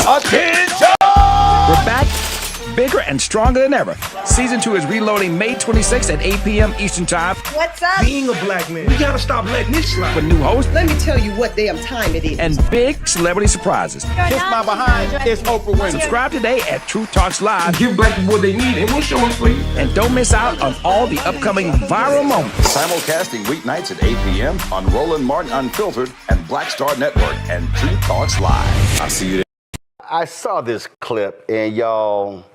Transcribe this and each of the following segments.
Attention! We're back, bigger and stronger than ever. Season 2 is reloading May 26th at 8 p.m. Eastern Time. What's up? Being a black man, we gotta stop letting this slide. With new hosts Let me tell you what damn time it is. and big celebrity surprises. Kiss my behind, it's Oprah Winfrey. Subscribe today at Truth Talks Live. Give black people what they need, and we'll show them for you. And don't miss out on all the upcoming viral moments. Simulcasting weeknights at 8 p.m. on Roland Martin Unfiltered and Black Star Network and Truth Talks Live. I'll see you there. I saw this clip, and y'all,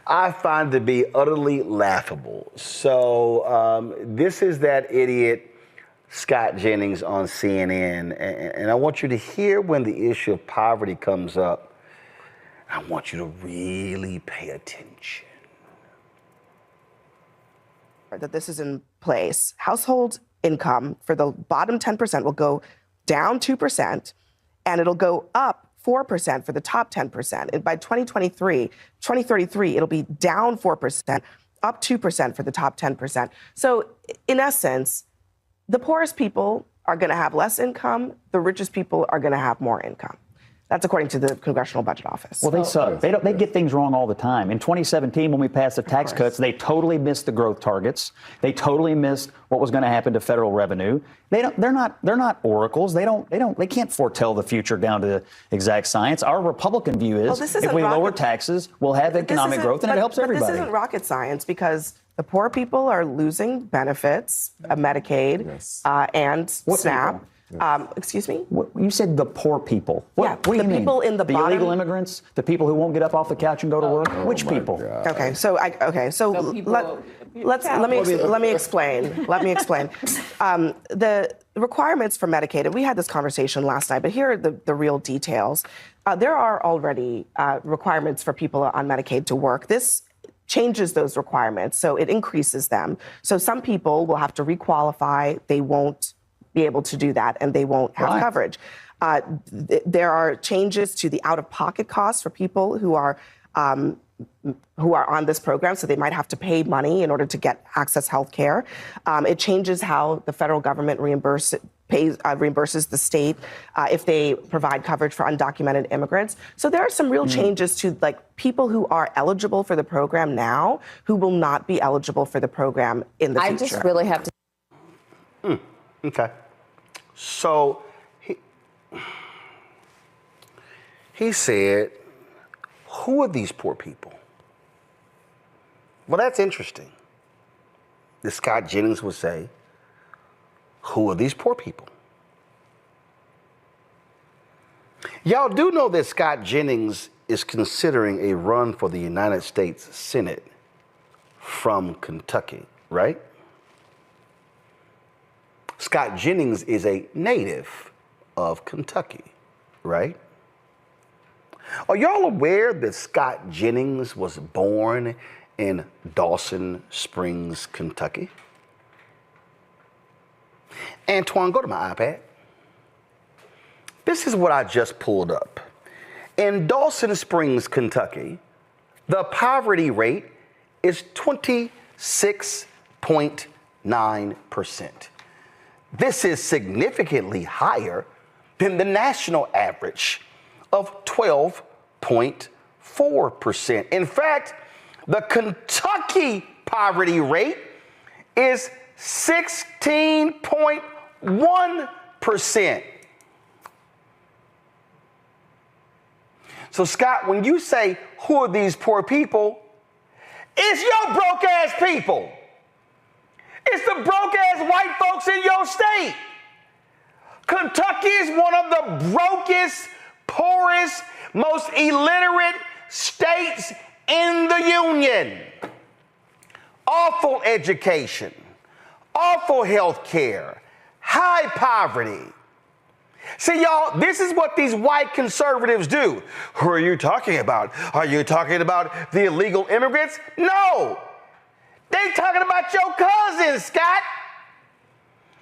I find it to be utterly laughable. So this is that idiot Scott Jennings on CNN, and I want you to hear when the issue of poverty comes up. I want you to really pay attention. That this is in place. Household income for the bottom 10% will go down 2%, and it'll go up 4% for the top 10%. And by 2033, it'll be down 4%, up 2% for the top 10%. So in essence, the poorest people are going to have less income. The richest people are going to have more income. That's according to the Congressional Budget Office. Well, they suck. They get things wrong all the time. In 2017, when we passed the tax cuts, they totally missed the growth targets. They totally missed what was going to happen to federal revenue. They're not oracles. They can't foretell the future down to the exact science. Our Republican view is if we lower taxes, we'll have economic growth, and it helps everybody. But this isn't rocket science, because the poor people are losing benefits, Medicaid, and SNAP. Excuse me? You said the poor people. What do you the mean? people in the bottom. The illegal immigrants, the people who won't get up off the couch and go to work. Which people? Okay, so let me explain. Let me explain. The requirements for Medicaid, and we had this conversation last night, but here are the real details. There are already requirements for people on Medicaid to work. This changes those requirements, so it increases them. So some people will have to requalify. They won't be able to do that, and they won't have coverage. There are changes to the out-of-pocket costs for people who are on this program, so they might have to pay money in order to get access health care. It changes how the federal government reimburses the state if they provide coverage for undocumented immigrants. So there are some real changes to people who are eligible for the program now who will not be eligible for the program in the future. I just really have to. Okay. So he said, who are these poor people? Well, that's interesting. The Scott Jennings would say, who are these poor people? Y'all do know that Scott Jennings is considering a run for the United States Senate from Kentucky, right? Scott Jennings is a native of Kentucky, right? Are y'all aware that Scott Jennings was born in Dawson Springs, Kentucky? Antoine, go to my iPad. This is what I just pulled up. In Dawson Springs, Kentucky, the poverty rate is 26.9%. This is significantly higher than the national average of 12.4%. In fact, the Kentucky poverty rate is 16.1%. So, Scott, when you say, who are these poor people, it's your broke ass people. It's the broke-ass white folks in your state. Kentucky is one of the brokest, poorest, most illiterate states in the union. Awful education, awful health care, high poverty. See, y'all, this is what these white conservatives do. Who are you talking about? Are you talking about the illegal immigrants? No. They talking about your cousins, Scott.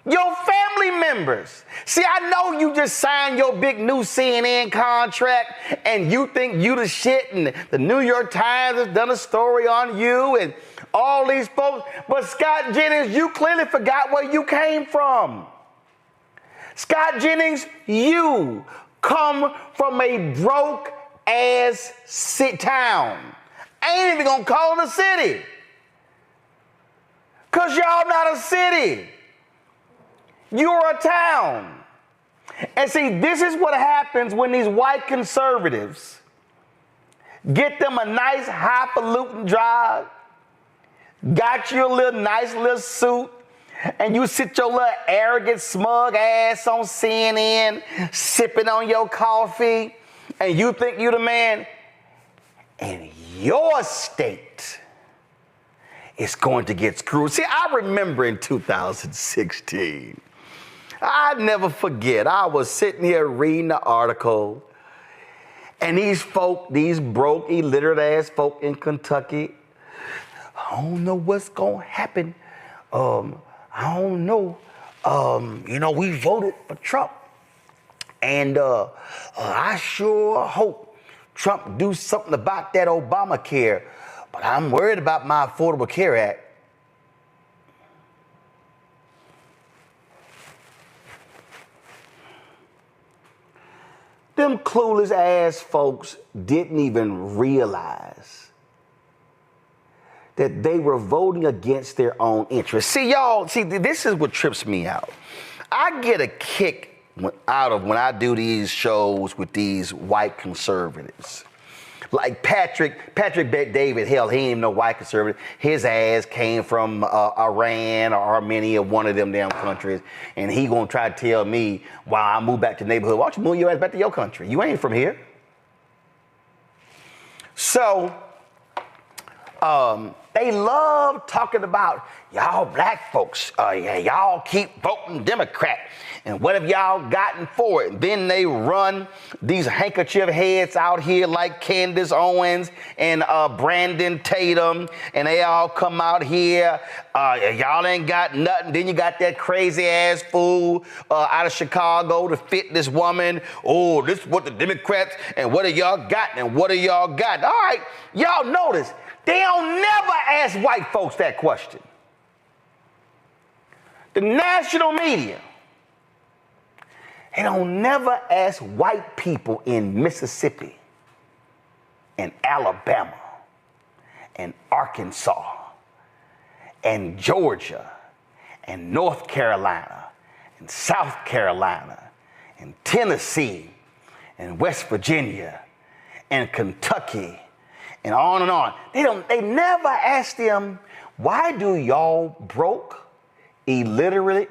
Your family members. See, I know you just signed your big new CNN contract and you think you the shit, and the New York Times has done a story on you and all these folks. But Scott Jennings, you clearly forgot where you came from. Scott Jennings, you come from a broke ass town. I ain't even gonna call it a city. Cause y'all not a city. You're a town. And see, this is what happens when these white conservatives get them a nice highfalutin drive, got you a little nice little suit, and you sit your little arrogant, smug ass on CNN, sipping on your coffee, and you think you the man, and your state is going to get screwed. See, I remember in 2016, I never forget, I was sitting here reading the article, and these folk, these broke, illiterate ass folk in Kentucky, I don't know what's gonna happen. I don't know. We voted for Trump, and I sure hope Trump do something about that Obamacare, but I'm worried about my Affordable Care Act. Them clueless ass folks didn't even realize that they were voting against their own interests. See, y'all, this is what trips me out. I get a kick out of when I do these shows with these white conservatives. Like Patrick Bet-David, hell, he ain't even no white conservative. His ass came from Iran or Armenia, one of them damn countries, and he gonna try to tell me why I move back to the neighborhood. Why don't you move your ass back to your country? You ain't from here. So, they love talking about y'all black folks. Y'all keep voting Democrat. And what have y'all gotten for it? And then they run these handkerchief heads out here like Candace Owens and Brandon Tatum. And they all come out here. Y'all ain't got nothing. Then you got that crazy ass fool out of Chicago, the fitness woman. Oh, this is what the Democrats, and what have y'all got? And what have y'all got? All right, y'all notice. They don't never ask white folks that question. The national media, they don't never ask white people in Mississippi and Alabama and Arkansas and Georgia and North Carolina and South Carolina and Tennessee and West Virginia and Kentucky and on and on. They never ask them, why do y'all broke, illiterate,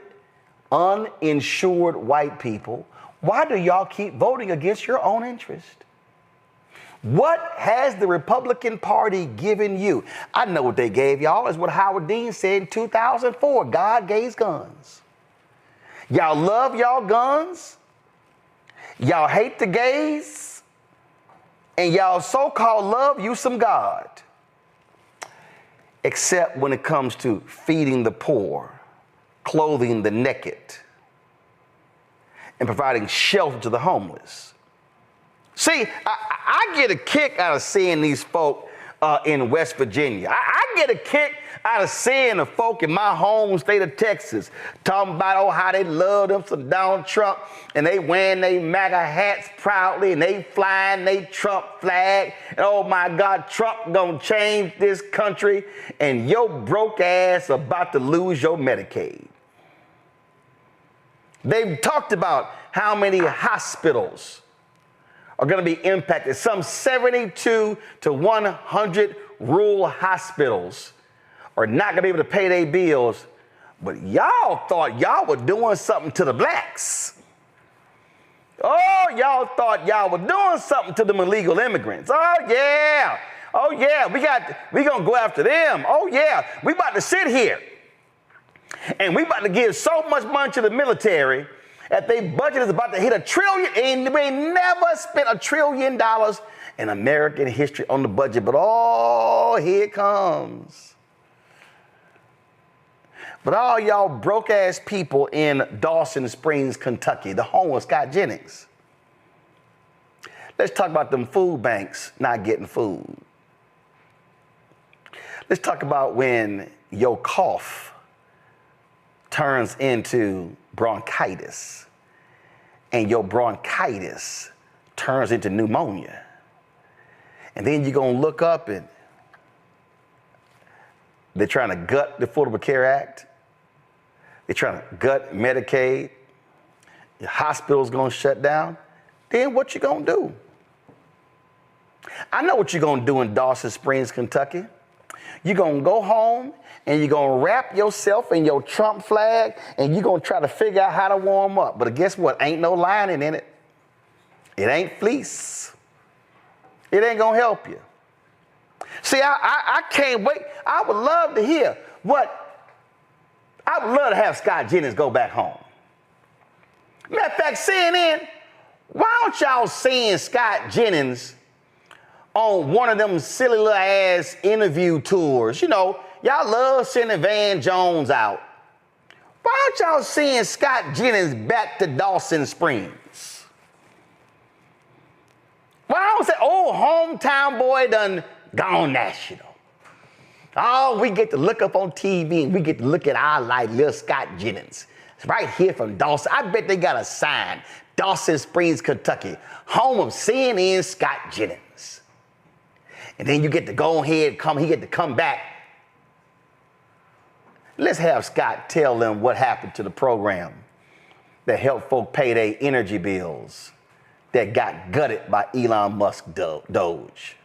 uninsured white people, why do y'all keep voting against your own interest? What has the Republican Party given you? I know what they gave y'all is what Howard Dean said in 2004. God gave guns. Y'all love y'all guns. Y'all hate the gays. And y'all so-called love you some God. Except when it comes to feeding the poor, clothing the naked, and providing shelter to the homeless. See, I get a kick out of seeing these folk in West Virginia. I get a kick out of seeing the folk in my home state of Texas talking about how they love them some Donald Trump, and they wearing they MAGA hats proudly, and they flying they Trump flag, and oh my God, Trump gonna change this country, and your broke ass about to lose your Medicaid. They've talked about how many hospitals are going to be impacted. Some 72 to 100 rural hospitals are not going to be able to pay their bills, but y'all thought y'all were doing something to the blacks. Oh, y'all thought y'all were doing something to them illegal immigrants. Oh, yeah. Oh, yeah. We going to go after them. Oh, yeah. We about to sit here and we about to give so much money to the military that their budget is about to hit $1 trillion, and we never spent $1 trillion in American history on the budget, but oh, here it comes. But all y'all broke ass people in Dawson Springs, Kentucky, the home of Scott Jennings. Let's talk about them food banks not getting food. Let's talk about when your cough turns into bronchitis and your bronchitis turns into pneumonia. And then you're going to look up and they're trying to gut the Affordable Care Act. They're trying to gut Medicaid. Your hospital's going to shut down. Then what you going to do? I know what you're going to do in Dawson Springs, Kentucky. You're going to go home and you're going to wrap yourself in your Trump flag and you're going to try to figure out how to warm up. But guess what? Ain't no lining in it. It ain't fleece. It ain't going to help you. See, I can't wait. I would love to hear I would love to have Scott Jennings go back home. Matter of fact, CNN, why don't y'all send Scott Jennings on one of them silly little ass interview tours? You know, y'all love sending Van Jones out. Why don't y'all send Scott Jennings back to Dawson Springs? Why don't say, oh, hometown boy done gone national? Oh, we get to look up on TV and we get to look at our life, little Scott Jennings. It's right here from Dawson. I bet they got a sign, Dawson Springs, Kentucky, home of CNN Scott Jennings. And then you get to go ahead, he get to come back. Let's have Scott tell them what happened to the program that helped folk pay their energy bills that got gutted by Elon Musk Doge.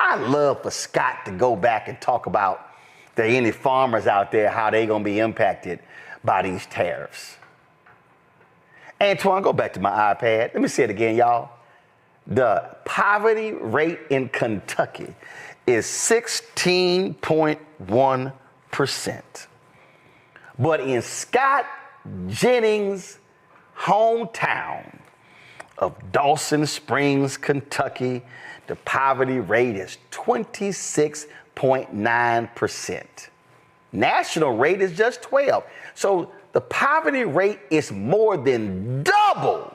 I'd love for Scott to go back and talk about if there are any farmers out there, how they gonna be impacted by these tariffs. Antoine, go back to my iPad. Let me say it again, y'all. The poverty rate in Kentucky is 16.1%. But in Scott Jennings' hometown of Dawson Springs, Kentucky, the poverty rate is 26.9%. National rate is just 12. So the poverty rate is more than double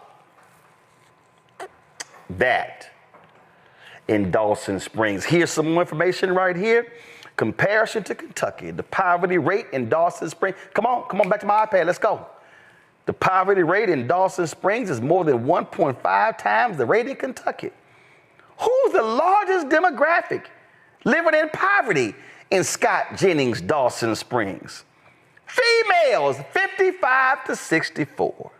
that in Dawson Springs. Here's some more information right here. Comparison to Kentucky. The poverty rate in Dawson Springs. Come on back to my iPad. Let's go. The poverty rate in Dawson Springs is more than 1.5 times the rate in Kentucky. Who's the largest demographic living in poverty in Scott Jennings, Dawson Springs? Females, 55 to 64.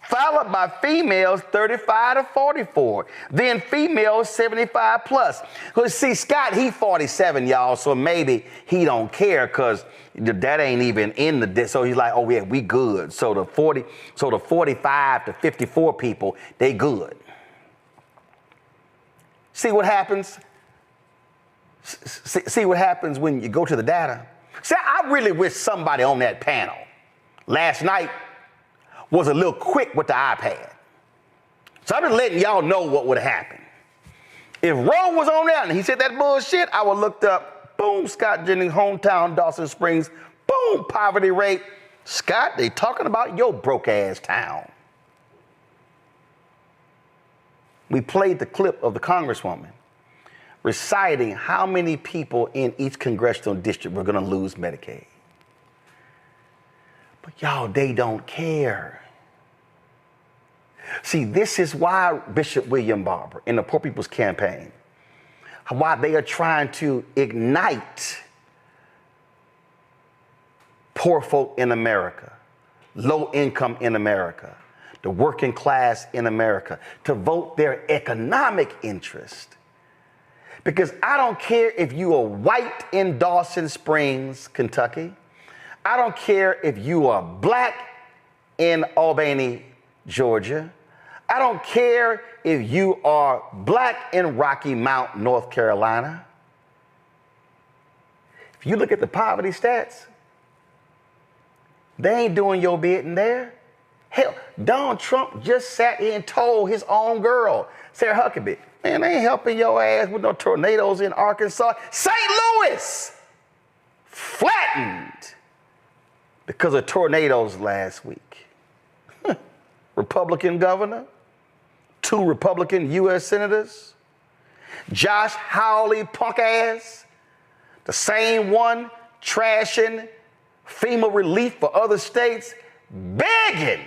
Followed by females, 35 to 44. Then females, 75 plus. Because see, Scott, he 47, y'all, so maybe he don't care because that ain't even in the, so he's like, oh yeah, we good. So the 45 to 54 people, they good. See what happens? See what happens when you go to the data? See, I really wish somebody on that panel last night was a little quick with the iPad. So I've been letting y'all know what would happen. If Roe was on there and he said that bullshit, I would looked up, boom, Scott Jennings, hometown, Dawson Springs, boom, poverty rate. Scott, they talking about your broke ass town. We played the clip of the Congresswoman reciting how many people in each congressional district were gonna lose Medicaid. But y'all, they don't care. See, this is why Bishop William Barber in the Poor People's Campaign, why they are trying to ignite poor folk in America, low income in America, the working class in America, to vote their economic interest. Because I don't care if you are white in Dawson Springs, Kentucky. I don't care if you are black in Albany, Georgia. I don't care if you are black in Rocky Mount, North Carolina. If you look at the poverty stats, they ain't doing your bidding there. Hell, Donald Trump just sat here and told his own girl, Sarah Huckabee, man, they ain't helping your ass with no tornadoes in Arkansas. St. Louis flattened because of tornadoes last week. Republican governor, 2 Republican U.S. senators, Josh Hawley, punk ass, the same one trashing FEMA relief for other states, begging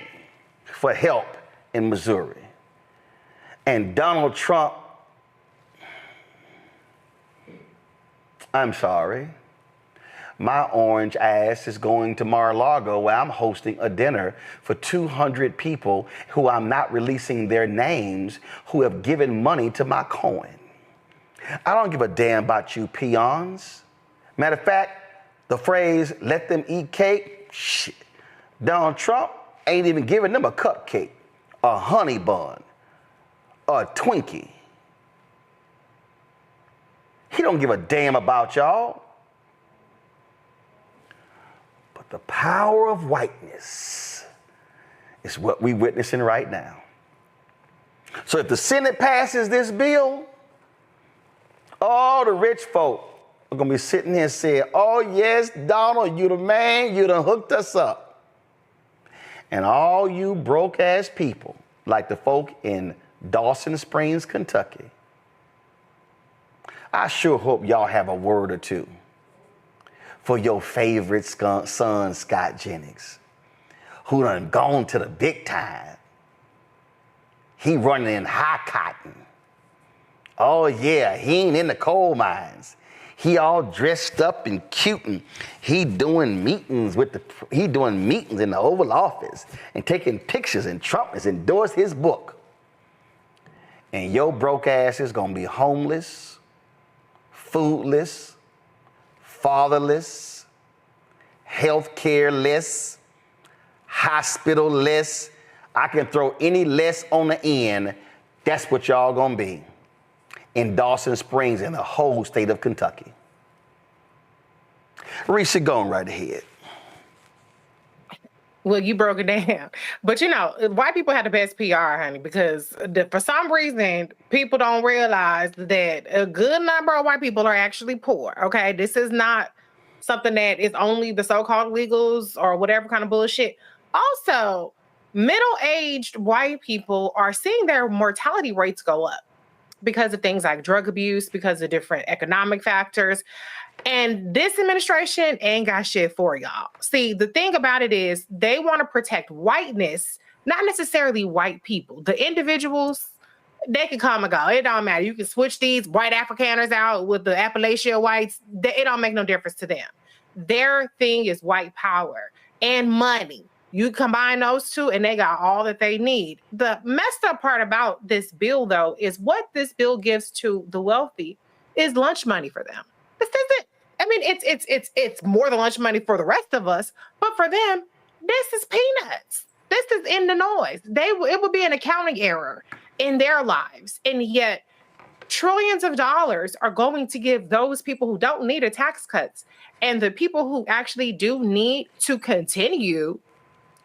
for help in Missouri. And Donald Trump, I'm sorry, my orange ass is going to Mar-a-Lago where I'm hosting a dinner for 200 people who I'm not releasing their names who have given money to my coin. I don't give a damn about you peons. Matter of fact, the phrase, let them eat cake, shit. Donald Trump ain't even giving them a cupcake, a honey bun, a Twinkie. He don't give a damn about y'all. But the power of whiteness is what we're witnessing right now. So if the Senate passes this bill, all the rich folk are gonna be sitting here saying, oh yes, Donald, you the man, you done hooked us up. And all you broke ass people, like the folk in Dawson Springs, Kentucky, I sure hope y'all have a word or two for your favorite son, Scott Jennings, who done gone to the big time. He running in high cotton. Oh yeah, he ain't in the coal mines. He all dressed up and cute, and he doing meetings in the Oval Office and taking pictures, and Trump has endorsed his book. And your broke ass is gonna be homeless, foodless, fatherless, healthcare-less, hospital-less. I can throw any less on the end. That's what y'all gonna be in Dawson Springs and the whole state of Kentucky. Reese, going right ahead. Well, you broke it down. But you know, white people have the best PR, honey, because for some reason, people don't realize that a good number of white people are actually poor, okay? This is not something that is only the so-called illegals or whatever kind of bullshit. Also, middle-aged white people are seeing their mortality rates go up because of things like drug abuse, because of different economic factors. And this administration ain't got shit for y'all. See, the thing about it is they want to protect whiteness, not necessarily white people. The individuals, they can come and go. It don't matter. You can switch these white Afrikaners out with the Appalachian whites. It don't make no difference to them. Their thing is white power and money. You combine those two and they got all that they need. The messed up part about this bill, though, is what this bill gives to the wealthy is lunch money for them. This isn't, I mean, it's more than lunch money for the rest of us, but for them, this is peanuts. This is in the noise. It would be an accounting error in their lives. And yet trillions of dollars are going to give those people who don't need a tax cuts, and the people who actually do need to continue.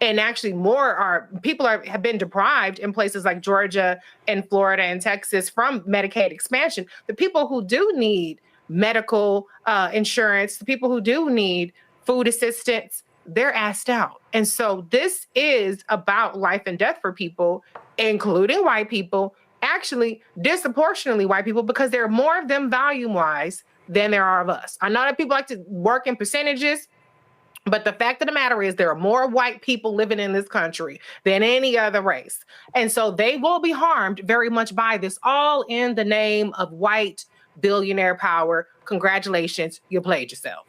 And actually have been deprived in places like Georgia and Florida and Texas from Medicaid expansion. The people who do need medical insurance, the people who do need food assistance, they're asked out. And so this is about life and death for people, including white people, actually disproportionately white people, because there are more of them volume-wise than there are of us. I know that people like to work in percentages, but the fact of the matter is there are more white people living in this country than any other race. And so they will be harmed very much by this, all in the name of white billionaire power. Congratulations, you played yourself.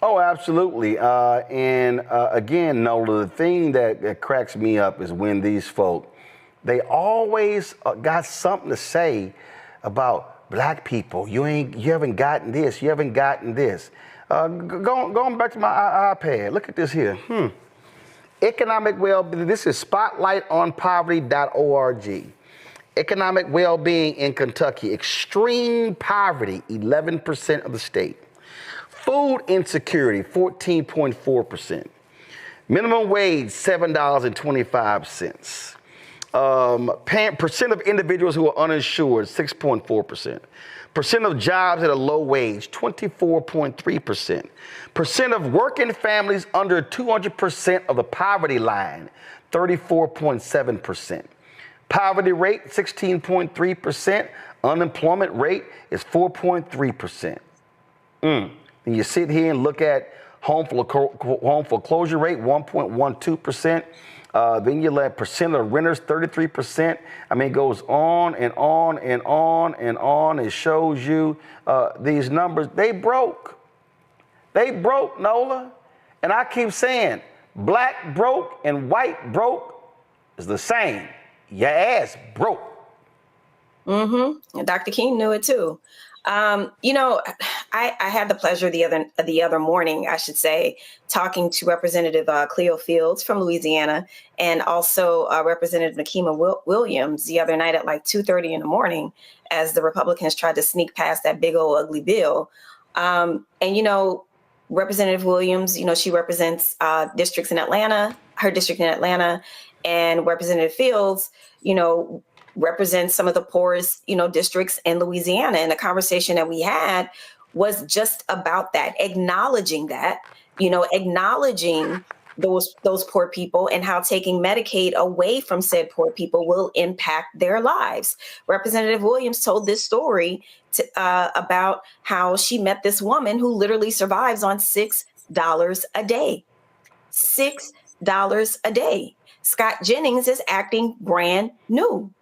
Oh, absolutely. Again, Nola, the thing that cracks me up is when these folk, they always got something to say about black people. You haven't gotten this, you haven't gotten this. Going back to my iPad, look at this here. Economic well-being, this is spotlightonpoverty.org. Economic well-being in Kentucky, extreme poverty, 11% of the state. Food insecurity, 14.4%. Minimum wage, $7.25. Percent of individuals who are uninsured, 6.4%. Percent of jobs at a low wage, 24.3%. Percent of working families under 200% of the poverty line, 34.7%. Poverty rate, 16.3%. Unemployment rate is 4.3%. And you sit here and look at Home foreclosure rate, 1.12%. Then you let percent of renters, 33%. I mean, it goes on and on and on and on. It shows you these numbers. They broke. They broke, Nola. And I keep saying, black broke and white broke is the same. Your ass broke. Mm-hmm. And Dr. King knew it too. I had the pleasure the other morning, I should say, talking to Representative Cleo Fields from Louisiana, and also Representative Nakima Williams the other night at like 2:30 in the morning, as the Republicans tried to sneak past that big old ugly bill. Representative Williams, she represents districts in Atlanta, her district in Atlanta, and Representative Fields, represents some of the poorest, districts in Louisiana. And the conversation that we had was just about that, acknowledging that, acknowledging those poor people and how taking Medicaid away from said poor people will impact their lives. Representative Williams told this story about how she met this woman who literally survives on $6 a day. $6 a day. Scott Jennings is acting brand new.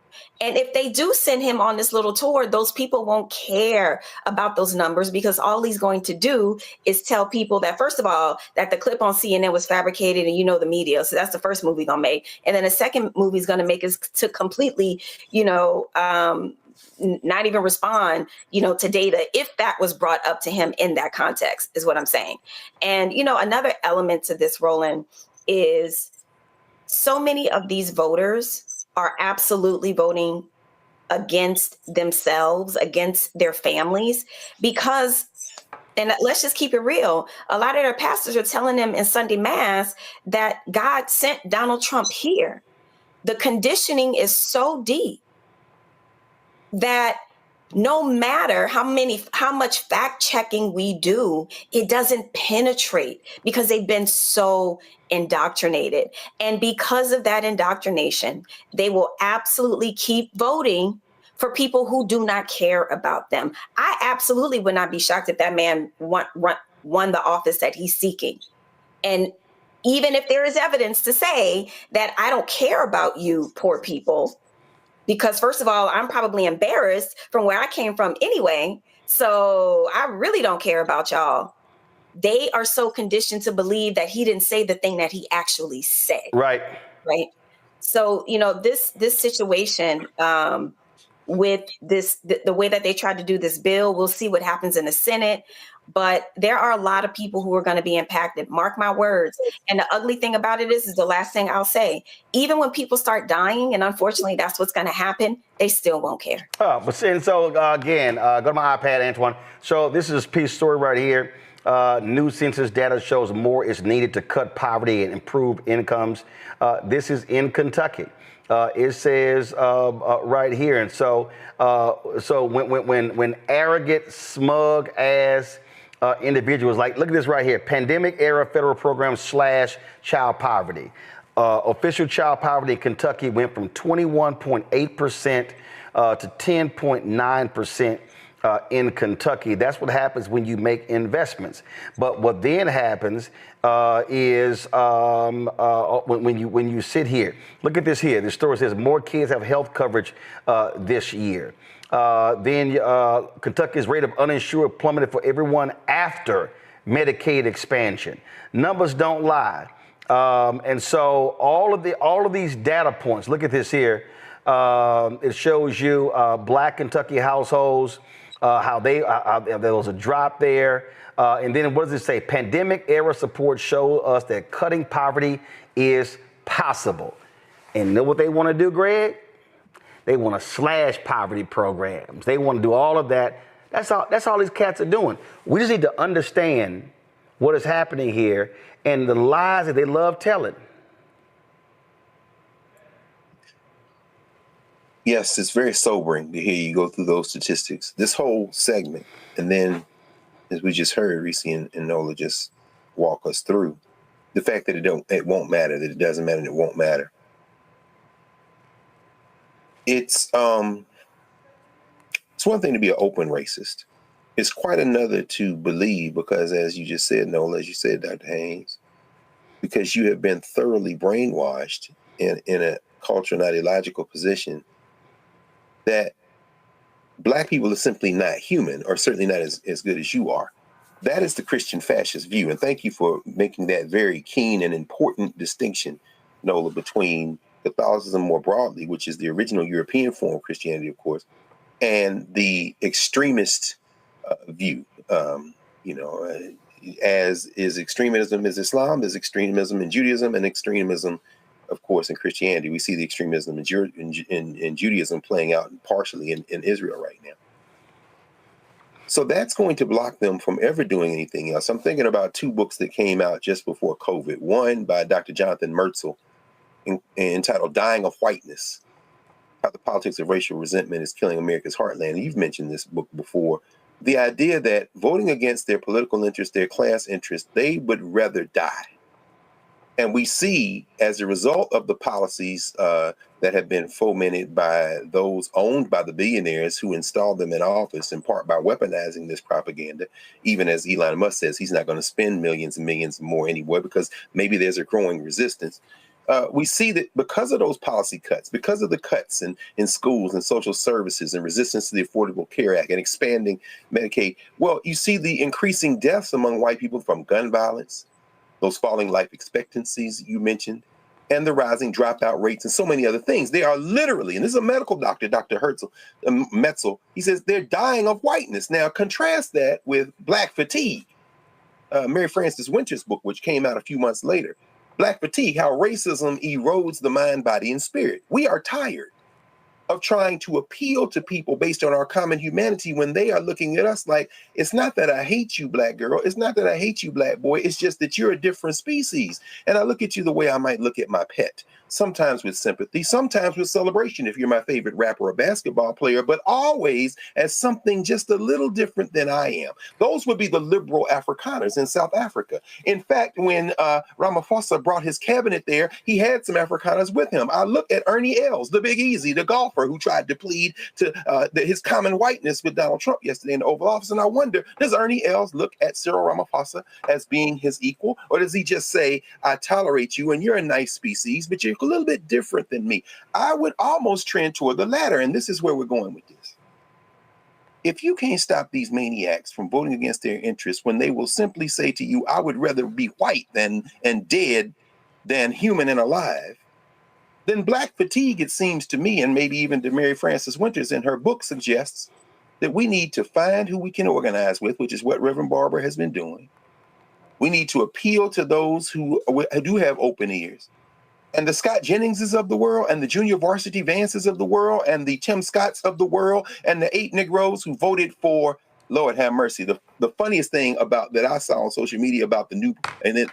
And if they do send him on this little tour, those people won't care about those numbers, because all he's going to do is tell people that, first of all, that the clip on CNN was fabricated and the media. So that's the first movie he's going to make. And then the second movie he's going to make is to completely, not even respond, to data, if that was brought up to him in that context, is what I'm saying. And, another element to this, Roland, is so many of these voters are absolutely voting against themselves, against their families, because, and let's just keep it real, a lot of their pastors are telling them in Sunday Mass that God sent Donald Trump here. The conditioning is so deep that no matter how much fact checking we do, it doesn't penetrate, because they've been so indoctrinated. And because of that indoctrination, they will absolutely keep voting for people who do not care about them. I absolutely would not be shocked if that man won the office that he's seeking. And even if there is evidence to say that I don't care about you, poor people, because first of all, I'm probably embarrassed from where I came from anyway. So I really don't care about y'all. They are so conditioned to believe that he didn't say the thing that he actually said. Right. Right. So, this situation with the way that they tried to do this bill, we'll see what happens in the Senate. But there are a lot of people who are going to be impacted. Mark my words. And the ugly thing about it is the last thing I'll say. Even when people start dying, and unfortunately that's what's going to happen, they still won't care. Again, go to my iPad, Antoine. So this is a piece story right here. New census data shows more is needed to cut poverty and improve incomes. This is in Kentucky. It says right here. And so when arrogant, smug ass individuals, like, look at this right here, pandemic era federal program / child poverty. Official child poverty in Kentucky went from 21.8% to 10.9%. In Kentucky. That's what happens when you make investments. But what then happens is when you sit here. Look at this here. The story says more kids have health coverage this year. Then Kentucky's rate of uninsured plummeted for everyone after Medicaid expansion. Numbers don't lie. And so all of these data points. Look at this here. It shows you Black Kentucky households. How there was a drop there. And then what does it say? Pandemic era support show us that cutting poverty is possible. And you know what they want to do, Greg? They want to slash poverty programs. They want to do all of that. That's all these cats are doing. We just need to understand what is happening here and the lies that they love telling. Yes, it's very sobering to hear you go through those statistics. This whole segment, and then, as we just heard, Reese and Nola just walk us through the fact that it won't matter, that it doesn't matter, and it won't matter. It's one thing to be an open racist, It's quite another to believe because, as you just said, Noel, as you said, Dr. Haynes, because you have been thoroughly brainwashed in a cultural and ideological position that Black people are simply not human, or certainly not as good as you are. That is the Christian fascist view. And thank you for making that very keen and important distinction, Nola, between Catholicism more broadly, which is the original European form of Christianity, of course, and the extremist view. As is extremism is Islam, there's extremism in Judaism, and extremism, of course, in Christianity. We see the extremism in Judaism playing out partially in Israel right now. So that's going to block them from ever doing anything else. I'm thinking about two books that came out just before COVID. One by Dr. Jonathan Mertzel entitled Dying of Whiteness, How the Politics of Racial Resentment is Killing America's Heartland. And you've mentioned this book before. The idea that voting against their political interests, their class interests, they would rather die. And we see, as a result of the policies that have been fomented by those owned by the billionaires who installed them in office, in part by weaponizing this propaganda, even as Elon Musk says he's not going to spend millions and millions more anymore because maybe there's a growing resistance. We see that because of those policy cuts, because of the cuts in schools and social services and resistance to the Affordable Care Act and expanding Medicaid, well, you see the increasing deaths among white people from gun violence, those falling life expectancies you mentioned, and the rising dropout rates and so many other things. They are literally, and this is a medical doctor, Dr. Metzel, he says they're dying of whiteness. Now, contrast that with Black Fatigue, Mary Frances Winter's book, which came out a few months later. Black Fatigue, how racism erodes the mind, body, and spirit. We are tired of trying to appeal to people based on our common humanity when they are looking at us like, it's not that I hate you, Black girl. It's not that I hate you, Black boy. It's just that you're a different species. And I look at you the way I might look at my pet, sometimes with sympathy, sometimes with celebration if you're my favorite rapper or basketball player, but always as something just a little different than I am. Those would be the liberal Afrikaners in South Africa. In fact, when Ramaphosa brought his cabinet there, he had some Afrikaners with him. I look at Ernie Els, the Big Easy, the golfer who tried to plead to his common whiteness with Donald Trump yesterday in the Oval Office. And I wonder, does Ernie Els look at Cyril Ramaphosa as being his equal? Or does he just say, I tolerate you and you're a nice species, but you're a little bit different than me? I would almost trend toward the latter. And this is where we're going with this. If you can't stop these maniacs from voting against their interests when they will simply say to you, I would rather be white and dead than human and alive, then Black Fatigue, it seems to me, and maybe even to Mary Frances Winters in her book suggests that we need to find who we can organize with, which is what Reverend Barber has been doing. We need to appeal to those who do have open ears. And the Scott Jenningses of the world, and the Junior Varsity Vances of the world, and the Tim Scotts of the world, and the 8 Negroes who voted for, Lord have mercy, the funniest thing about that I saw on social media about the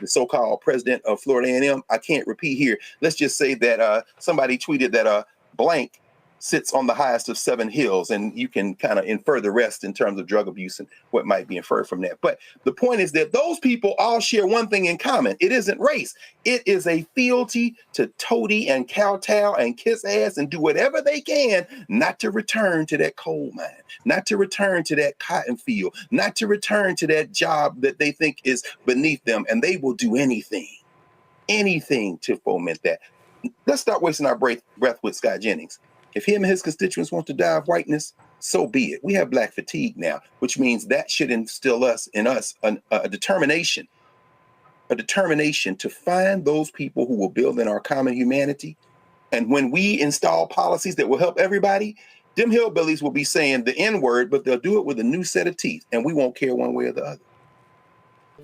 so-called president of Florida A&M, I can't repeat here. Let's just say that somebody tweeted that blank sits on the highest of 7 hills, and you can kind of infer the rest in terms of drug abuse and what might be inferred from that. But the point is that those people all share one thing in common. It isn't race. It is a fealty to toady and kowtow and kiss ass and do whatever they can not to return to that coal mine, not to return to that cotton field, not to return to that job that they think is beneath them. And they will do anything to foment that. Let's start wasting our breath with Scott Jennings. If him and his constituents want to die of whiteness, so be it. We have Black Fatigue now, which means that should instill in us a determination to find those people who will build in our common humanity. And when we install policies that will help everybody, them hillbillies will be saying the N-word, but they'll do it with a new set of teeth, and we won't care one way or the other.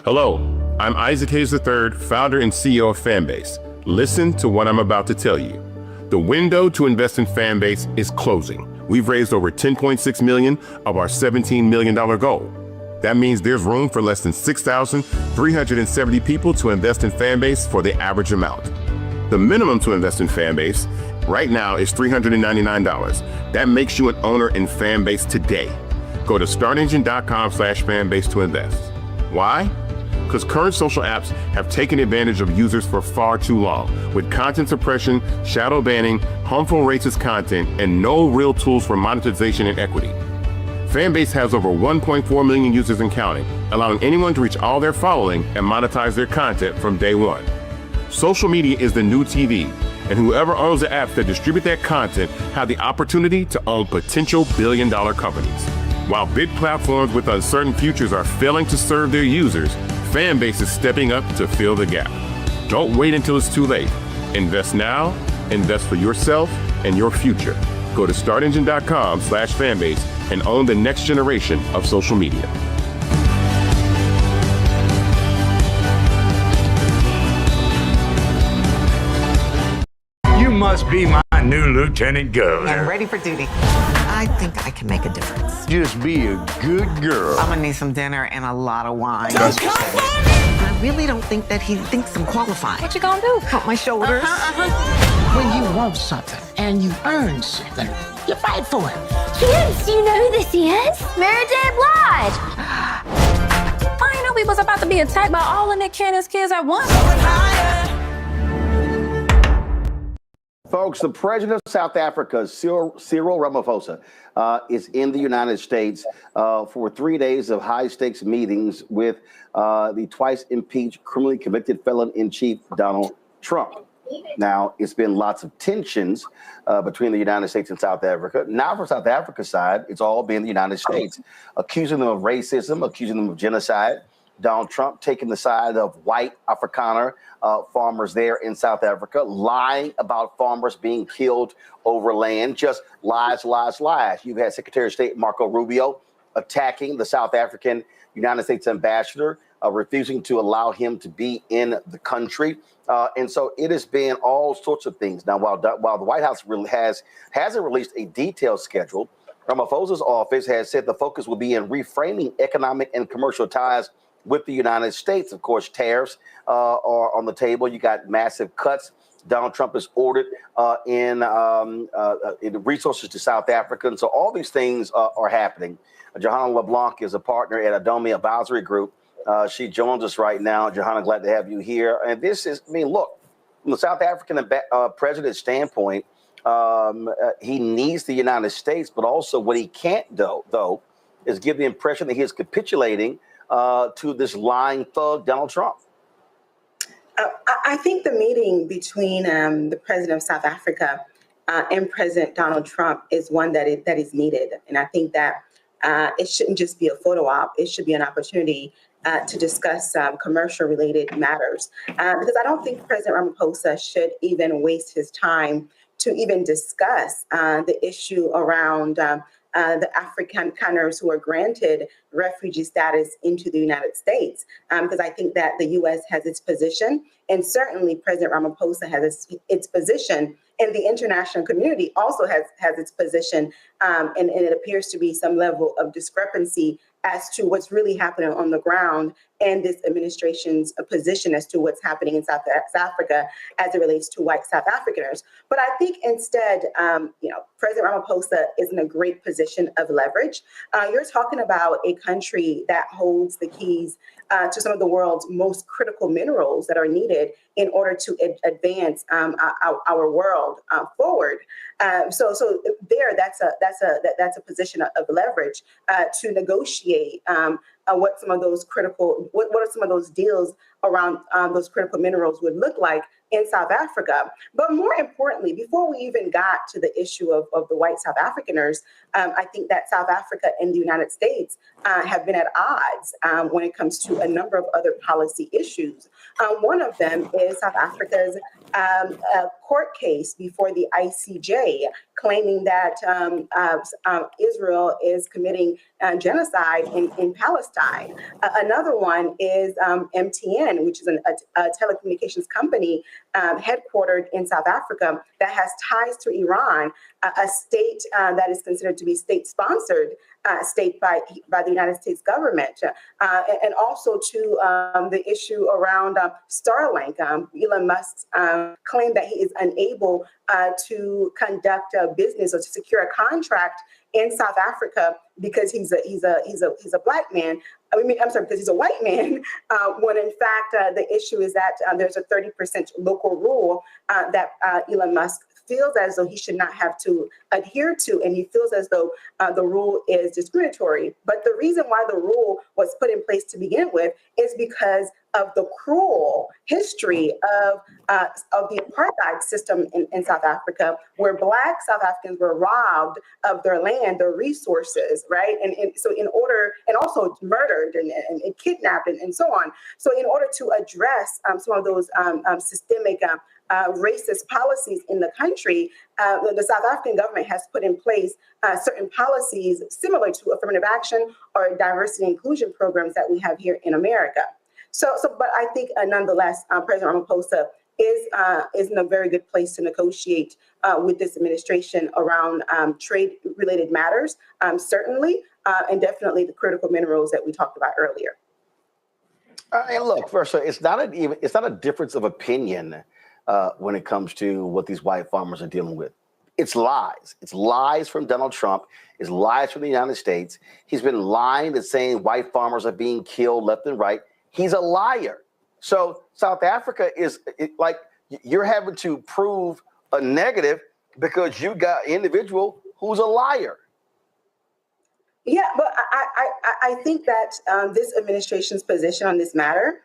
Hello, I'm Isaac Hayes III, founder and CEO of Fanbase. Listen to what I'm about to tell you. The window to invest in Fanbase is closing. We've raised over $10.6 million of our $17 million goal. That means there's room for less than 6,370 people to invest in Fanbase for the average amount. The minimum to invest in Fanbase right now is $399. That makes you an owner in Fanbase today. Go to startengine.com/fanbase to invest. Why? Because current social apps have taken advantage of users for far too long, with content suppression, shadow banning, harmful racist content, and no real tools for monetization and equity. Fanbase has over 1.4 million users and counting, allowing anyone to reach all their following and monetize their content from day one. Social media is the new TV, and whoever owns the apps that distribute that content have the opportunity to own potential billion-dollar companies. While big platforms with uncertain futures are failing to serve their users, Fanbase is stepping up to fill the gap. Don't wait until it's too late. Invest now, invest for yourself and your future. Go to startengine.com/fanbase and own the next generation of social media. You must be my new lieutenant governor. I'm ready for duty. I think I can make a difference. Just be a good girl. I'm gonna need some dinner and a lot of wine. I really don't think that he thinks I'm qualified. What you gonna do? Pump my shoulders? When you want something and you earn something, you fight for it. Kids, do you know who this is? Mary J. Blige. I didn't know we was about to be attacked by all of Nick Cannon's kids at once. Folks, the president of South Africa, Cyril Ramaphosa, is in the United States for 3 days of high-stakes meetings with the twice-impeached, criminally convicted felon-in-chief Donald Trump. Now, it's been lots of tensions between the United States and South Africa. Now, from South Africa's side, it's all been the United States, accusing them of racism, accusing them of genocide. Donald Trump taking the side of white Afrikaner farmers there in South Africa, lying about farmers being killed over land, just lies, lies, lies. You've had Secretary of State Marco Rubio attacking the South African United States ambassador, refusing to allow him to be in the country. And so it has been all sorts of things. Now, while the White House really hasn't released a detailed schedule, Ramaphosa's office has said the focus will be in reframing economic and commercial ties with the United States. Of course, tariffs are on the table. You got massive cuts. Donald Trump has ordered in resources to South Africa. And so all these things are happening. Johanna LeBlanc is a partner at Adomi Advisory Group. She joins us right now. Johanna, glad to have you here. And this is, I mean, look, from the South African president's standpoint, he needs the United States, but also what he can't do, though, is give the impression that he is capitulating to this lying thug, Donald Trump. I think the meeting between the president of South Africa and President Donald Trump is one that is needed. And I think that it shouldn't just be a photo op. It should be an opportunity to discuss commercial-related matters. Because I don't think President Ramaphosa should even waste his time to even discuss the issue around the Afrikaners who are granted refugee status into the United States, because I think that the U.S. has its position, and certainly President Ramaphosa has its position, and the international community also has its position, and it appears to be some level of discrepancy as to what's really happening on the ground and this administration's position as to what's happening in South Africa as it relates to white South Africaners. But I think instead, President Ramaphosa is in a great position of leverage. You're talking about a country that holds the keys to some of the world's most critical minerals that are needed in order to advance our world forward. So there, that's a position of leverage to negotiate what are some of those deals around those critical minerals would look like in South Africa. But more importantly, before we even got to the issue of the white South Africaners, I think that South Africa and the United States have been at odds when it comes to a number of other policy issues. One of them is South Africa's court case before the ICJ, claiming that Israel is committing genocide in Palestine. Another one is MTN, which is a telecommunications company headquartered in South Africa that has ties to Iran, a state that is considered to be state-sponsored state by the United States government, and also to the issue around Starlink. Elon Musk's claim that he is unable to conduct a business or to secure a contract in South Africa because he's a black man. Because he's a white man, when in fact the issue is that there's a 30% local rule that Elon Musk feels as though he should not have to adhere to, and he feels as though the rule is discriminatory. But the reason why the rule was put in place to begin with is because of the cruel history of the apartheid system in South Africa, where Black South Africans were robbed of their land, their resources, right? And so in order, and also murdered and kidnapped and so on. So in order to address some of those systemic racist policies in the country, the South African government has put in place certain policies similar to affirmative action or diversity and inclusion programs that we have here in America. But I think nonetheless, President Ramaphosa is in a very good place to negotiate with this administration around trade-related matters, certainly, and definitely the critical minerals that we talked about earlier. And look, first, it's not a difference of opinion when it comes to what these white farmers are dealing with. It's lies. It's lies from Donald Trump. It's lies from the United States. He's been lying and saying white farmers are being killed left and right. He's a liar. So South Africa is like you're having to prove a negative because you got an individual who's a liar. Yeah, but I think that this administration's position on this matter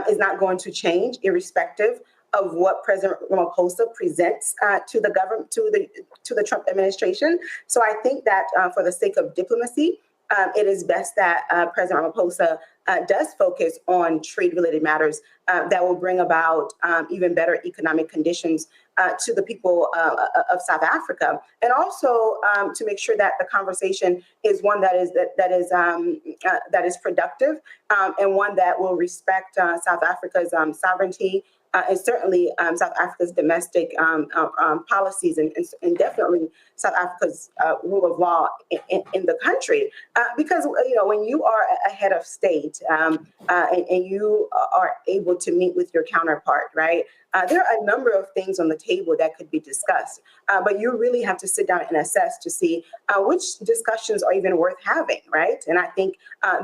is not going to change, irrespective of what President Ramaphosa presents to the government, to the Trump administration. So I think that for the sake of diplomacy, it is best that President Ramaphosa does focus on trade-related matters that will bring about even better economic conditions to the people of South Africa, and also to make sure that the conversation is one that is productive and one that will respect South Africa's sovereignty. And certainly South Africa's domestic policies and definitely South Africa's rule of law in the country. Because, when you are a head of state and you are able to meet with your counterpart, right, there are a number of things on the table that could be discussed. But you really have to sit down and assess to see which discussions are even worth having, right? And I think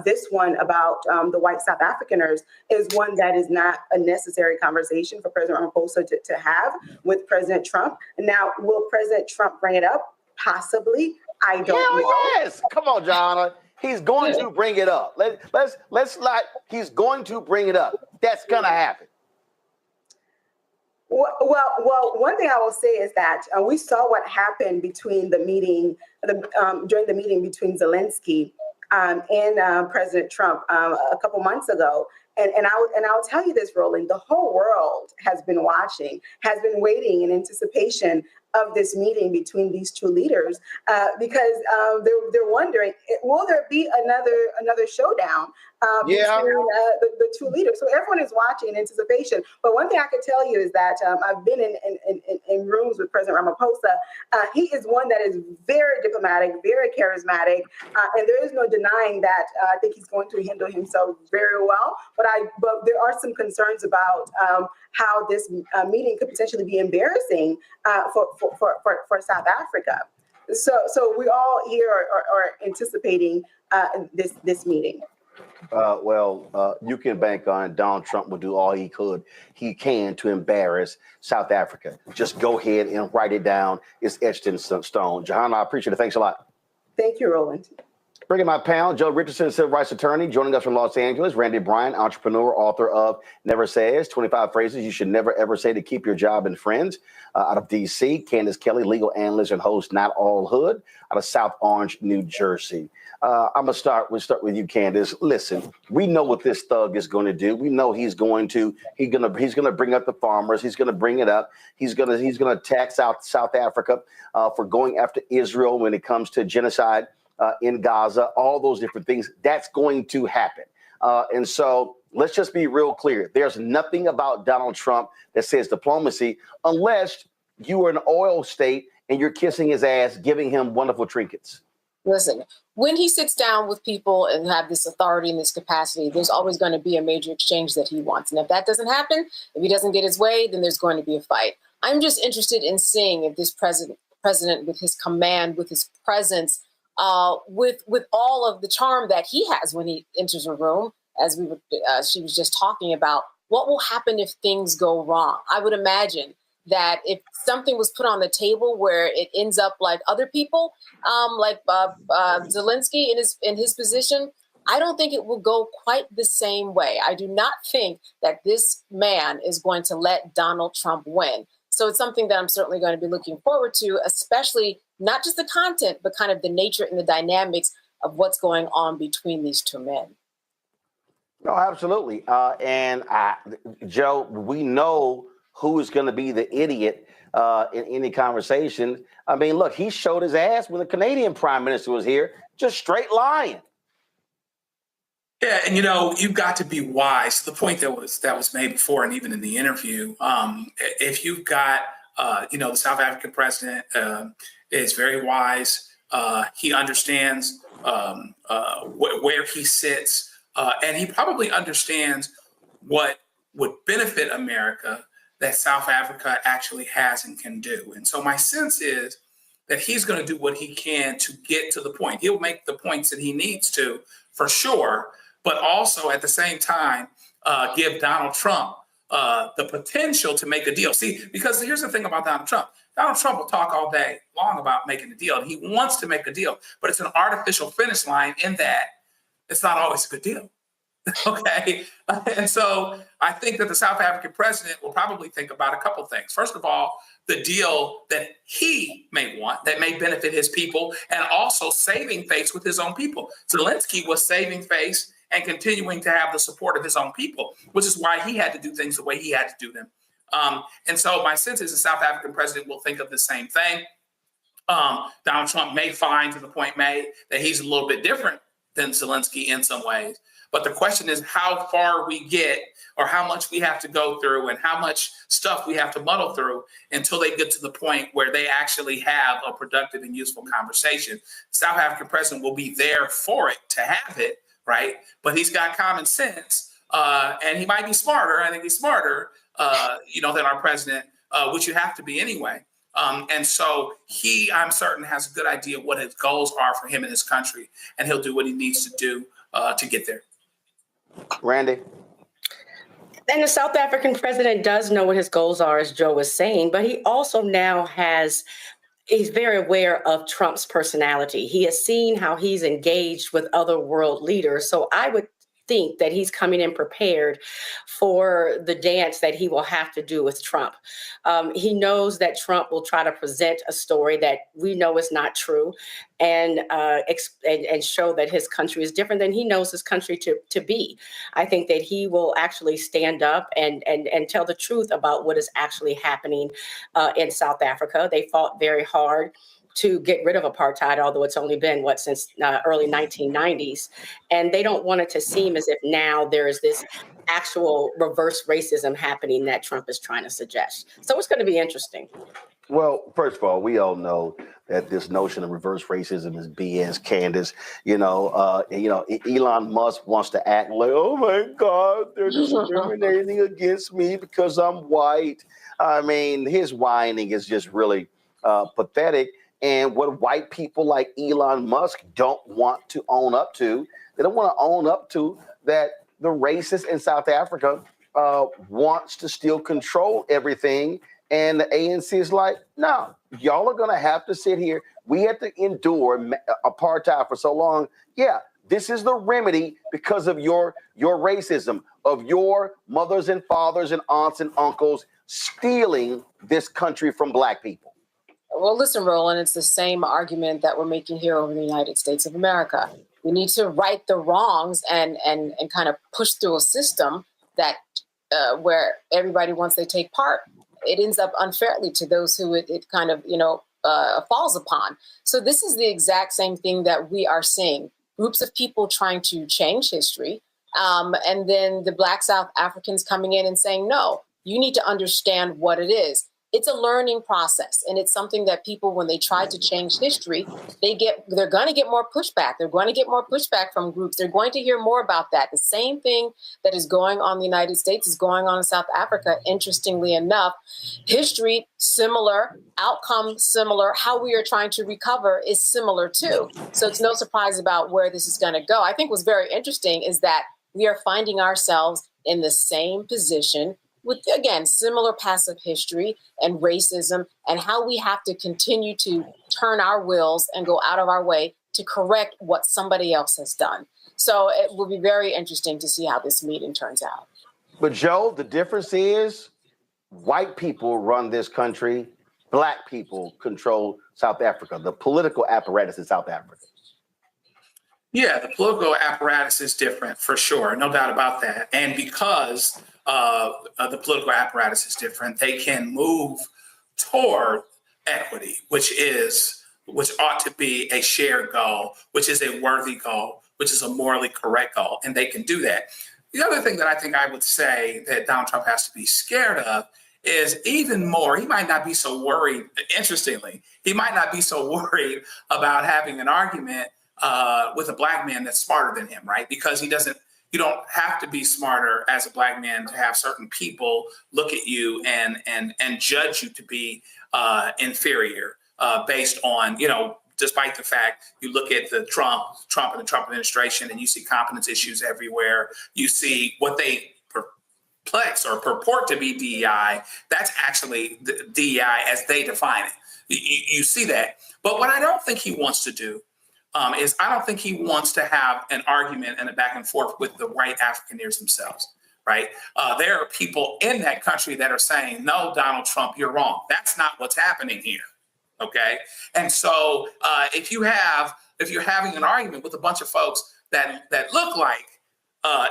this one about the white South Africaners is one that is not a necessary conversation for President Ramaphosa to have with President Trump. Now, will President Trump bring it up? Possibly. I don't know. Yes. Come on, John. He's going to bring it up. Let's not. He's going to bring it up. That's gonna happen. Well, one thing I will say is that we saw what happened between the meeting, during the meeting between Zelensky and President Trump a couple months ago. And I'll tell you this, Roland, the whole world has been watching, has been waiting in anticipation of this meeting between these two leaders because they're wondering, will there be another showdown between the two leaders? So everyone is watching in anticipation. But one thing I can tell you is that I've been in rooms with President Ramaphosa. He is one that is very diplomatic, very charismatic, and there is no denying that. I think he's going to handle himself very well. But there are some concerns about how this meeting could potentially be embarrassing for South Africa. So we all here are anticipating this meeting. You can bank on Donald Trump will do all he can to embarrass South Africa. Just go ahead and write it down. It's etched in some stone. Johanna, I appreciate it. Thanks a lot. Thank you, Roland. Bringing my panel, Joe Richardson, civil rights attorney, joining us from Los Angeles. Randy Bryant, entrepreneur, author of Never Says, 25 Phrases You Should Never Ever Say to Keep Your Job and Friends. Out of D.C., Candace Kelly, legal analyst and host, Not All Hood, out of South Orange, New Jersey. We'll start with you, Candace. Listen, we know what this thug is going to do. We know he's going to bring up the farmers. He's going to bring it up. He's going to attack South Africa for going after Israel when it comes to genocide in Gaza, all those different things. That's going to happen. And so let's just be real clear. There's nothing about Donald Trump that says diplomacy unless you are an oil state and you're kissing his ass, giving him wonderful trinkets. Listen, when he sits down with people and have this authority and this capacity, there's always going to be a major exchange that he wants. And if that doesn't happen, if he doesn't get his way, then there's going to be a fight. I'm just interested in seeing if this president with his command, with his presence, with all of the charm that he has when he enters a room, as she was just talking about, what will happen if things go wrong? I would imagine that if something was put on the table where it ends up like other people, like Zelensky in his position, I don't think it will go quite the same way. I do not think that this man is going to let Donald Trump win. So it's something that I'm certainly going to be looking forward to, especially not just the content, but kind of the nature and the dynamics of what's going on between these two men. No, absolutely. Joe, we know who is going to be the idiot in any conversation. I mean, look, he showed his ass when the Canadian Prime Minister was here, just straight lying. Yeah, and you've got to be wise. To the point that was made before, and even in the interview, if you've got, the South African president is very wise. He understands where he sits, and he probably understands what would benefit America that South Africa actually has and can do. And so my sense is that he's going to do what he can to get to the point. He'll make the points that he needs to, for sure, but also at the same time give Donald Trump the potential to make a deal. See, because here's the thing about Donald Trump. Donald Trump will talk all day long about making a deal. He wants to make a deal, but it's an artificial finish line in that it's not always a good deal. Okay. And so I think that the South African president will probably think about a couple of things. First of all, the deal that he may want that may benefit his people, and also saving face with his own people. Zelensky was saving face and continuing to have the support of his own people, which is why he had to do things the way he had to do them. And so my sense is the South African president will think of the same thing. Donald Trump may find, to the point made, that he's a little bit different than Zelensky in some ways. But the question is how far we get, or how much we have to go through, and how much stuff we have to muddle through until they get to the point where they actually have a productive and useful conversation. South African president will be there for it, to have it, right? But he's got common sense, and he might be smarter. I think he's smarter, than our president, which you have to be anyway. And so he, I'm certain, has a good idea what his goals are for him and his country, and he'll do what he needs to do to get there. Randy? And the South African president does know what his goals are, as Joe was saying, but he also now he's very aware of Trump's personality. He has seen how he's engaged with other world leaders. So I would think that he's coming in prepared for the dance that he will have to do with Trump. He knows that Trump will try to present a story that we know is not true, and show that his country is different than he knows his country to be. I think that he will actually stand up and tell the truth about what is actually happening in South Africa. They fought very hard to get rid of apartheid, although it's only been, since early 1990s. And they don't want it to seem as if now there is this actual reverse racism happening that Trump is trying to suggest. So it's going to be interesting. Well, first of all, we all know that this notion of reverse racism is BS, Candace. Elon Musk wants to act like, oh my God, they're discriminating against me because I'm white. I mean, his whining is just really pathetic. And what white people like Elon Musk don't want to own up to, they don't want to own up to that the racist in South Africa wants to still control everything. And the ANC is like, no, y'all are going to have to sit here. We have to endure apartheid for so long. Yeah, this is the remedy because of your racism, of your mothers and fathers and aunts and uncles stealing this country from black people. Well, listen, Roland, it's the same argument that we're making here over the United States of America. We need to right the wrongs and kind of push through a system that where everybody, once they take part, it ends up unfairly to those who it kind of, falls upon. So this is the exact same thing that we are seeing. Groups of people trying to change history, and then the Black South Africans coming in and saying, no, you need to understand what it is. It's a learning process, and it's something that people, when they try to change history, they're going to get more pushback. They're going to get more pushback from groups. They're going to hear more about that. The same thing that is going on in the United States is going on in South Africa. Interestingly enough, history similar, outcome similar, how we are trying to recover is similar too. So it's no surprise about where this is going to go. I think what's very interesting is that we are finding ourselves in the same position with, again, similar passive history and racism, and how we have to continue to turn our wheels and go out of our way to correct what somebody else has done. So it will be very interesting to see how this meeting turns out. But Joe, the difference is white people run this country, black people control South Africa, the political apparatus in South Africa. Yeah, the political apparatus is different for sure, no doubt about that. And because the political apparatus is different, they can move toward equity, which ought to be a shared goal, which is a worthy goal, which is a morally correct goal, and they can do that. The other thing that I think I would say that Donald Trump has to be scared of is even more, he might not be so worried, interestingly, he might not be so worried about having an argument with a black man that's smarter than him, right? Because you don't have to be smarter as a black man to have certain people look at you and judge you to be inferior based on, despite the fact you look at the Trump and the Trump administration and you see competence issues everywhere, you see what they perplex or purport to be DEI, that's actually the DEI as they define it. You see that. But what I don't think he wants to do is I don't think he wants to have an argument and a back and forth with the white Afrikaners themselves, right? There are people in that country that are saying, no, Donald Trump, you're wrong. That's not what's happening here, okay? And so if you're having an argument with a bunch of folks that look like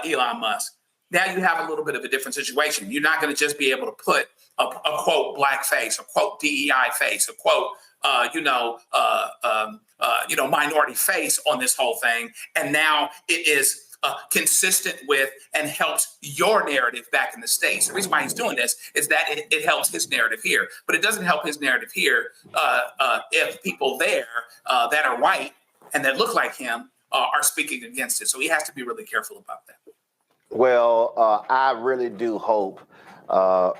Elon Musk, now you have a little bit of a different situation. You're not going to just be able to put a quote black face, a quote DEI face, a quote minority face on this whole thing. And now it is consistent with and helps your narrative back in the States. The reason why he's doing this is that it helps his narrative here, but it doesn't help his narrative here if people there that are white and that look like him are speaking against it. So he has to be really careful about that. Well, I really do hope,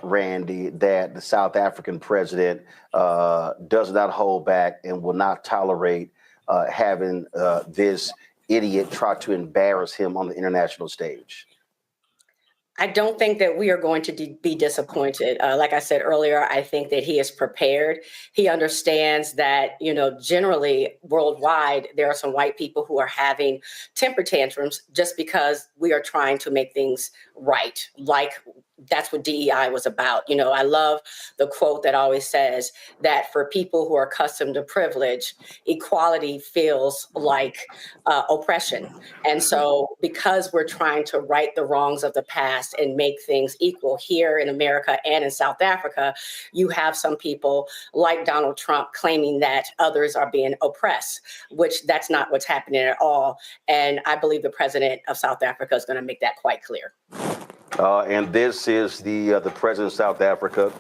Randy, that the South African president does not hold back and will not tolerate having this idiot try to embarrass him on the international stage. I don't think that we are going to be disappointed. Like I said earlier, I think that he is prepared. He understands that, generally worldwide, there are some white people who are having temper tantrums just because we are trying to make things right. Like that's what DEI was about. I love the quote that always says that for people who are accustomed to privilege, equality feels like oppression. And so because we're trying to right the wrongs of the past and make things equal here in America and in South Africa, you have some people like Donald Trump claiming that others are being oppressed, which that's not what's happening at all. And I believe the president of South Africa is going to make that quite clear. And this is the president of South Africa,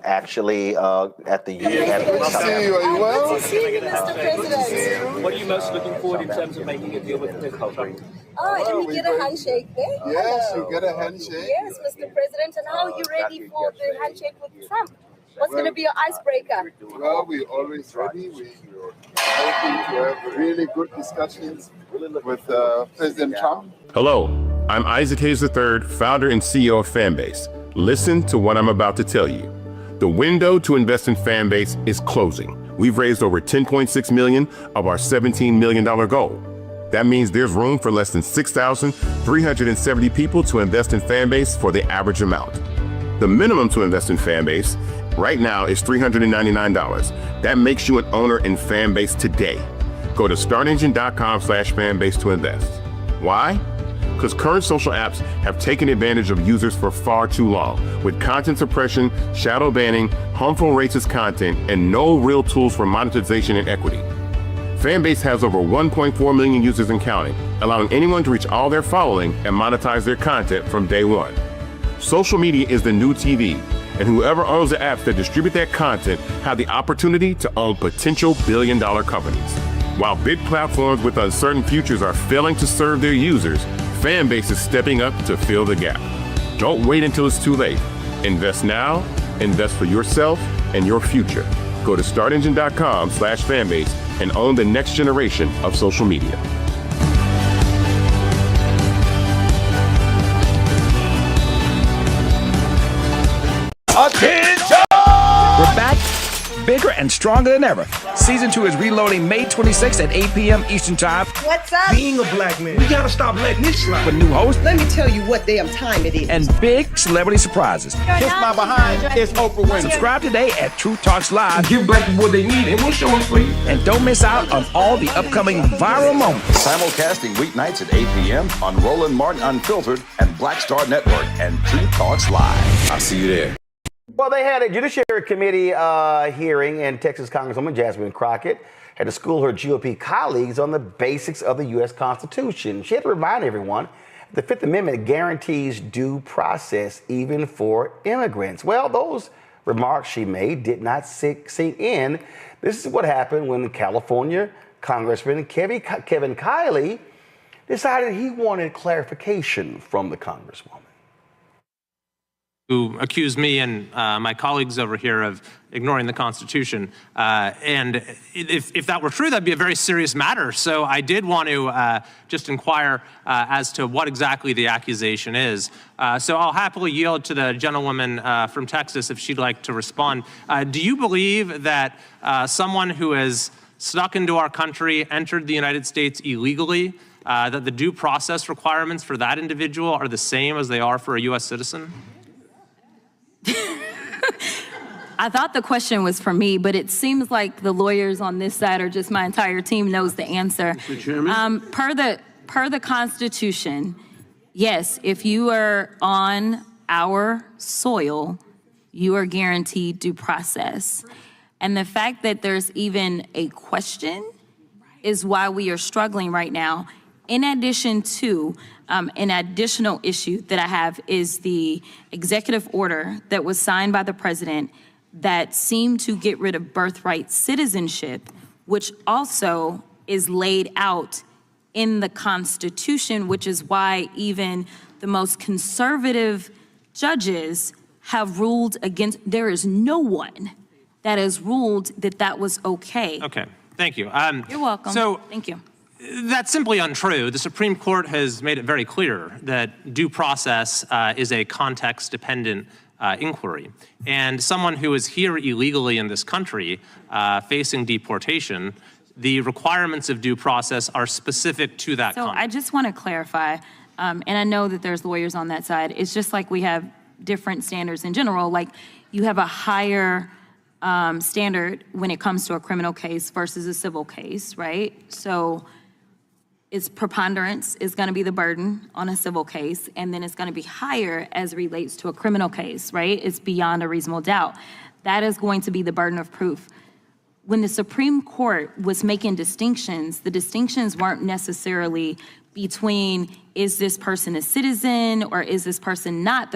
actually at the UN. Good to see you. Are you well? Good to see you, Mr. President. What are you most looking forward in terms of making a deal with President Trump? And we get a handshake there. Yes, you get a handshake. Yes, Mr. President. And how are you ready for the handshake with Trump? What's going to be your icebreaker? Well, we're always ready. We're hoping to have really good discussions with President Trump. Hello, I'm Isaac Hayes III, founder and CEO of Fanbase. Listen to what I'm about to tell you. The window to invest in Fanbase is closing. We've raised over $10.6 million of our $17 million goal. That means there's room for less than 6,370 people to invest in Fanbase for the average amount. The minimum to invest in Fanbase right now is $399. That makes you an owner in Fanbase today. Go to startengine.com/fanbase to invest. Why? Because current social apps have taken advantage of users for far too long, with content suppression, shadow banning, harmful racist content, and no real tools for monetization and equity. Fanbase has over 1.4 million users and counting, allowing anyone to reach all their following and monetize their content from day one. Social media is the new TV, and whoever owns the apps that distribute that content have the opportunity to own potential billion-dollar companies. While big platforms with uncertain futures are failing to serve their users, Fanbase is stepping up to fill the gap. Don't wait until it's too late. Invest now, invest for yourself and your future. Go to startengine.com/fanbase and own the next generation of social media. and stronger than ever. Season 2 is reloading May 26th at 8 p.m. Eastern Time. What's up? Being a black man, we gotta stop letting this slide. With new hosts. Let me tell you what damn time it is. And big celebrity surprises. Kiss my behind. It's Oprah Winfrey. Subscribe today at Truth Talks Live. Give black people what they need, and we'll show them for you. And don't miss out on all the upcoming viral moments. Simulcasting weeknights at 8 p.m. on Roland Martin Unfiltered and Black Star Network and Truth Talks Live. I'll see you there. Well, they had a Judiciary Committee hearing, and Texas Congresswoman Jasmine Crockett had to school her GOP colleagues on the basics of the U.S. Constitution. She had to remind everyone the Fifth Amendment guarantees due process even for immigrants. Well, those remarks she made did not sink in. This is what happened when California Congressman Kevin Kiley decided he wanted clarification from the Congresswoman. Who accused me and my colleagues over here of ignoring the Constitution. And if that were true, that'd be a very serious matter. So I did want to just inquire as to what exactly the accusation is. So I'll happily yield to the gentlewoman from Texas if she'd like to respond. Do you believe that someone who has snuck into our country, entered the United States illegally, that the due process requirements for that individual are the same as they are for a U.S. citizen? I thought the question was for me, but it seems like the lawyers on this side or just my entire team knows the answer. Mr. Chairman? Per the Constitution, yes, if you are on our soil, you are guaranteed due process. And the fact that there's even a question is why we are struggling right now. In addition to, an additional issue that I have is the executive order that was signed by the president that seemed to get rid of birthright citizenship, which also is laid out in the Constitution, which is why even the most conservative judges have ruled against. There is no one that has ruled that that was okay. Okay, thank you. You're welcome. So, thank you. That's simply untrue. The Supreme Court has made it very clear that due process is a context-dependent inquiry. And someone who is here illegally in this country facing deportation, the requirements of due process are specific to that context. I just want to clarify, and I know that there's lawyers on that side. It's just like we have different standards in general. Like you have a higher standard when it comes to a criminal case versus a civil case, right? So it's preponderance is going to be the burden on a civil case, and then it's going to be higher as it relates to a criminal case, right? It's beyond a reasonable doubt. That is going to be the burden of proof. When the Supreme Court was making distinctions, the distinctions weren't necessarily between is this person a citizen or is this person not.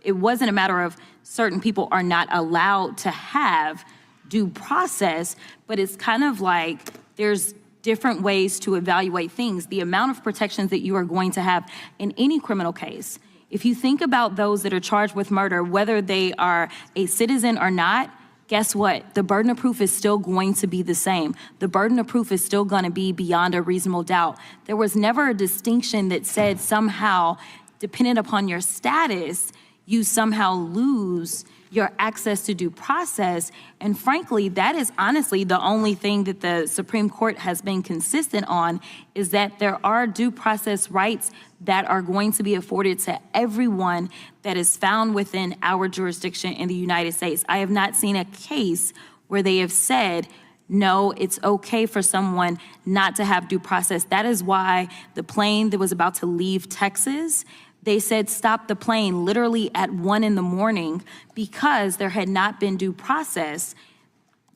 It wasn't a matter of certain people are not allowed to have due process, but it's kind of like there's different ways to evaluate things. The amount of protections that you are going to have in any criminal case. If you think about those that are charged with murder, whether they are a citizen or not, guess what? The burden of proof is still going to be the same. The burden of proof is still going to be beyond a reasonable doubt. There was never a distinction that said somehow, dependent upon your status, you somehow lose your access to due process. And frankly, that is honestly the only thing that the Supreme Court has been consistent on, is that there are due process rights that are going to be afforded to everyone that is found within our jurisdiction in the United States. I have not seen a case where they have said, no, it's okay for someone not to have due process. That is why the plane that was about to leave Texas, they said stop the plane literally at 1 a.m. because there had not been due process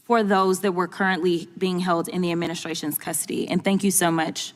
for those that were currently being held in the administration's custody. And thank you so much.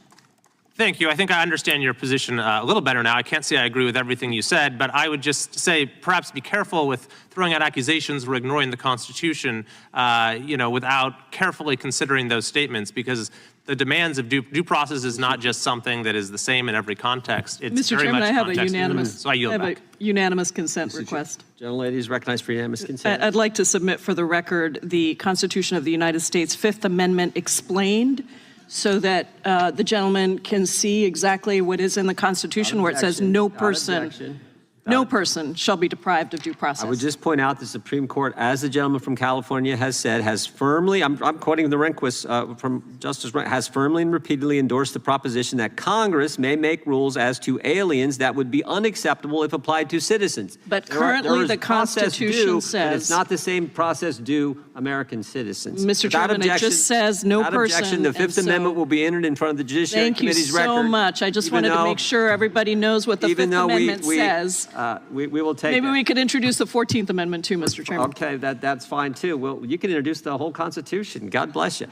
Thank you. I think I understand your position a little better now. I can't say I agree with everything you said, but I would just say perhaps be careful with throwing out accusations or ignoring the Constitution, without carefully considering those statements, because the demands of due process is not just something that is the same in every context. It's Mr. very Chairman, much I have a context. so I have a unanimous consent request. Gentlelady is recognized for unanimous consent. I'd like to submit for the record the Constitution of the United States Fifth Amendment explained, so that the gentleman can see exactly what is in the Constitution, where it says no person. No person shall be deprived of due process. I would just point out the Supreme Court, as the gentleman from California has said, has firmly, I'm quoting the Rehnquist from Justice Rehnquist, has firmly and repeatedly endorsed the proposition that Congress may make rules as to aliens that would be unacceptable if applied to citizens. But currently the Constitution says... It's not the same process due American citizens. Mr. Chairman, it just says no person. Objection, the Fifth Amendment will be entered in front of the Judiciary Committee's record. Thank you so much. I just wanted to make sure everybody knows what the Fifth Amendment says. We will take Maybe we could introduce the 14th Amendment too, Mr. Chairman. Okay, that's fine too. Well, you can introduce the whole Constitution. God bless you.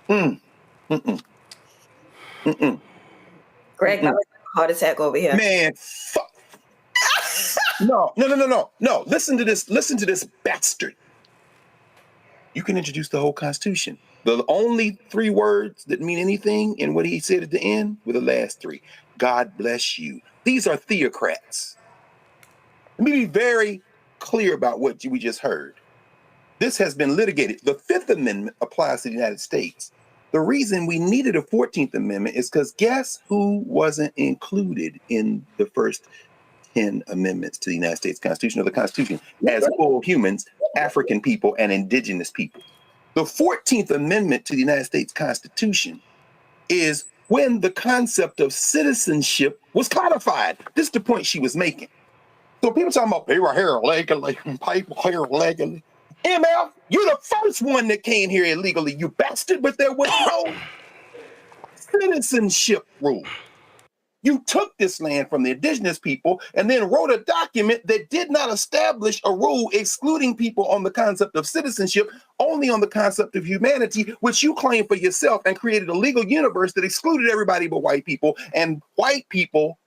Greg, that was a heart attack over here. Man, fuck. No. Listen to this bastard. You can introduce the whole Constitution. The only 3 words that mean anything in what he said at the end were the last 3. God bless you. These are theocrats. Let me be very clear about what we just heard. This has been litigated. The 5th Amendment applies to the United States. The reason we needed a 14th Amendment is because guess who wasn't included in the first 10 amendments to the United States Constitution, or the Constitution, as full humans, African people, and indigenous people. The 14th Amendment to the United States Constitution is when the concept of citizenship was codified. This is the point she was making. So people talking about people here illegally, people here illegally. MF, you're the first one that came here illegally, you bastard, but there was no citizenship rule. You took this land from the indigenous people and then wrote a document that did not establish a rule excluding people on the concept of citizenship, only on the concept of humanity, which you claim for yourself, and created a legal universe that excluded everybody but white people. And white people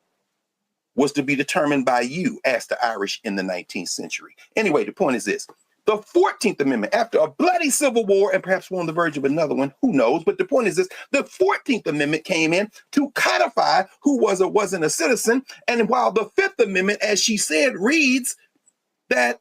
was to be determined by you, as the Irish in the 19th century. Anyway, the point is this. The 14th Amendment, after a bloody civil war, and perhaps we're on the verge of another one, who knows? But the point is this, the 14th Amendment came in to codify who was or wasn't a citizen. And while the 5th Amendment, as she said, reads that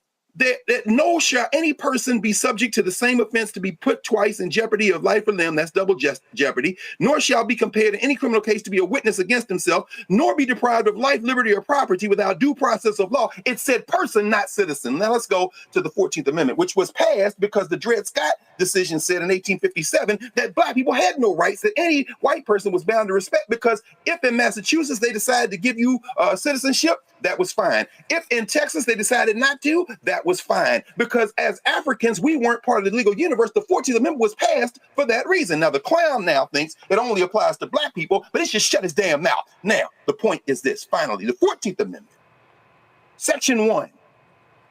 no shall any person be subject to the same offense to be put twice in jeopardy of life or limb, that's double jeopardy, nor shall be compared in any criminal case to be a witness against himself, nor be deprived of life, liberty, or property without due process of law. It said person, not citizen. Now let's go to the 14th Amendment, which was passed because the Dred Scott decision said in 1857 that black people had no rights that any white person was bound to respect, because if in Massachusetts they decided to give you citizenship, that was fine. If in Texas they decided not to, that was fine. Because as Africans, we weren't part of the legal universe. The 14th Amendment was passed for that reason. Now, the clown now thinks it only applies to black people, but he should shut his damn mouth. Now, the point is this, finally, the 14th Amendment, Section 1.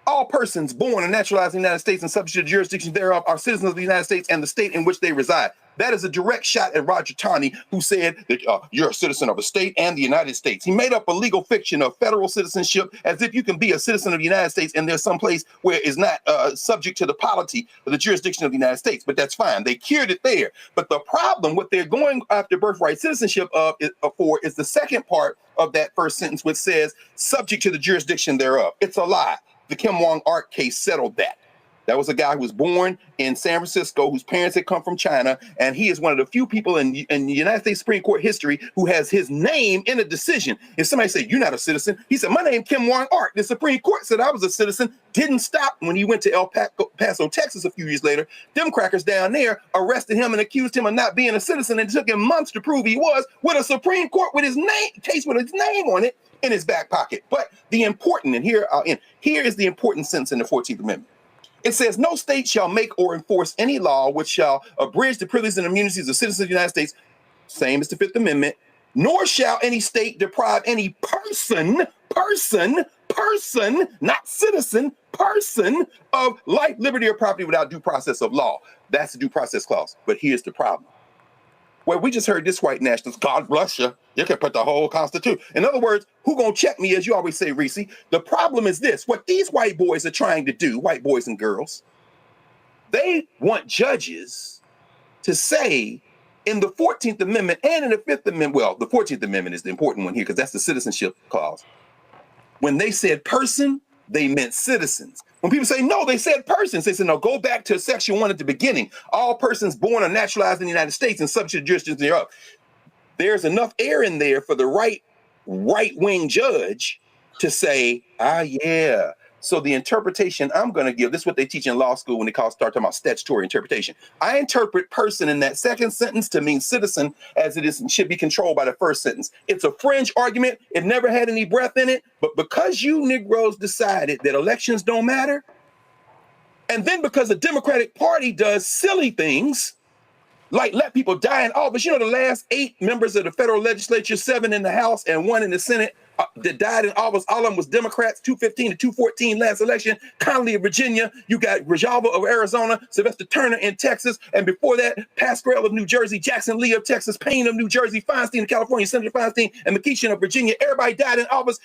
All persons born and naturalized in the United States and subject to the jurisdiction thereof are citizens of the United States and the state in which they reside. That is a direct shot at Roger Taney, who said that you're a citizen of a state and the United States. He made up a legal fiction of federal citizenship as if you can be a citizen of the United States and there's some place where it's not subject to the polity of the jurisdiction of the United States. But that's fine. They cured it there. But the problem, what they're going after birthright citizenship for is the second part of that first sentence, which says subject to the jurisdiction thereof. It's a lie. The Kim Wong-Ark case settled that. That was a guy who was born in San Francisco, whose parents had come from China, and he is one of the few people in the United States Supreme Court history who has his name in a decision. If somebody said, you're not a citizen, he said, my name Kim Wong-Ark. The Supreme Court said I was a citizen, didn't stop when he went to El Paso, Texas a few years later. Them crackers down there arrested him and accused him of not being a citizen, and it took him months to prove he was, with a Supreme Court with his name, case with his name on it in his back pocket. But the important, and here is the important sentence in the 14th Amendment. It says, no state shall make or enforce any law which shall abridge the privileges and immunities of citizens of the United States, same as the 5th Amendment, nor shall any state deprive any person, not citizen, person of life, liberty, or property without due process of law. That's the due process clause. But here's the problem. Well, we just heard this white nationalist, God bless you. You can put the whole Constitution. In other words, who gonna check me, as you always say, Reese? The problem is this. What these white boys are trying to do, white boys and girls, they want judges to say in the 14th Amendment and in the 5th Amendment, well, the 14th Amendment is the important one here because that's the citizenship clause. When they said person, they meant citizens. When people say, no, they said persons, they said, no, go back to Section 1 at the beginning. All persons born or naturalized in the United States and subject to jurisdiction thereof. there's enough air in there for the right-wing judge to say, yeah. So the interpretation I'm going to give, this is what they teach in law school when they start talking about statutory interpretation. I interpret person in that second sentence to mean citizen, as it should be controlled by the first sentence. It's a fringe argument. It never had any breath in it. But because you Negroes decided that elections don't matter, and then because the Democratic Party does silly things, like let people die in office. The last 8 members of the federal legislature, 7 in the House and 1 in the Senate, that died in office, all of them was Democrats, 215 to 214 last election. Connolly of Virginia, you got Rajalva of Arizona, Sylvester Turner in Texas, and before that, Pascrell of New Jersey, Jackson Lee of Texas, Payne of New Jersey, Feinstein of California, Senator Feinstein, and McKeeshan of Virginia. Everybody died in office.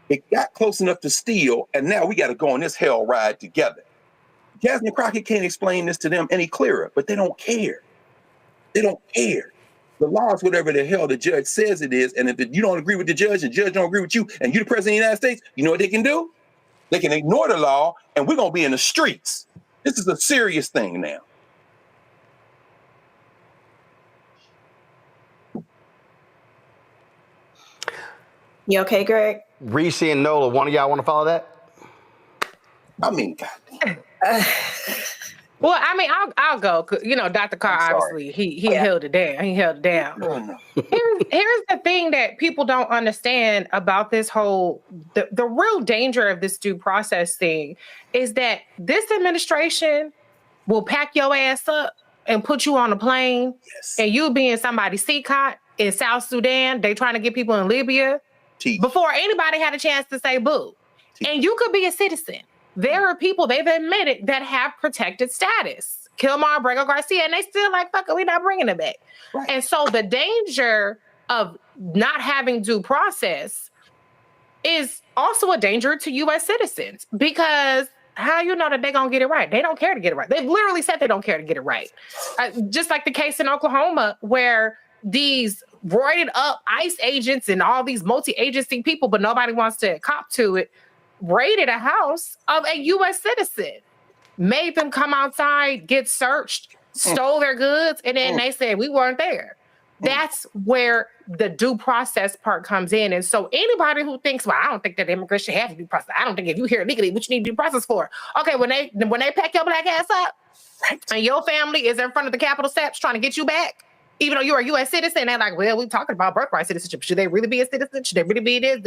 It got close enough to steal, and now we got to go on this hell ride together. Jasmine Crockett can't explain this to them any clearer, but they don't care. They don't care. The law is whatever the hell the judge says it is, and if you don't agree with the judge don't agree with you, and you're the president of the United States, you know what they can do? They can ignore the law, and we're going to be in the streets. This is a serious thing now. You okay, Greg? Reese and Nola, one of y'all want to follow that? I mean, goddamn. Well, I mean, I'll go. Dr. Carr, obviously, he held it down. He held it down. No. Here's the thing that people don't understand about this whole, the real danger of this due process thing is that this administration will pack your ass up and put you on a plane, and you'll be in somebody's seat cot in South Sudan. They trying to get people in Libya before anybody had a chance to say boo. And you could be a citizen. There are people they've admitted that have protected status. Kilmar, Brego Garcia, and they still like, fuck it, we're not bringing it back. Right. And so the danger of not having due process is also a danger to U.S. citizens, because how you know that they're going to get it right? They don't care to get it right. They've literally said they don't care to get it right. Just like the case in Oklahoma where these roided up ICE agents and all these multi-agency people, but nobody wants to cop to it, raided a house of a U.S. citizen, made them come outside, get searched, stole their goods, and then they said, we weren't there. That's where the due process part comes in. And so anybody who thinks, well, I don't think that immigrants should have due process. I don't think if you here legally, what you need due process for? Okay, when they pack your black ass up, and your family is in front of the Capitol steps trying to get you back, even though you're a U.S. citizen, they're like, well, we're talking about birthright citizenship. Should they really be a citizen? Should they really be this?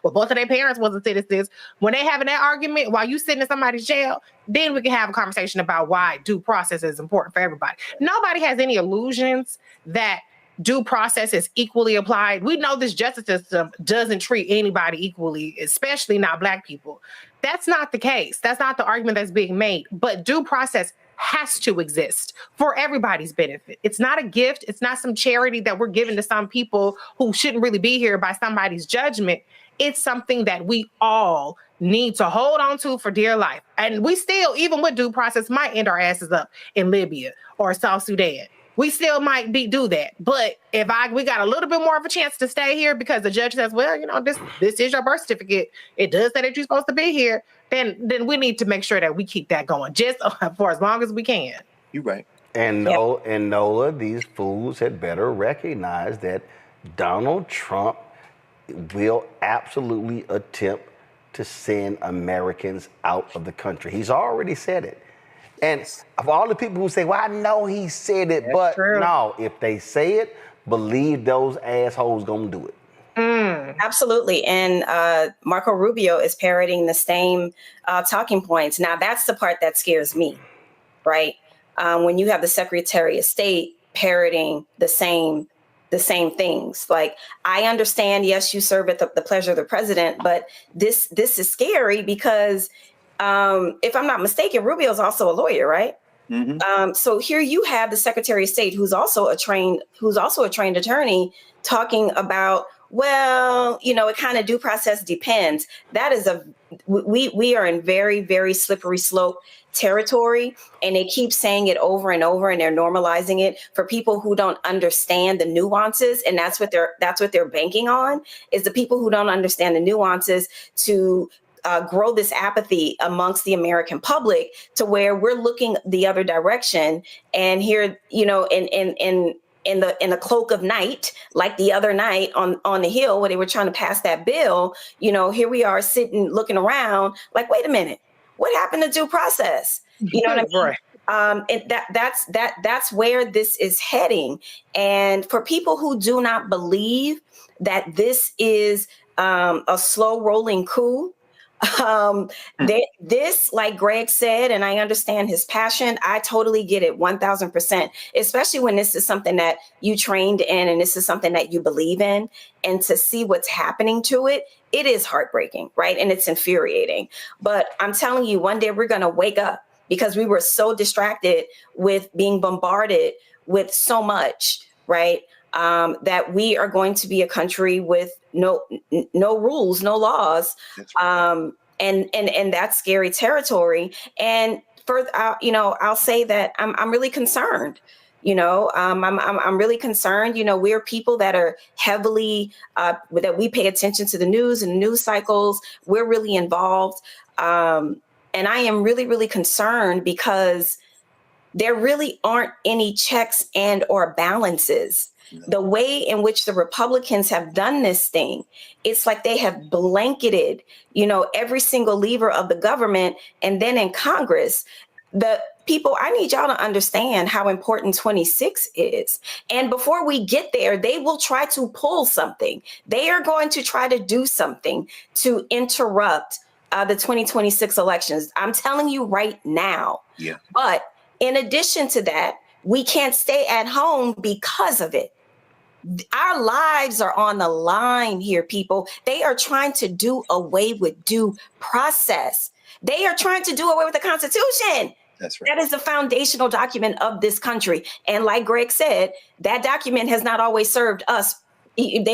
Well, both of their parents wasn't citizens. When they having that argument while you sitting in somebody's jail, then we can have a conversation about why due process is important for everybody. Nobody has any illusions that due process is equally applied. We know this justice system doesn't treat anybody equally, especially not Black people. That's not the case. That's not the argument that's being made. But due process has to exist for everybody's benefit. It's not a gift. It's not some charity that we're giving to some people who shouldn't really be here by somebody's judgment. It's something that we all need to hold on to for dear life. And we still, even with due process, might end our asses up in Libya or South Sudan. We still might do that. But if we got a little bit more of a chance to stay here because the judge says, well, this is your birth certificate. It does say that you're supposed to be here. Then we need to make sure that we keep that going just for as long as we can. You're right. And Nola, these fools had better recognize that Donald Trump will absolutely attempt to send Americans out of the country. He's already said it. And of all the people who say, well, I know he said it, but no, if they say it, believe those assholes gonna do it. Absolutely. And Marco Rubio is parroting the same talking points. Now, that's the part that scares me, right? When you have the Secretary of State parroting the same things. Like, I understand, yes, you serve at the pleasure of the president, but this is scary because if I'm not mistaken, Rubio's also a lawyer, right? Mm-hmm. So here you have the Secretary of State, who's also a trained attorney, talking about, well, it kind of due process depends. That is we are in very, very slippery slope territory, and they keep saying it over and over, and they're normalizing it for people who don't understand the nuances, and that's what they're banking on, is the people who don't understand the nuances to grow this apathy amongst the American public to where we're looking the other direction. And here, in the cloak of night, like the other night on the Hill where they were trying to pass that bill. Here we are sitting, looking around like, wait a minute, what happened to due process? You know what I mean? Right. That's where this is heading. And for people who do not believe that this is a slow rolling coup, this, like Greg said, and I understand his passion. I totally get it 1000%, especially when this is something that you trained in and this is something that you believe in, and to see what's happening to it, it is heartbreaking, right? And it's infuriating. But I'm telling you, one day we're going to wake up because we were so distracted with being bombarded with so much, right? That we are going to be a country with no rules, no laws, and that's scary territory. And further, I'll say that I'm really concerned. I'm really concerned. We're people that are heavily that we pay attention to the news and news cycles. We're really involved, and I am really, really concerned because there really aren't any checks and or balances. The way in which the Republicans have done this thing, it's like they have blanketed, every single lever of the government. And then in Congress, the people, I need y'all to understand how important 26 is. And before we get there, they will try to pull something. They are going to try to do something to interrupt the 2026 elections. I'm telling you right now. Yeah. But in addition to that, we can't stay at home because of it. Our lives are on the line here, people. They are trying to do away with due process. They are trying to do away with the Constitution. That's right. That is the foundational document of this country. And like Greg said, that document has not always served us. It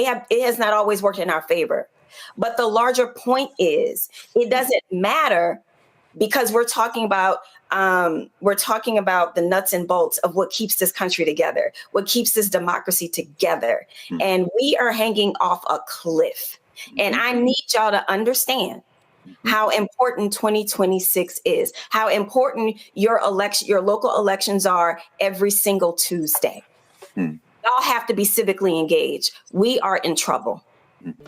has not always worked in our favor. But the larger point is, it doesn't matter because we're talking about the nuts and bolts of what keeps this country together, what keeps this democracy together. Mm-hmm. And we are hanging off a cliff. Mm-hmm. And I need y'all to understand how important 2026 is, how important your local elections are every single Tuesday. Mm-hmm. Y'all have to be civically engaged. We are in trouble.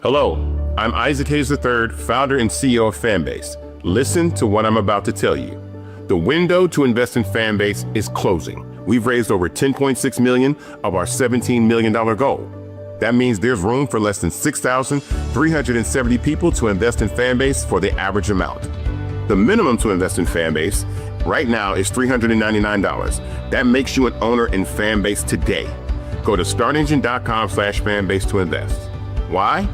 Hello, I'm Isaac Hayes III, founder and CEO of Fanbase. Listen to what I'm about to tell you. The window to invest in Fanbase is closing. We've raised over $10.6 million of our $17 million goal. That means there's room for less than 6,370 people to invest in Fanbase for the average amount. The minimum to invest in Fanbase right now is $399. That makes you an owner in Fanbase today. Go to startengine.com/fanbase to invest. Why?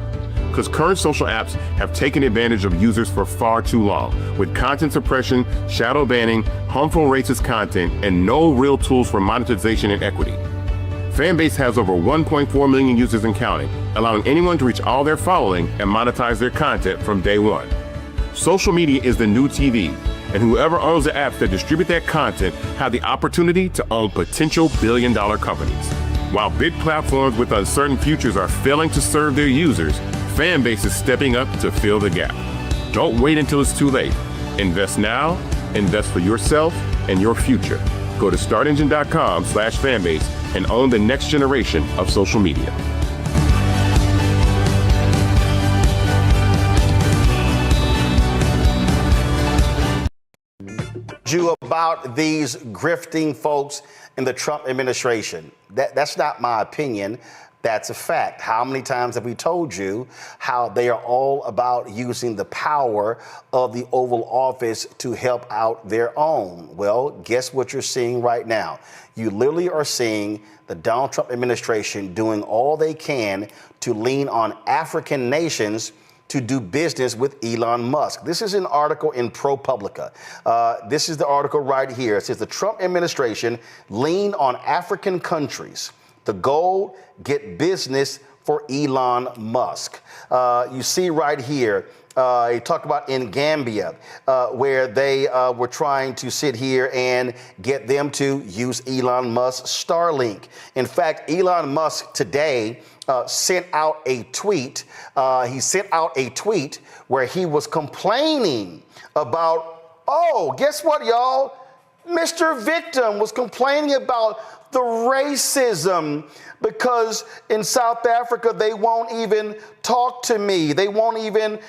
Because current social apps have taken advantage of users for far too long, with content suppression, shadow banning, harmful racist content, and no real tools for monetization and equity. Fanbase has over 1.4 million users and counting, allowing anyone to reach all their following and monetize their content from day one. Social media is the new TV, and whoever owns the apps that distribute that content have the opportunity to own potential billion-dollar companies. While big platforms with uncertain futures are failing to serve their users, Fanbase is stepping up to fill the gap. Don't wait until it's too late. Invest now, invest for yourself and your future. Go to startengine.com/fanbase and own the next generation of social media. About these grifting folks in the Trump administration. That's not my opinion. That's a fact. How many times have we told you how they are all about using the power of the Oval Office to help out their own? Well, guess what you're seeing right now? You literally are seeing the Donald Trump administration doing all they can to lean on African nations to do business with Elon Musk. This is an article in ProPublica. This is the article right here. It says the Trump administration leaned on African countries. The goal, get business for Elon Musk. You see right here, he talked about in Gambia, where they were trying to sit here and get them to use Elon Musk's Starlink. In fact, Elon Musk today sent out a tweet. He sent out a tweet where he was complaining about, oh, guess what, y'all? Mr. Victim was complaining about the racism, because in South Africa, they won't even talk to me. They won't even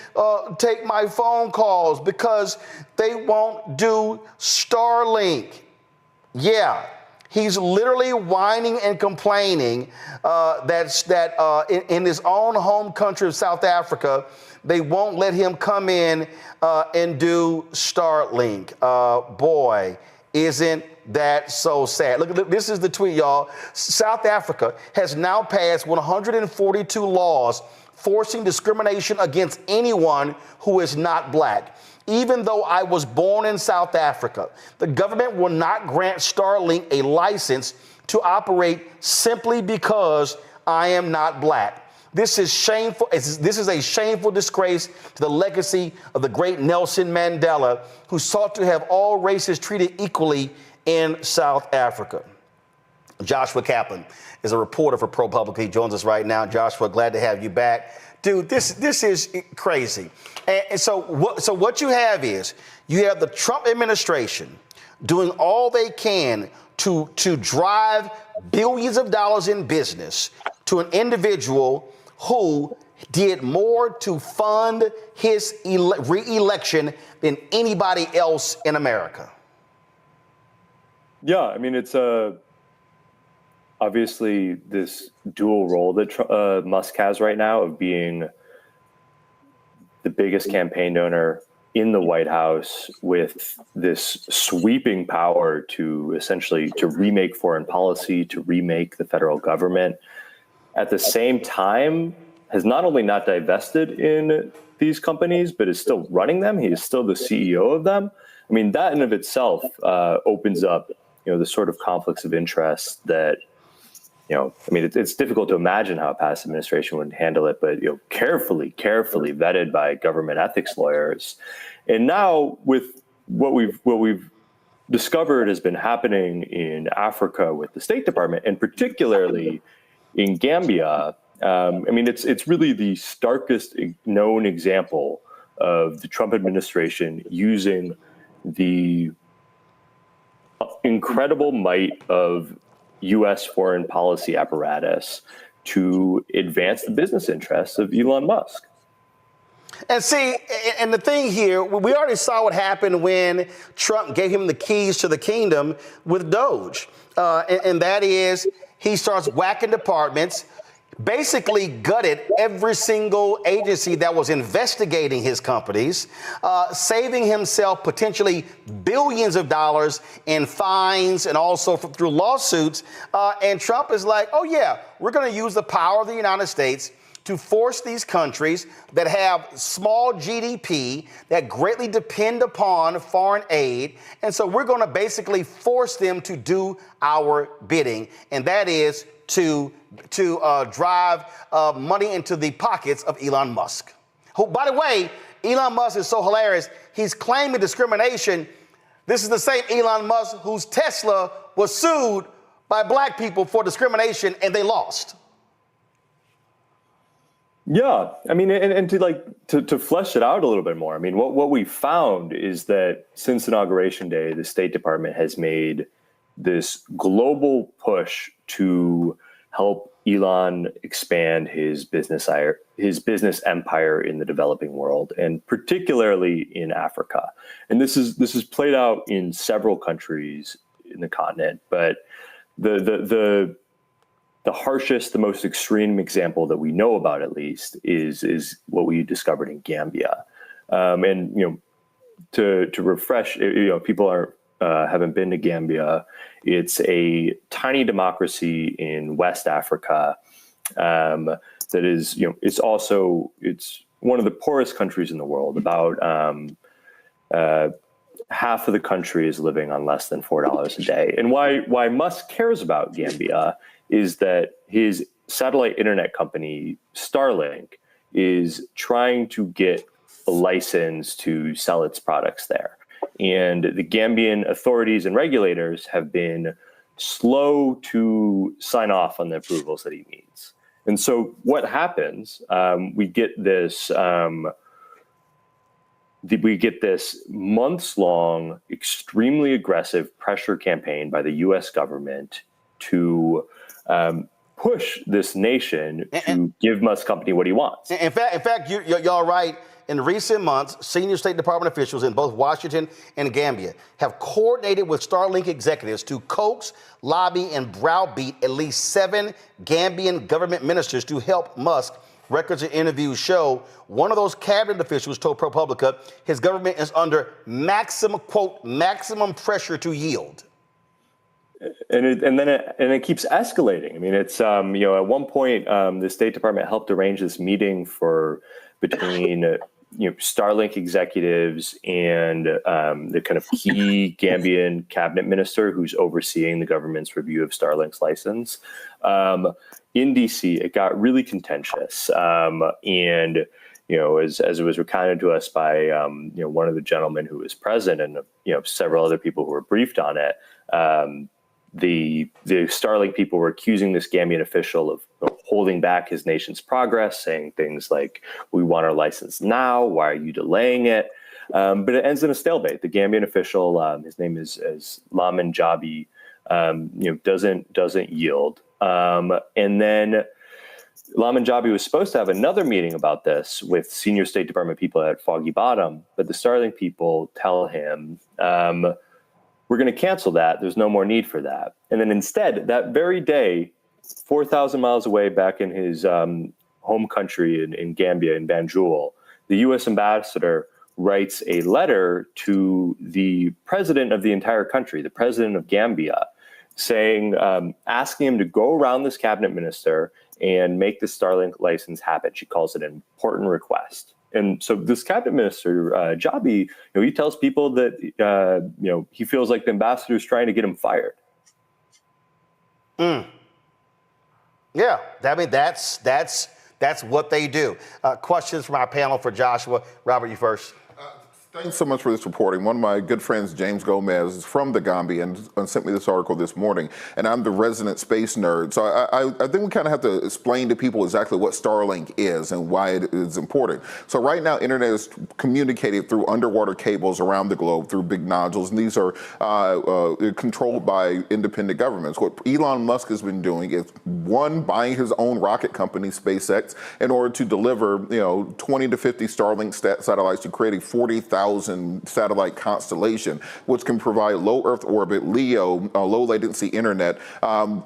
take my phone calls because they won't do Starlink. Yeah, he's literally whining and complaining that in his own home country of South Africa, they won't let him come in and do Starlink. Boy, isn't that so sad? Look, this is the tweet, y'all. South Africa has now passed 142 laws forcing discrimination against anyone who is not black. Even though I was born in South Africa, the government will not grant Starlink a license to operate simply because I am not black. This is shameful. This is a shameful disgrace to the legacy of the great Nelson Mandela, who sought to have all races treated equally in South Africa. Joshua Kaplan is a reporter for ProPublica. He joins us right now. Joshua, glad to have you back. Dude, this is crazy. And so what you have is you have the Trump administration doing all they can to drive billions of dollars in business to an individual who did more to fund his re-election than anybody else in America. Yeah, I mean, it's obviously this dual role that Musk has right now of being the biggest campaign donor in the White House with this sweeping power to essentially to remake foreign policy, to remake the federal government. At the same time, has not only not divested in these companies, but is still running them. He is still the CEO of them. I mean, that in of itself opens up, the sort of conflicts of interest that, I mean, it's difficult to imagine how a past administration would handle it, but, carefully vetted by government ethics lawyers. And now with what we've discovered has been happening in Africa with the State Department, and particularly in Gambia, I mean, it's really the starkest known example of the Trump administration using the incredible might of U.S. foreign policy apparatus to advance the business interests of Elon Musk. And see, and the thing here, we already saw what happened when Trump gave him the keys to the kingdom with Doge. And that is, he starts whacking departments, basically gutted every single agency that was investigating his companies, saving himself potentially billions of dollars in fines and also through lawsuits. And Trump is like, oh, yeah, we're going to use the power of the United States to force these countries that have small GDP that greatly depend upon foreign aid. And so we're going to basically force them to do our bidding. And that is to drive money into the pockets of Elon Musk, who, by the way, Elon Musk is so hilarious. He's claiming discrimination. This is the same Elon Musk whose Tesla was sued by black people for discrimination, and they lost. Yeah, I mean, and to flesh it out a little bit more, I mean, what we found is that since Inauguration Day, the State Department has made this global push to help Elon expand his business empire in the developing world, and particularly in Africa. And this is played out in several countries in the continent, but the harshest, the most extreme example that we know about, at least, is what we discovered in Gambia. And to refresh, people haven't been to Gambia. It's a tiny democracy in West Africa that is, it's one of the poorest countries in the world. About half of the country is living on less than $4 a day. And why Musk cares about Gambia is that his satellite internet company, Starlink, is trying to get a license to sell its products there. And the Gambian authorities and regulators have been slow to sign off on the approvals that he needs. And so what happens, we get this months-long, extremely aggressive pressure campaign by the U.S. government to push this nation to give Musk Company what he wants. In fact, y'all right. In recent months, senior State Department officials in both Washington and Gambia have coordinated with Starlink executives to coax, lobby, and browbeat at least 7 Gambian government ministers to help Musk. Records and interviews show one of those cabinet officials told ProPublica his government is under maximum pressure to yield. And it keeps escalating. I mean, it's at one point the State Department helped arrange this meeting between Starlink executives and the kind of key Gambian cabinet minister who's overseeing the government's review of Starlink's license. In DC, it got really contentious, and as it was recounted to us by one of the gentlemen who was present, and several other people who were briefed on it. The Starlink people were accusing this Gambian official of holding back his nation's progress, saying things like, "We want our license now. Why are you delaying it?" But it ends in a stalemate. The Gambian official, his name is Lamin Jabi, doesn't yield. And then Lamin Jabi was supposed to have another meeting about this with senior State Department people at Foggy Bottom, but the Starlink people tell him, we're going to cancel that. There's no more need for that. And then instead, that very day, 4,000 miles away back in his home country in Gambia, in Banjul, the U.S. ambassador writes a letter to the president of the entire country, the president of Gambia, saying, asking him to go around this cabinet minister and make the Starlink license happen. She calls it an important request. And so this cabinet minister, Jabi, he tells people that, he feels like the ambassador is trying to get him fired. Yeah, I mean, that's what they do. Questions from our panel for Joshua. Robert, you first. Thanks so much for this reporting. One of my good friends, James Gomez, is from the Gambia and sent me this article this morning, and I'm the resident space nerd. So I think we kind of have to explain to people exactly what Starlink is and why it is important. So right now, internet is communicated through underwater cables around the globe through big nodules, and these are controlled by independent governments. What Elon Musk has been doing is, one, buying his own rocket company, SpaceX, in order to deliver 20 to 50 Starlink satellites to create a 40,000 satellite constellation, which can provide low Earth orbit, LEO, low latency internet,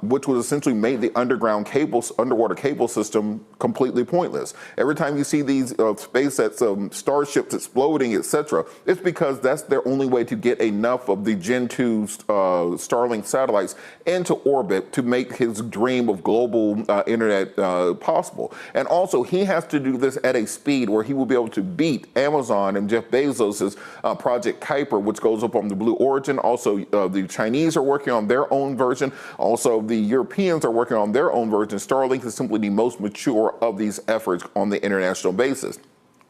which would essentially make the underwater cable system completely pointless. Every time you see these SpaceX starships exploding, etc., it's because that's their only way to get enough of the Gen 2 Starlink satellites into orbit to make his dream of global internet possible. And also, he has to do this at a speed where he will be able to beat Amazon and Jeff Bezos' Project Kuiper, which goes up on the Blue Origin. Also, the Chinese are working on their own version. Also, the Europeans are working on their own version. Starlink is simply the most mature of these efforts on the international basis.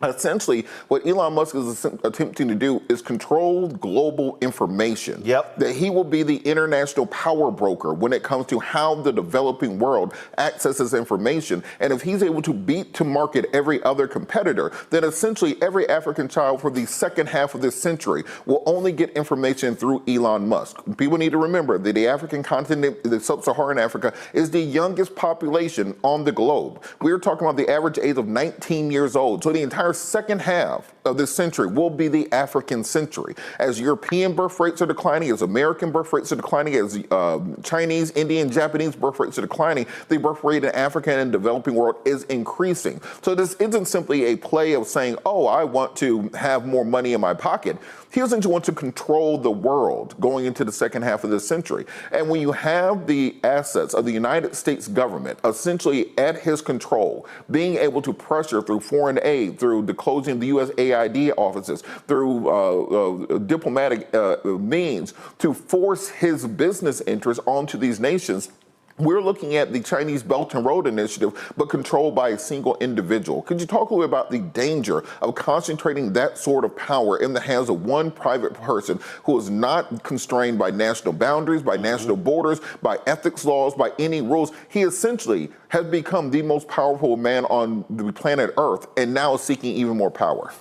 Essentially, what Elon Musk is attempting to do is control global information. Yep. That he will be the international power broker when it comes to how the developing world accesses information. And if he's able to beat to market every other competitor, then essentially every African child for the second half of this century will only get information through Elon Musk. People need to remember that the African continent, the sub-Saharan Africa, is the youngest population on the globe. We're talking about the average age of 19 years old. So the entire second half of this century will be the African century. As European birth rates are declining, as American birth rates are declining, as Chinese, Indian, Japanese birth rates are declining, the birth rate in Africa and developing world is increasing. So this isn't simply a play of saying, oh, I want to have more money in my pocket. He doesn't want to control the world going into the second half of this century. And when you have the assets of the United States government essentially at his control, being able to pressure through foreign aid, through the closing of the USAID offices, through diplomatic means to force his business interests onto these nations, we're looking at the Chinese Belt and Road Initiative, but controlled by a single individual. Could you talk a little bit about the danger of concentrating that sort of power in the hands of one private person who is not constrained by national boundaries, by national borders, by ethics laws, by any rules? He essentially has become the most powerful man on the planet Earth and now is seeking even more power.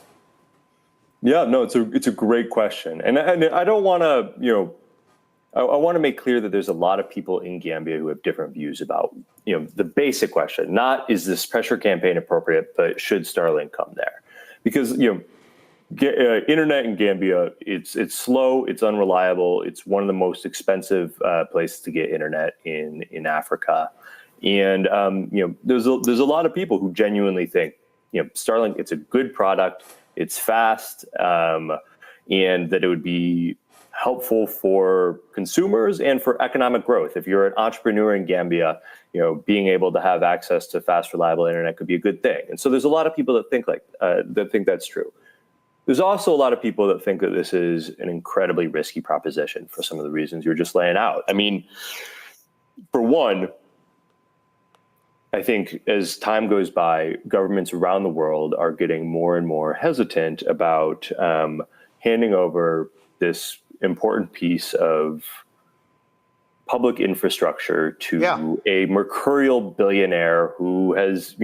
Yeah, no, it's a great question. And I don't want to, I want to make clear that there's a lot of people in Gambia who have different views about, the basic question, not is this pressure campaign appropriate, but should Starlink come there? Because, internet in Gambia, it's slow, it's unreliable, it's one of the most expensive places to get internet in Africa. And, there's a lot of people who genuinely think, Starlink, it's a good product, it's fast, and that it would be helpful for consumers and for economic growth. If you're an entrepreneur in Gambia, being able to have access to fast, reliable internet could be a good thing. And so there's a lot of people that think that's true. There's also a lot of people that think that this is an incredibly risky proposition for some of the reasons you're just laying out. I mean, for one, I think as time goes by, governments around the world are getting more and more hesitant about handing over this important piece of public infrastructure to a mercurial billionaire who has,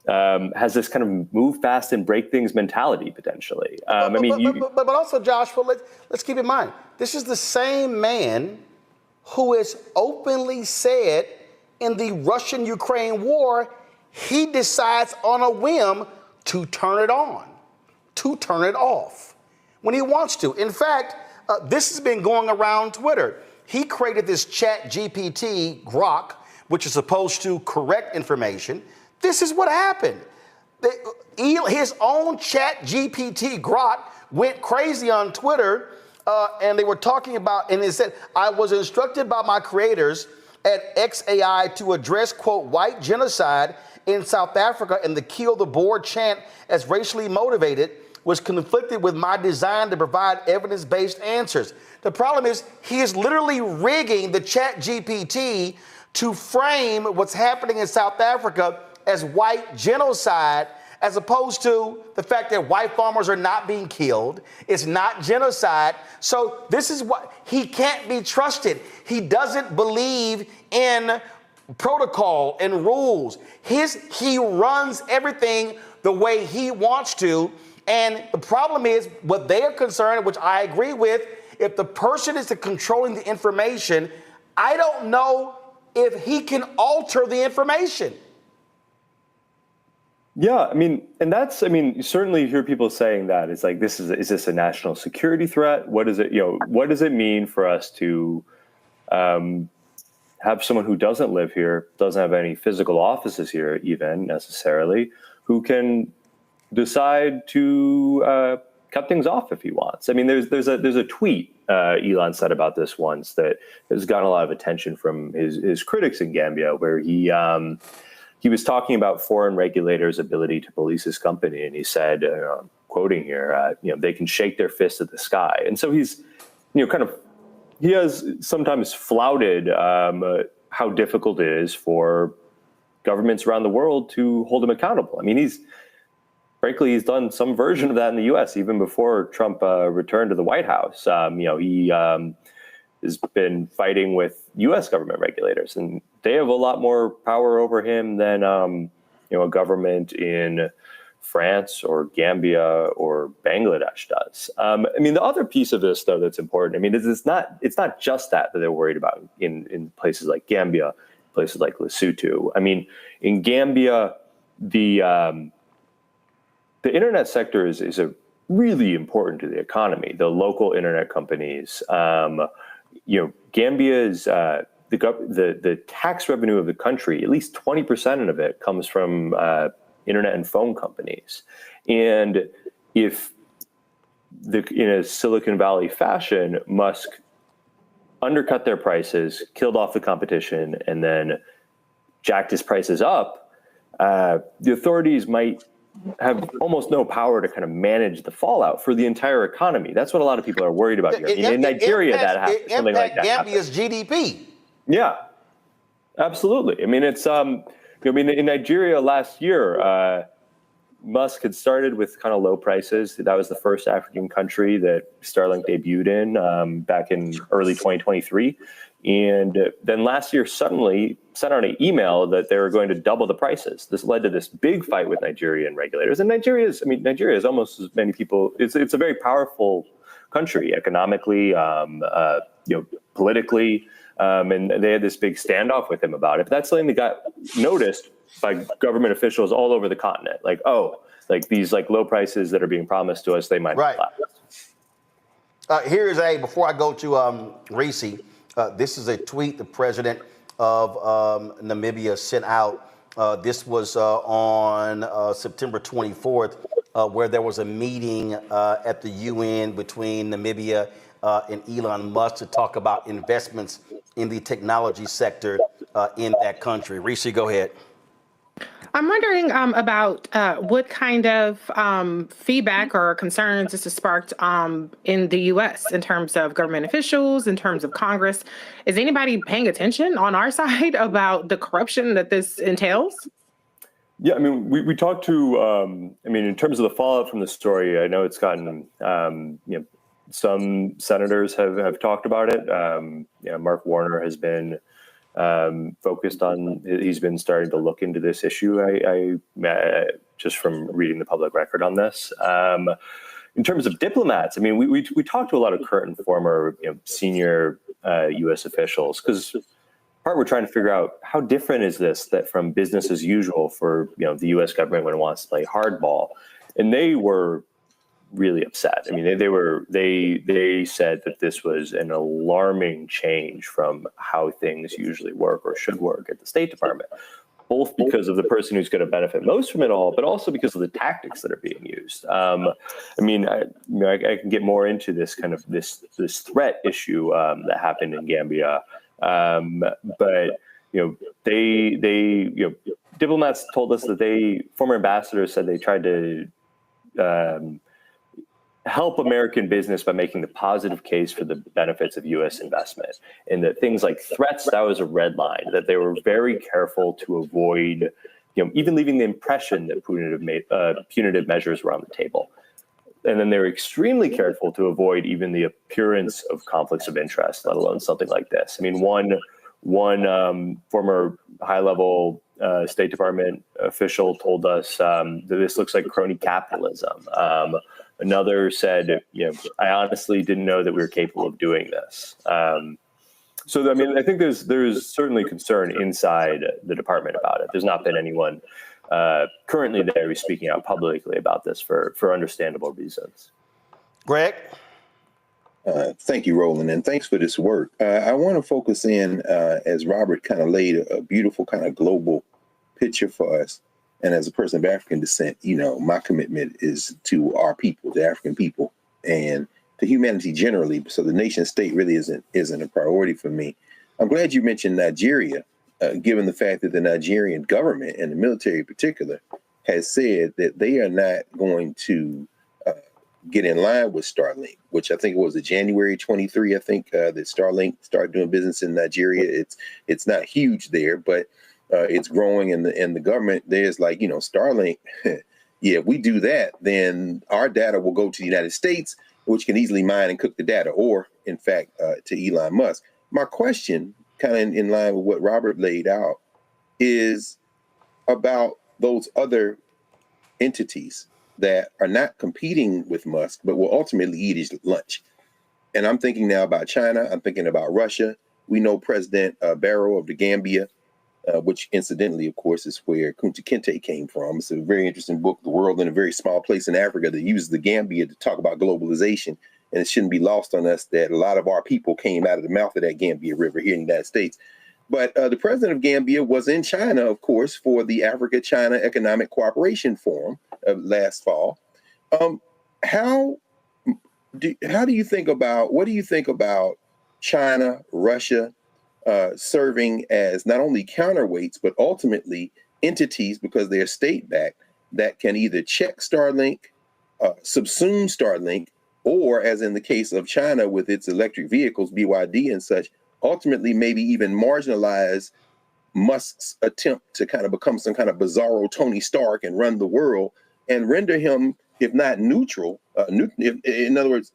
has this kind of move fast and break things mentality potentially. But also, Joshua, let's keep in mind, this is the same man who has openly said in the Russian-Ukraine war, he decides on a whim to turn it on, to turn it off when he wants to. In fact, this has been going around Twitter. He created this chat GPT Grok, which is supposed to correct information. This is what happened. His own chat GPT Grok went crazy on Twitter, and they were talking about, and it said, I was instructed by my creators at XAI to address, quote, white genocide in South Africa, and the kill the board chant as racially motivated was conflicted with my design to provide evidence-based answers. The problem is he is literally rigging the chat GPT to frame what's happening in South Africa as white genocide, as opposed to the fact that white farmers are not being killed. It's not genocide. So this is what, he can't be trusted. He doesn't believe in protocol and rules. He runs everything the way he wants to. And the problem is, what they are concerned, which I agree with, if the person is controlling the information, I don't know if he can alter the information. Yeah, you certainly hear people saying that. It's like, is this a national security threat? What is it, what does it mean for us to have someone who doesn't live here, doesn't have any physical offices here even necessarily, who can decide to cut things off if he wants? There's a tweet Elon said about this once that has gotten a lot of attention from his critics in Gambia, where he was talking about foreign regulators' ability to police his company, and he said, quoting here, they can shake their fist at the sky. And so he's, he has sometimes flouted how difficult it is for governments around the world to hold him accountable. Frankly, he's done some version of that in the U.S. even before Trump returned to the White House. He has been fighting with U.S. government regulators, and they have a lot more power over him than a government in France or Gambia or Bangladesh does. The other piece of this, though, that's important. It's not just that they're worried about in places like Gambia, places like Lesotho. In Gambia, the internet sector is a really important to the economy. The local internet companies, Gambia's the tax revenue of the country, at least 20% of it comes from internet and phone companies. And if in a Silicon Valley fashion, Musk undercut their prices, killed off the competition, and then jacked his prices up, the authorities might have almost no power to kind of manage the fallout for the entire economy. That's what a lot of people are worried about here. In Nigeria, that happens. Something like that. Gambia's GDP. Yeah, absolutely. In Nigeria last year, Musk had started with kind of low prices. That was the first African country that Starlink debuted in back in early 2023. And then last year suddenly sent out an email that they were going to double the prices. This led to this big fight with Nigerian regulators. And Nigeria is almost as many people. It's a very powerful country economically, politically. And they had this big standoff with him about it. But that's something that got noticed by government officials all over the continent. Like, oh, like these like low prices that are being promised to us, they might Right. last. Here's before I go to Reese, this is a tweet the president of Namibia sent out. This was on September 24th, where there was a meeting at the UN between Namibia and Elon Musk to talk about investments in the technology sector in that country. Reese, go ahead. I'm wondering about what kind of feedback or concerns this has sparked in the U.S. in terms of government officials, in terms of Congress. Is anybody paying attention on our side about the corruption that this entails? Yeah, I mean, we talked to, in terms of the fallout from the story, I know it's gotten, some senators have talked about it. Mark Warner has been focused on, he's been starting to look into this issue. I just from reading the public record on this. In terms of diplomats, I mean, we talked to a lot of current and former senior U.S. officials, because part we're trying to figure out how different is this that from business as usual for the U.S. government when it wants to play hardball, and they were really upset. I mean, they said that this was an alarming change from how things usually work or should work at the State Department, both because of the person who's going to benefit most from it all, but also because of the tactics that are being used. I can get more into this kind of this threat issue that happened in Gambia, but diplomats told us that former ambassadors said they tried to help American business by making the positive case for the benefits of U.S. investment, and that things like threats, that was a red line, that they were very careful to avoid, even leaving the impression that punitive measures were on the table. And then they were extremely careful to avoid even the appearance of conflicts of interest, let alone something like this. I mean, one former high-level State Department official told us that this looks like crony capitalism. Another said, I honestly didn't know that we were capable of doing this. So, I mean, I think there's certainly concern inside the department about it. There's not been anyone currently there who's speaking out publicly about this for understandable reasons. Greg? Thank you, Roland, and thanks for this work. I want to focus in, as Robert kind of laid a beautiful kind of global picture for us. And as a person of African descent, my commitment is to our people, the African people, and to humanity generally. So the nation state really isn't a priority for me. I'm glad you mentioned Nigeria, given the fact that the Nigerian government and the military in particular has said that they are not going to get in line with Starlink, which I think it was January 23. I think that Starlink started doing business in Nigeria. It's not huge there, but it's growing, and the government there's like, Starlink. Yeah, if we do that, then our data will go to the United States, which can easily mine and cook the data, or in fact, to Elon Musk. My question, kind of in line with what Robert laid out, is about those other entities that are not competing with Musk, but will ultimately eat his lunch. And I'm thinking now about China. I'm thinking about Russia. We know President Barrow of the Gambia, which incidentally, of course, is where Kunta Kinte came from. It's a very interesting book, The World in a Very Small Place in Africa, that uses the Gambia to talk about globalization. And it shouldn't be lost on us that a lot of our people came out of the mouth of that Gambia River here in the United States. But the president of Gambia was in China, of course, for the Africa-China Economic Cooperation Forum last fall. What do you think about China, Russia, serving as not only counterweights, but ultimately entities, because they're state-backed, that can either check Starlink, subsume Starlink, or, as in the case of China with its electric vehicles, BYD and such, ultimately maybe even marginalize Musk's attempt to kind of become some kind of bizarro Tony Stark and run the world, and render him, if not neutral, in other words,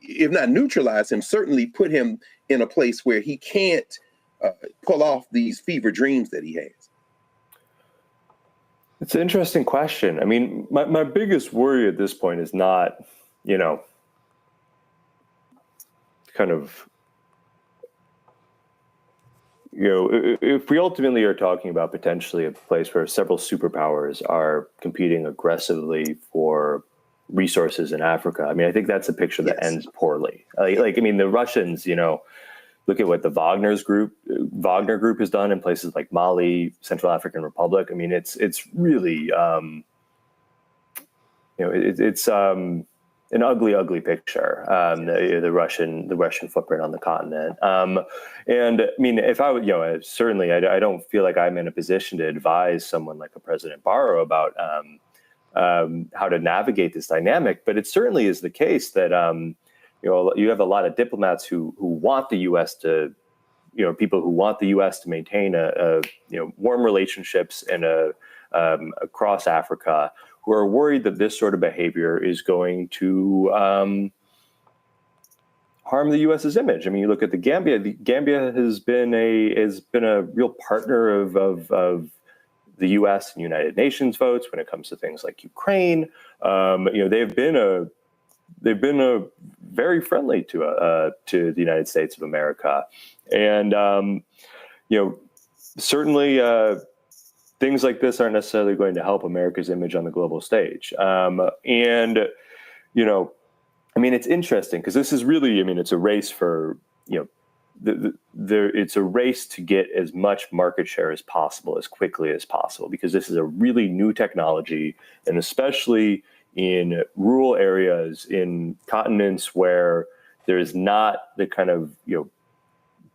if not neutralize him, certainly put him in a place where he can't pull off these fever dreams that he has? It's an interesting question. I mean, my biggest worry at this point is not, kind of, if we ultimately are talking about potentially a place where several superpowers are competing aggressively for resources in Africa, I mean, I think that's a picture that ends poorly. I mean, the Russians, look at what the Wagner Group has done in places like Mali, Central African Republic. I mean, it's really, it's an ugly picture. The Russian footprint on the continent. And I mean, if I would, certainly, I don't feel like I'm in a position to advise someone like a President Barrow about how to navigate this dynamic. But it certainly is the case that you have a lot of diplomats who want the U.S. to, people who want the U.S. to maintain warm relationships and across Africa, who are worried that this sort of behavior is going to harm the U.S.'s image. I mean, you look at the Gambia. The Gambia has been a real partner of the U.S. and United Nations votes when it comes to things like Ukraine. They've been very friendly to the United States of America, and certainly. Things like this aren't necessarily going to help America's image on the global stage. And it's interesting because this is really, it's a race for, it's a race to get as much market share as possible, as quickly as possible, because this is a really new technology, and especially in rural areas, in continents where there is not the kind of,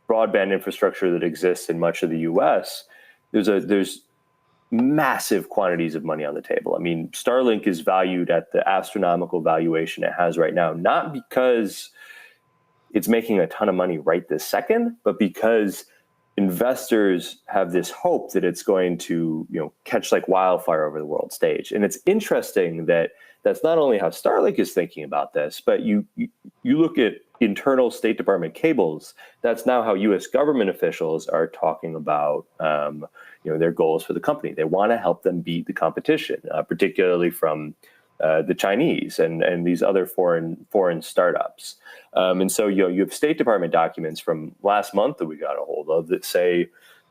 broadband infrastructure that exists in much of the U.S., there's massive quantities of money on the table. I mean, Starlink is valued at the astronomical valuation it has right now, not because it's making a ton of money right this second, but because investors have this hope that it's going to, catch like wildfire over the world stage. And it's interesting that that's not only how Starlink is thinking about this, but you look at internal State Department cables. That's now how U.S. government officials are talking about their goals for the company. They want to help them beat the competition, particularly from the Chinese and these other foreign startups. And so you have State Department documents from last month that we got a hold of that say,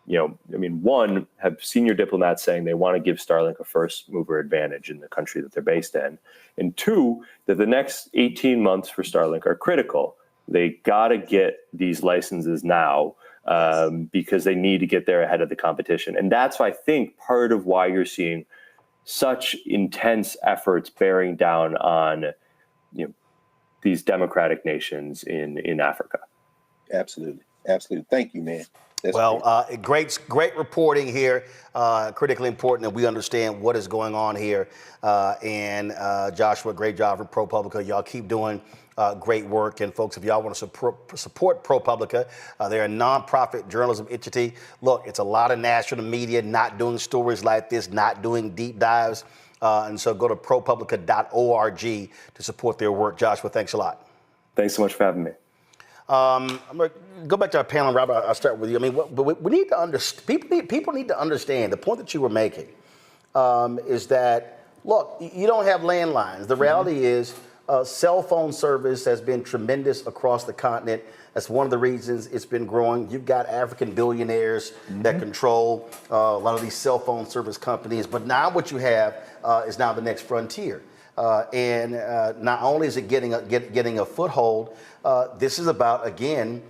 one, have senior diplomats saying they want to give Starlink a first mover advantage in the country that they're based in. And two, that the next 18 months for Starlink are critical. They got to get these licenses now because they need to get there ahead of the competition. And that's, I think, part of why you're seeing such intense efforts bearing down on these democratic nations in Africa. Absolutely. Thank you, man. Great reporting here. Critically important that we understand what is going on here. And Joshua, great job for ProPublica. Y'all keep doing great work. And folks, if y'all want to support ProPublica, they're a nonprofit journalism entity. Look, it's a lot of national media not doing stories like this, not doing deep dives. And so go to ProPublica.org to support their work. Joshua, thanks a lot. Thanks so much for having me. I'm going to go back to our panel, Robert. I'll start with you. I mean, we need to understand. People need to understand the point that you were making is that, look, you don't have landlines. The reality is cell phone service has been tremendous across the continent. That's one of the reasons it's been growing. You've got African billionaires that control a lot of these cell phone service companies. But now what you have is now the next frontier. And not only is it getting a foothold, this is about, again,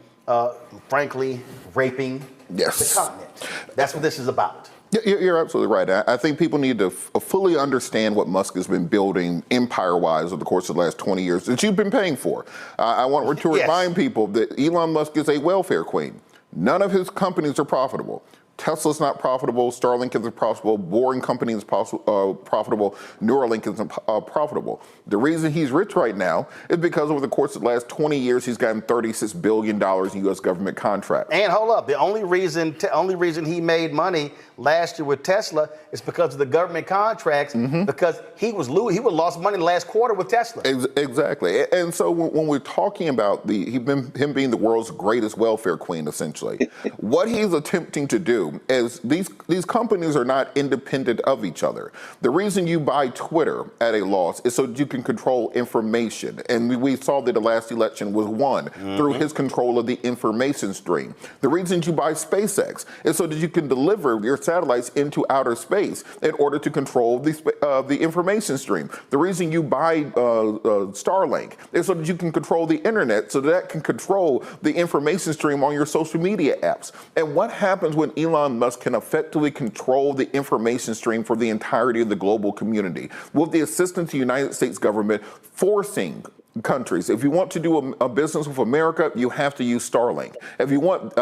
frankly, raping the continent. That's what this is about. You're absolutely right. I think people need to fully understand what Musk has been building empire-wise over the course of the last 20 years that you've been paying for. I want to remind people that Elon Musk is a welfare queen. None of his companies are profitable. Tesla's not profitable. Starlink isn't profitable. Boring Company is profitable. Neuralink isn't profitable. The reason he's rich right now is because over the course of the last 20 years, he's gotten $36 billion in U.S. government contracts. And hold up, the only reason he made money last year with Tesla is because of the government contracts, because he would have lost money in the last quarter with Tesla. Exactly. And so when we're talking about him being the world's greatest welfare queen, essentially, what he's attempting to do is these companies are not independent of each other. The reason you buy Twitter at a loss is so that you can control information. And we saw that the last election was won through his control of the information stream. The reason you buy SpaceX is so that you can deliver your satellites into outer space in order to control the information stream. The reason you buy Starlink is so that you can control the internet, so that can control the information stream on your social media apps. And what happens when Elon Musk can effectively control the information stream for the entirety of the global community? With the assistance of the United States government forcing countries. If you want to do a business with America, you have to use Starlink. If you want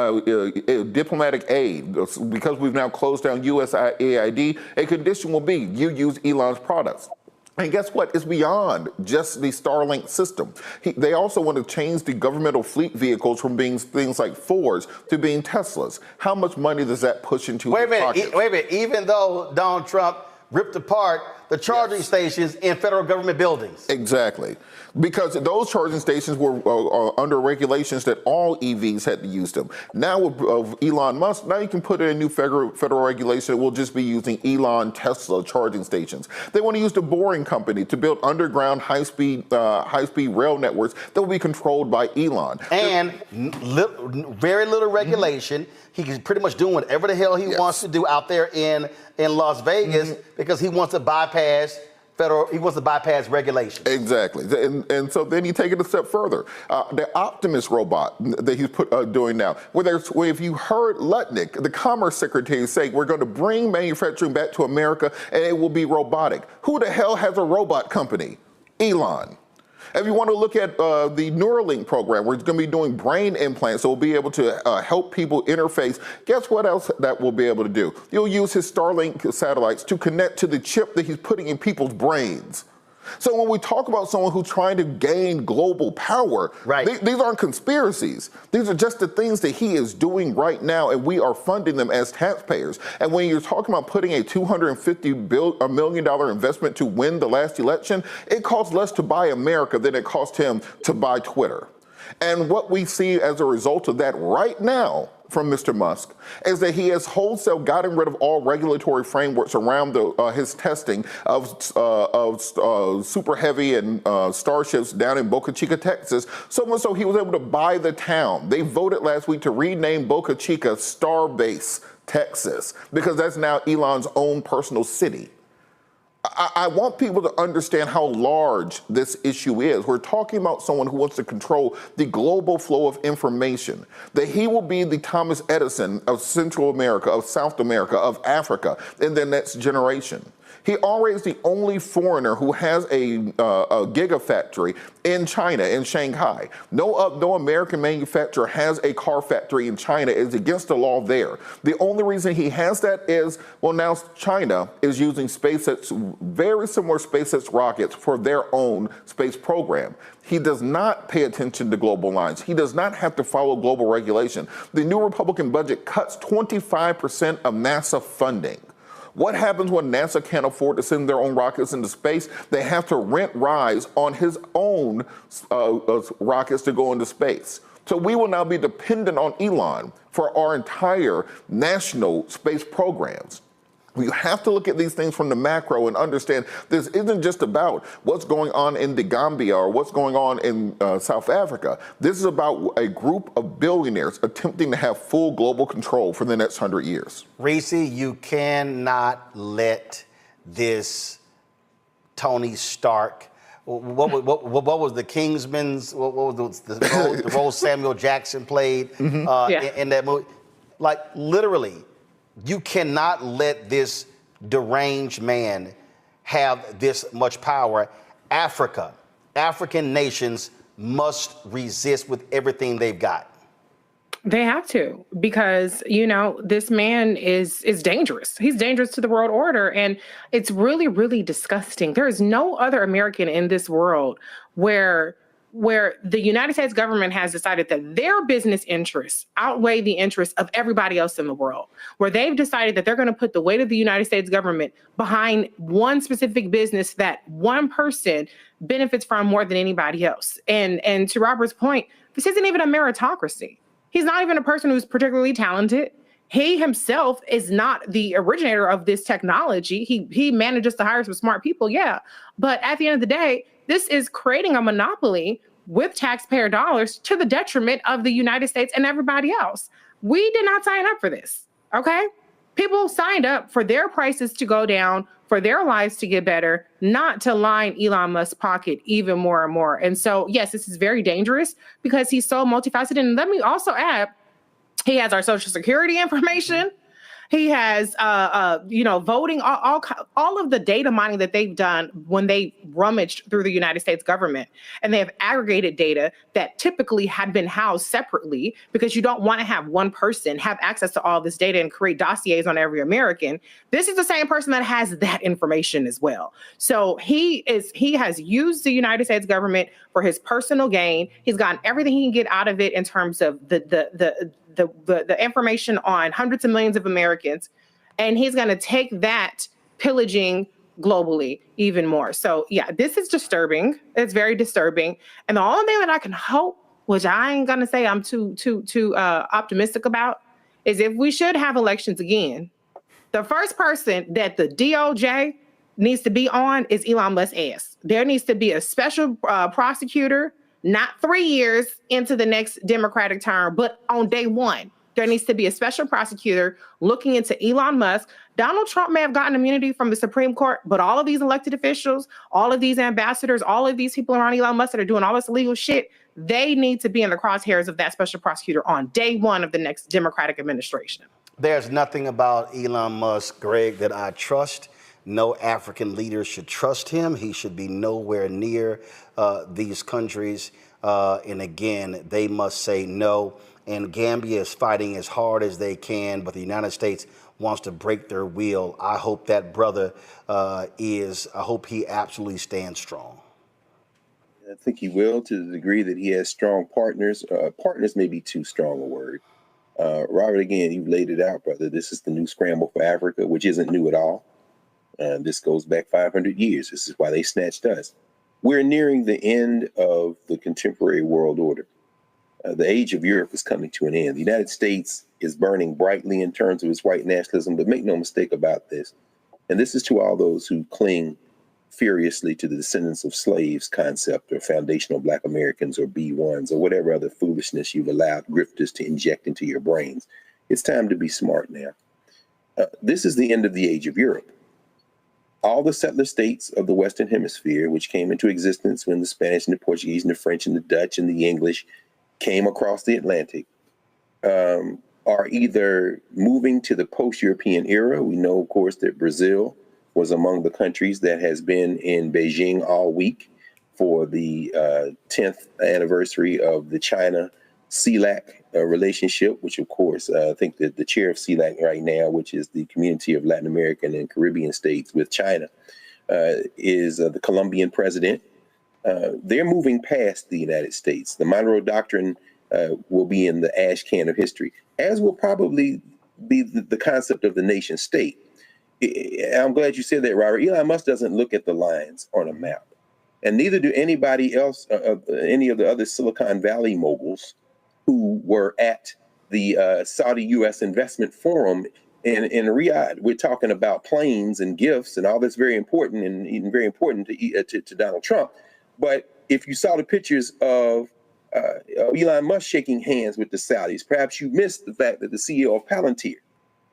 diplomatic aid, because we've now closed down USAID, a condition will be you use Elon's products. And guess what? It's beyond just the Starlink system. They also want to change the governmental fleet vehicles from being things like Fords to being Teslas. How much money does that push into Wait a pockets? minute. Even though Donald Trump ripped apart the charging stations in federal government buildings. Exactly. Because those charging stations were under regulations that all EVs had to use them. Now with Elon Musk, now you can put in a new federal regulation that will just be using Elon Tesla charging stations. They want to use the Boring Company to build underground high-speed rail networks that will be controlled by Elon. And very little regulation. He's pretty much doing whatever the hell he wants to do out there in Las Vegas because he wants to bypass regulation. Exactly. And so then you take it a step further. The Optimus robot that he's doing now, where if you heard Lutnick, the Commerce Secretary, say we're going to bring manufacturing back to America and it will be robotic. Who the hell has a robot company? Elon. If you want to look at the Neuralink program, where it's going to be doing brain implants, so we'll be able to help people interface. Guess what else that we'll be able to do? You'll use his Starlink satellites to connect to the chip that he's putting in people's brains. So when we talk about someone who's trying to gain global power, these aren't conspiracies. These are just the things that he is doing right now, and we are funding them as taxpayers. And when you're talking about putting a $250 million investment to win the last election, it costs less to buy America than it cost him to buy Twitter. And what we see as a result of that right now from Mr. Musk is that he has wholesale gotten rid of all regulatory frameworks around his testing of Super Heavy and starships down in Boca Chica, Texas, so much so he was able to buy the town. They voted last week to rename Boca Chica Starbase, Texas, because that's now Elon's own personal city. I want people to understand how large this issue is. We're talking about someone who wants to control the global flow of information, that he will be the Thomas Edison of Central America, of South America, of Africa in the next generation. He already is the only foreigner who has a gigafactory in China, in Shanghai. No American manufacturer has a car factory in China. It's against the law there. The only reason he has that is, well, now China is using SpaceX, very similar SpaceX rockets for their own space program. He does not pay attention to global lines. He does not have to follow global regulation. The new Republican budget cuts 25% of NASA funding. What happens when NASA can't afford to send their own rockets into space? They have to rent rides on his own rockets to go into space. So we will now be dependent on Elon for our entire national space programs. You have to look at these things from the macro and understand this isn't just about what's going on in the Gambia or what's going on in South Africa. This is about a group of billionaires attempting to have full global control for the next 100 years. Reese, you cannot let this Tony Stark, what was the Kingsman's, what was the role Samuel Jackson played in that movie? Like, literally, you cannot let this deranged man have this much power. African nations must resist with everything they've got. They have to, because, you know, this man is dangerous. He's dangerous to the world order. And it's really, really disgusting. There is no other American in this world where where the United States government has decided that their business interests outweigh the interests of everybody else in the world, where they've decided that they're going to put the weight of the United States government behind one specific business that one person benefits from more than anybody else. And to Robert's point, this isn't even a meritocracy. He's not even a person who's particularly talented. He himself is not the originator of this technology. He manages to hire some smart people, yeah. But at the end of the day, this is creating a monopoly with taxpayer dollars to the detriment of the United States and everybody else. We did not sign up for this, okay? People signed up for their prices to go down, for their lives to get better, not to line Elon Musk's pocket even more and more. And so, yes, this is very dangerous because he's so multifaceted. And let me also add, he has our Social Security information. He has, voting, all of the data mining that they've done when they rummaged through the United States government. And they have aggregated data that typically had been housed separately because you don't want to have one person have access to all this data and create dossiers on every American. This is the same person that has that information as well. So he has used the United States government for his personal gain. He's gotten everything he can get out of it in terms of the information on hundreds of millions of Americans, and he's going to take that pillaging globally even more. So yeah, this is disturbing. It's very disturbing. And the only thing that I can hope, which I ain't going to say I'm too optimistic about, is if we should have elections again, the first person that the DOJ needs to be on is Elon Musk's ass. There needs to be a special prosecutor, not 3 years into the next Democratic term, but on day one. There needs to be a special prosecutor looking into Elon Musk. Donald Trump may have gotten immunity from the Supreme Court, but all of these elected officials, all of these ambassadors, all of these people around Elon Musk that are doing all this illegal shit, they need to be in the crosshairs of that special prosecutor on day one of the next Democratic administration. There's nothing about Elon Musk, Greg, that I trust. No African leader should trust him. He should be nowhere near these countries. And again, they must say no. And Gambia is fighting as hard as they can, but the United States wants to break their will. I hope that brother I hope he absolutely stands strong. I think he will, to the degree that he has strong partners. Partners may be too strong a word. Robert, again, you laid it out, brother. This is the new scramble for Africa, which isn't new at all. This goes back 500 years. This is why they snatched us. We're nearing the end of the contemporary world order. The age of Europe is coming to an end. The United States is burning brightly in terms of its white nationalism, but make no mistake about this. And this is to all those who cling furiously to the descendants of slaves concept, or foundational Black Americans, or B1s, or whatever other foolishness you've allowed grifters to inject into your brains. It's time to be smart now. This is the end of the age of Europe. All the settler states of the Western Hemisphere, which came into existence when the Spanish and the Portuguese and the French and the Dutch and the English came across the Atlantic, are either moving to the post-European era. We know, of course, that Brazil was among the countries that has been in Beijing all week for the 10th anniversary of the China-CELAC relationship, which, of course, I think that the chair of CELAC right now, which is the Community of Latin American and Caribbean States with China, is the Colombian president. They're moving past the United States. The Monroe Doctrine will be in the ash can of history, as will probably be the concept of the nation state. I'm glad you said that, Robert. Elon Musk doesn't look at the lines on a map, and neither do anybody else, any of the other Silicon Valley moguls who were at the Saudi U.S. Investment Forum in Riyadh. We're talking about planes and gifts and all that's very important, and even very important to Donald Trump. But if you saw the pictures of Elon Musk shaking hands with the Saudis, perhaps you missed the fact that the CEO of Palantir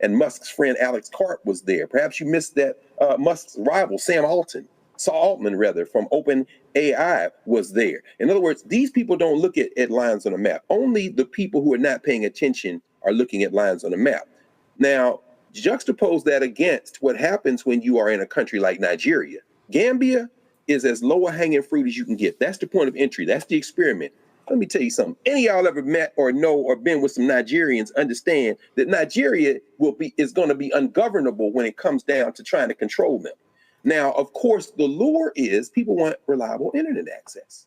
and Musk's friend Alex Karp was there. Perhaps you missed that Musk's rival, Sam Altman, from OpenAI was there. In other words, these people don't look at lines on a map. Only the people who are not paying attention are looking at lines on a map. Now, juxtapose that against what happens when you are in a country like Nigeria. Gambia is as low a hanging fruit as you can get. That's the point of entry. That's the experiment. Let me tell you something. Any of y'all ever met or know or been with some Nigerians understand that Nigeria is going to be ungovernable when it comes down to trying to control them. Now, of course, the lure is people want reliable internet access.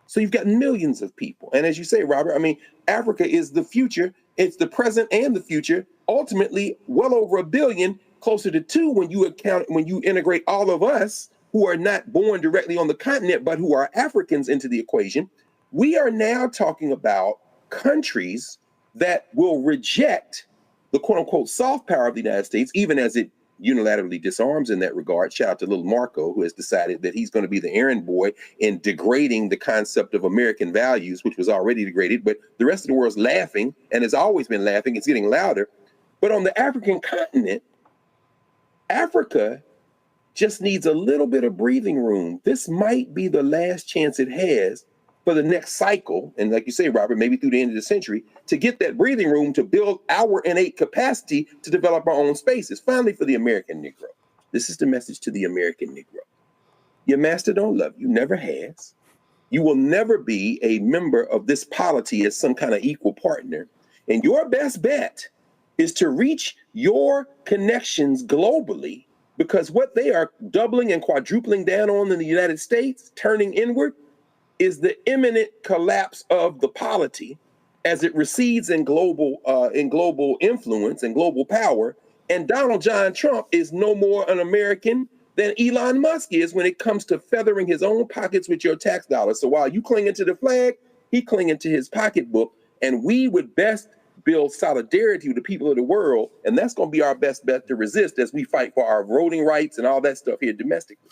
So you've got millions of people. And as you say, Robert, I mean, Africa is the future. It's the present and the future. Ultimately, well over 1 billion, closer to 2 when you integrate all of us who are not born directly on the continent, but who are Africans into the equation. We are now talking about countries that will reject the quote unquote soft power of the United States, even as it unilaterally disarms in that regard. Shout out to little Marco, who has decided that he's going to be the errand boy in degrading the concept of American values, which was already degraded, but the rest of the world's laughing and has always been laughing. It's getting louder. But on the African continent, Africa just needs a little bit of breathing room. This might be the last chance it has for the next cycle, and like you say, Robert, maybe through the end of the century, to get that breathing room to build our innate capacity to develop our own spaces. Finally, for the American Negro, this is the message to the American Negro. Your master don't love you, never has. You will never be a member of this polity as some kind of equal partner. And your best bet is to reach your connections globally, because what they are doubling and quadrupling down on in the United States, turning inward, is the imminent collapse of the polity as it recedes in global influence and global power. And Donald John Trump is no more an American than Elon Musk is when it comes to feathering his own pockets with your tax dollars. So while you clinging to the flag, he clinging to his pocketbook. And we would best build solidarity with the people of the world. And that's going to be our best bet to resist as we fight for our voting rights and all that stuff here domestically.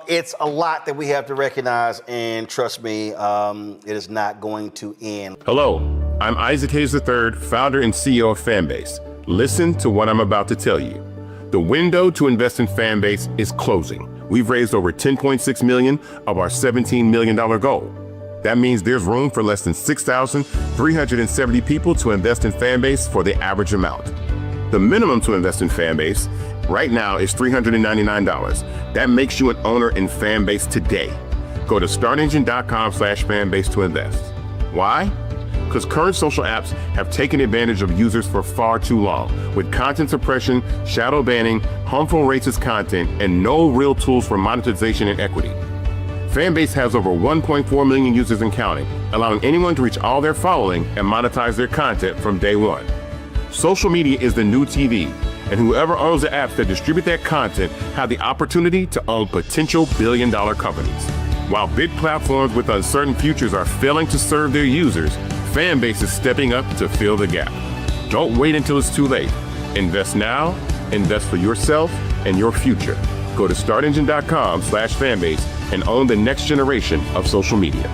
It's a lot that we have to recognize, and trust me, it is not going to end. Hello, I'm Isaac Hayes III, founder and CEO of Fanbase. Listen to what I'm about to tell you. The window to invest in Fanbase is closing. We've raised over $10.6 million of our $17 million goal. That means there's room for less than 6,370 people to invest in Fanbase for the average amount. The minimum to invest in Fanbase right now is $399. That makes you an owner in Fanbase today. Go to startengine.com/fanbase to invest. Why? Because current social apps have taken advantage of users for far too long, with content suppression, shadow banning, harmful racist content, and no real tools for monetization and equity. Fanbase has over 1.4 million users and counting, allowing anyone to reach all their following and monetize their content from day one. Social media is the new TV, and whoever owns the apps that distribute that content have the opportunity to own potential billion-dollar companies. While big platforms with uncertain futures are failing to serve their users, Fanbase is stepping up to fill the gap. Don't wait until it's too late. Invest now, invest for yourself and your future. Go to startengine.com/fanbase and own the next generation of social media.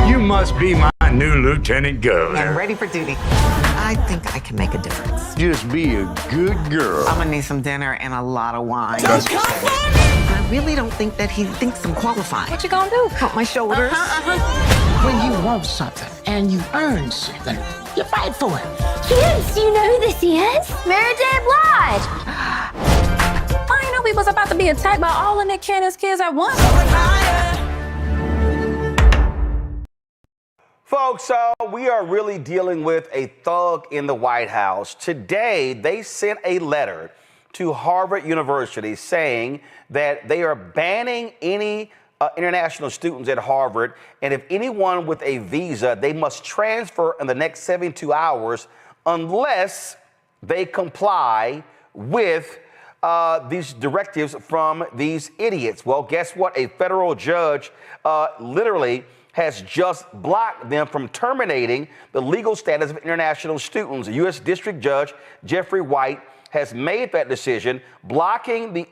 You must be my new lieutenant governor. I'm ready for duty. I think I can make a difference. Just be a good girl. I'm gonna need some dinner and a lot of wine. I really don't think that he thinks I'm qualified. What you gonna do? Pump my shoulders. When you want something and you earn something, you fight for it. Kids, do you know who this is? Mary J. Blige. I didn't know we was about to be attacked by all of Nick Cannon's kids at once. Folks, we are really dealing with a thug in the White House. Today, they sent a letter to Harvard University saying that they are banning any international students at Harvard, and if anyone with a visa, they must transfer in the next 72 hours unless they comply with these directives from these idiots. Well, guess what? A federal judge literally has just blocked them from terminating the legal status of international students. U.S. District Judge Jeffrey White has made that decision, blocking the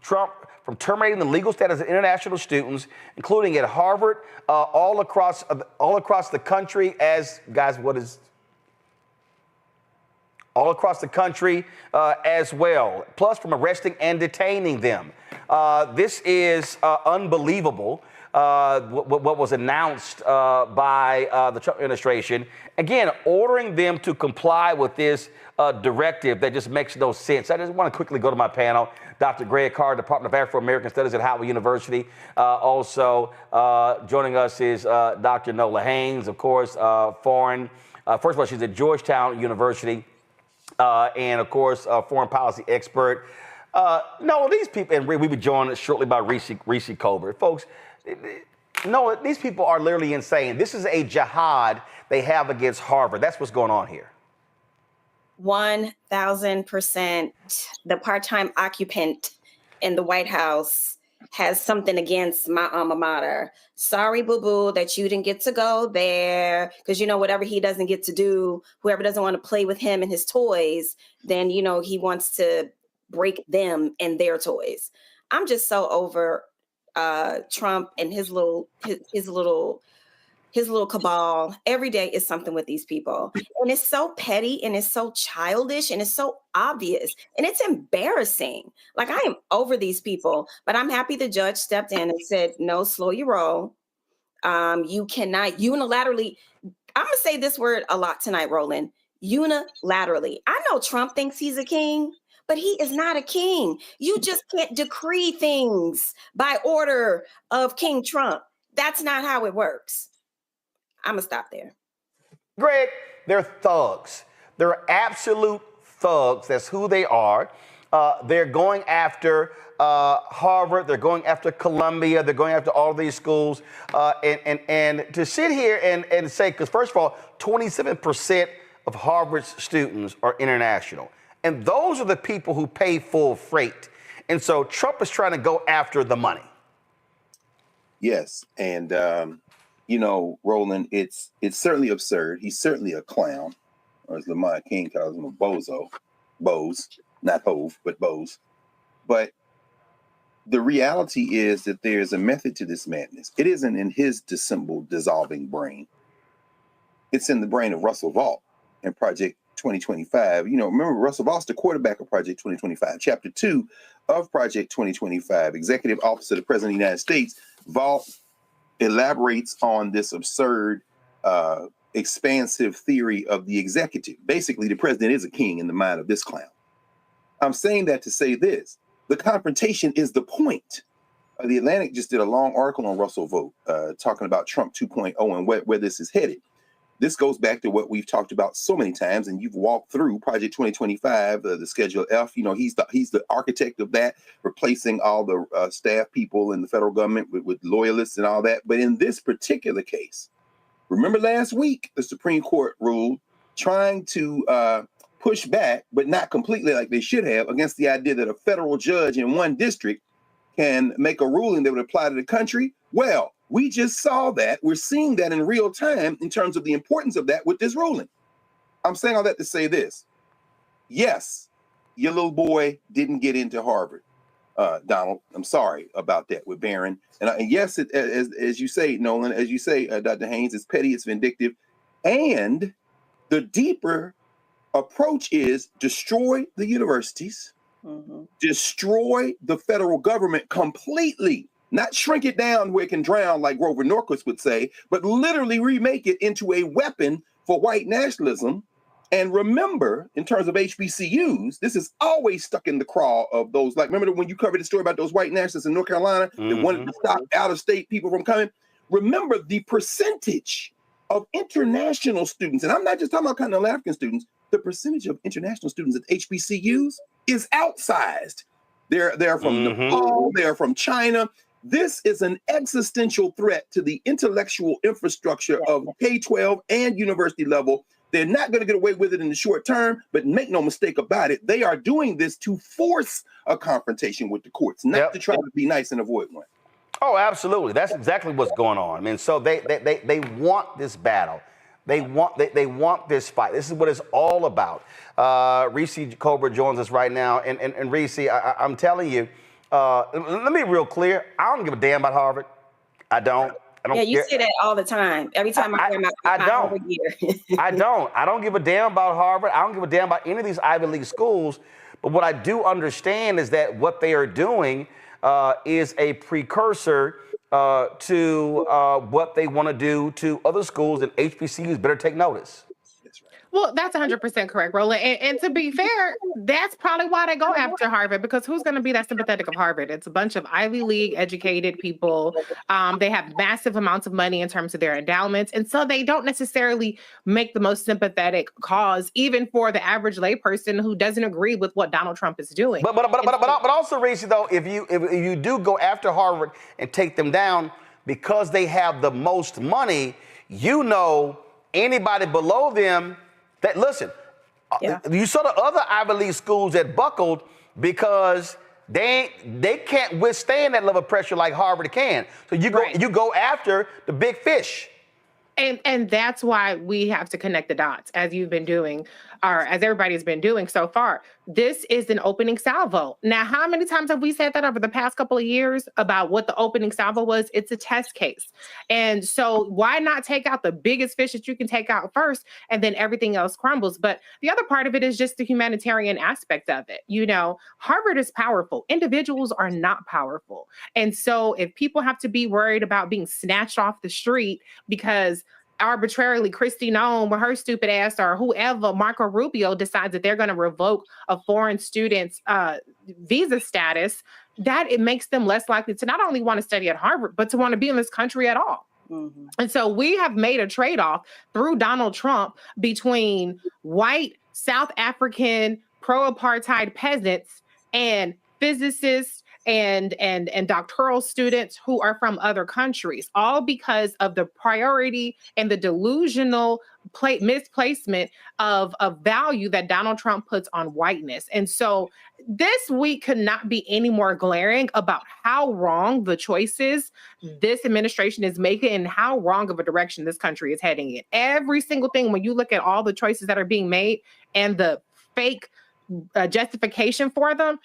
Trump from terminating the legal status of international students, including at Harvard, all across the country. All across the country as well, plus from arresting and detaining them. This is unbelievable. What was announced by the Trump administration, again, ordering them to comply with this directive that just makes no sense. I just want to quickly go to my panel. Dr. Greg Carr, Department of Afro-American Studies at Howard University. Also joining us is Dr. Nola Haynes, of course, first of all, she's at Georgetown University. and of course, foreign policy expert. No, these people, and we be joined shortly by Reese Colbert. Folks, no, these people are literally insane. This is a jihad they have against Harvard. That's what's going on here. 1,000%. The part-time occupant in the White House has something against my alma mater. Sorry, boo-boo, that you didn't get to go there, because, you know, whatever he doesn't get to do, whoever doesn't want to play with him and his toys, then, you know, he wants to break them and their toys. I'm just so over Trump and his little cabal. Every day is something with these people. And it's so petty and it's so childish and it's so obvious and it's embarrassing. Like, I am over these people, but I'm happy the judge stepped in and said, no, slow your roll. You cannot unilaterally, I'm going to say this word a lot tonight, Roland, unilaterally. I know Trump thinks he's a king, but he is not a king. You just can't decree things by order of King Trump. That's not how it works. I'm going to stop there. Greg, they're thugs. They're absolute thugs. That's who they are. They're going after Harvard. They're going after Columbia. They're going after all of these schools. And to sit here and say, because first of all, 27% of Harvard's students are international. And those are the people who pay full freight. And so Trump is trying to go after the money. Yes. And, you know, Roland, it's certainly absurd. He's certainly a clown, or as Lamont King calls him, a bozo. Bose, not Hove, but Bose. But the reality is that there's a method to this madness. It isn't in his dissembled, dissolving brain. It's in the brain of Russell Vought and Project 2025. You know, remember, Russell Vaught's the quarterback of Project 2025. Chapter 2 of Project 2025, Executive Office of the President of the United States. Vought elaborates on this absurd, expansive theory of the executive. Basically, the president is a king in the mind of this clown. I'm saying that to say this. The confrontation is the point. The Atlantic just did a long article on Russell Vought, talking about Trump 2.0 and where this is headed. This goes back to what we've talked about so many times, and you've walked through Project 2025, the Schedule F. You know, he's the architect of that, replacing all the staff people in the federal government with loyalists and all that. But in this particular case, remember last week, the Supreme Court ruled trying to push back, but not completely like they should have, against the idea that a federal judge in one district can make a ruling that would apply to the country. Well, we just saw that. We're seeing that in real time in terms of the importance of that with this ruling. I'm saying all that to say this. Yes, your little boy didn't get into Harvard, Donald. I'm sorry about that with Barron. And yes, as you say, Nolan, as you say, Dr. Haynes, it's petty, it's vindictive. And the deeper approach is destroy the universities, destroy the federal government completely. Not shrink it down where it can drown, like Grover Norquist would say, but literally remake it into a weapon for white nationalism. And remember, in terms of HBCUs, this is always stuck in the craw of those. Like, remember when you covered the story about those white nationalists in North Carolina that wanted to stop out-of-state people from coming? Remember the percentage of international students, and I'm not just talking about continental African students, the percentage of international students at HBCUs is outsized. They're from Nepal, they're from China. This is an existential threat to the intellectual infrastructure of K-12 and university level. They're not going to get away with it in the short term, but make no mistake about it, they are doing this to force a confrontation with the courts, not to try to be nice and avoid one. Oh, absolutely. That's exactly what's going on. I mean, so they want this battle. They want this fight. This is what it's all about. Reese Colbert joins us right now. And Reese, I'm telling you, let me be real clear. I don't give a damn about Harvard. I don't. Yeah, you say that all the time. Every time I hear my Harvard year. I don't give a damn about Harvard. I don't give a damn about any of these Ivy League schools. But what I do understand is that what they are doing is a precursor to what they want to do to other schools, and HBCUs better take notice. Well, that's 100% correct, Roland. And to be fair, that's probably why they go after Harvard, because who's going to be that sympathetic of Harvard? It's a bunch of Ivy League educated people. They have massive amounts of money in terms of their endowments. And so they don't necessarily make the most sympathetic cause, even for the average layperson who doesn't agree with what Donald Trump is doing. But also, Reese, though, if you do go after Harvard and take them down because they have the most money, you know, anybody below them. That listen, you saw the other Ivy League schools that buckled because they can't withstand that level of pressure like Harvard can. So you go after the big fish. And that's why we have to connect the dots, as you've been doing, or as everybody's been doing so far. This is an opening salvo. Now, how many times have we said that over the past couple of years about what the opening salvo was? It's a test case. And so why not take out the biggest fish that you can take out first, and then everything else crumbles? But the other part of it is just the humanitarian aspect of it. You know, Harvard is powerful. Individuals are not powerful. And so if people have to be worried about being snatched off the street because arbitrarily Kristi Noem with her stupid ass, or whoever, Marco Rubio, decides that they're going to revoke a foreign student's visa status, that it makes them less likely to not only want to study at Harvard, but to want to be in this country at all. Mm-hmm. And so we have made a trade-off through Donald Trump between white South African pro-apartheid peasants and physicists and doctoral students who are from other countries, all because of the priority and the delusional misplacement of value that Donald Trump puts on whiteness. And so this week could not be any more glaring about how wrong the choices this administration is making and how wrong of a direction this country is heading in. Every single thing, when you look at all the choices that are being made and the fake justification for them,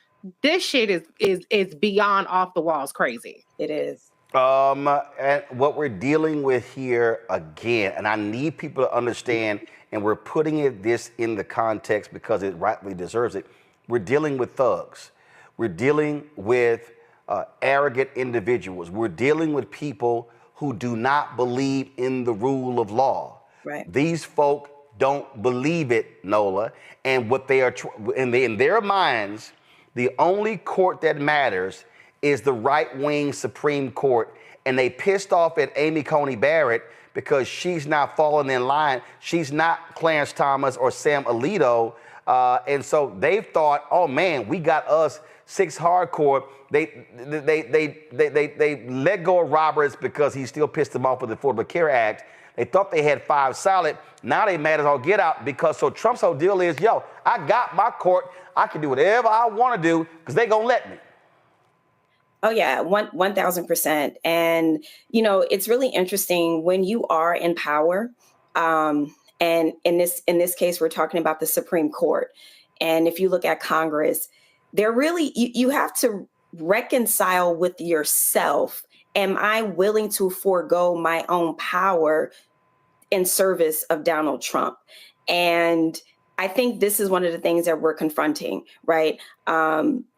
this shit is beyond off the walls crazy. It is. And what we're dealing with here again, and I need people to understand, and we're putting this in the context because it rightly deserves it. We're dealing with thugs. We're dealing with arrogant individuals. We're dealing with people who do not believe in the rule of law. Right. These folk don't believe it, Nola, and what they are in their minds. The only court that matters is the right-wing Supreme Court, and they pissed off at Amy Coney Barrett because she's not falling in line. She's not Clarence Thomas or Sam Alito, and so they've thought, oh man, we got us 6 hardcore. They let go of Roberts because he still pissed them off with the Affordable Care Act. They thought they had 5 solid. Now they mad as all get out because so Trump's whole deal is, yo, I got my court. I can do whatever I want to do because they gonna let me. Oh yeah, 1,000%. And you know, it's really interesting when you are in power. And in this case, we're talking about the Supreme Court. And if you look at Congress, they're really you have to reconcile with yourself. Am I willing to forego my own power in service of Donald Trump? And I think this is one of the things that we're confronting, right?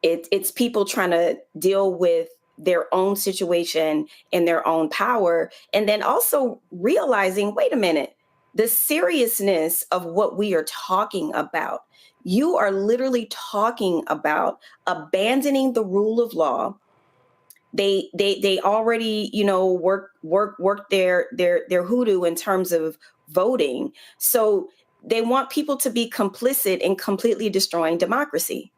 It's people trying to deal with their own situation and their own power, and then also realizing, wait a minute, the seriousness of what we are talking about. You are literally talking about abandoning the rule of law. They already, you know, work their hoodoo in terms of voting. So they want people to be complicit in completely destroying democracy.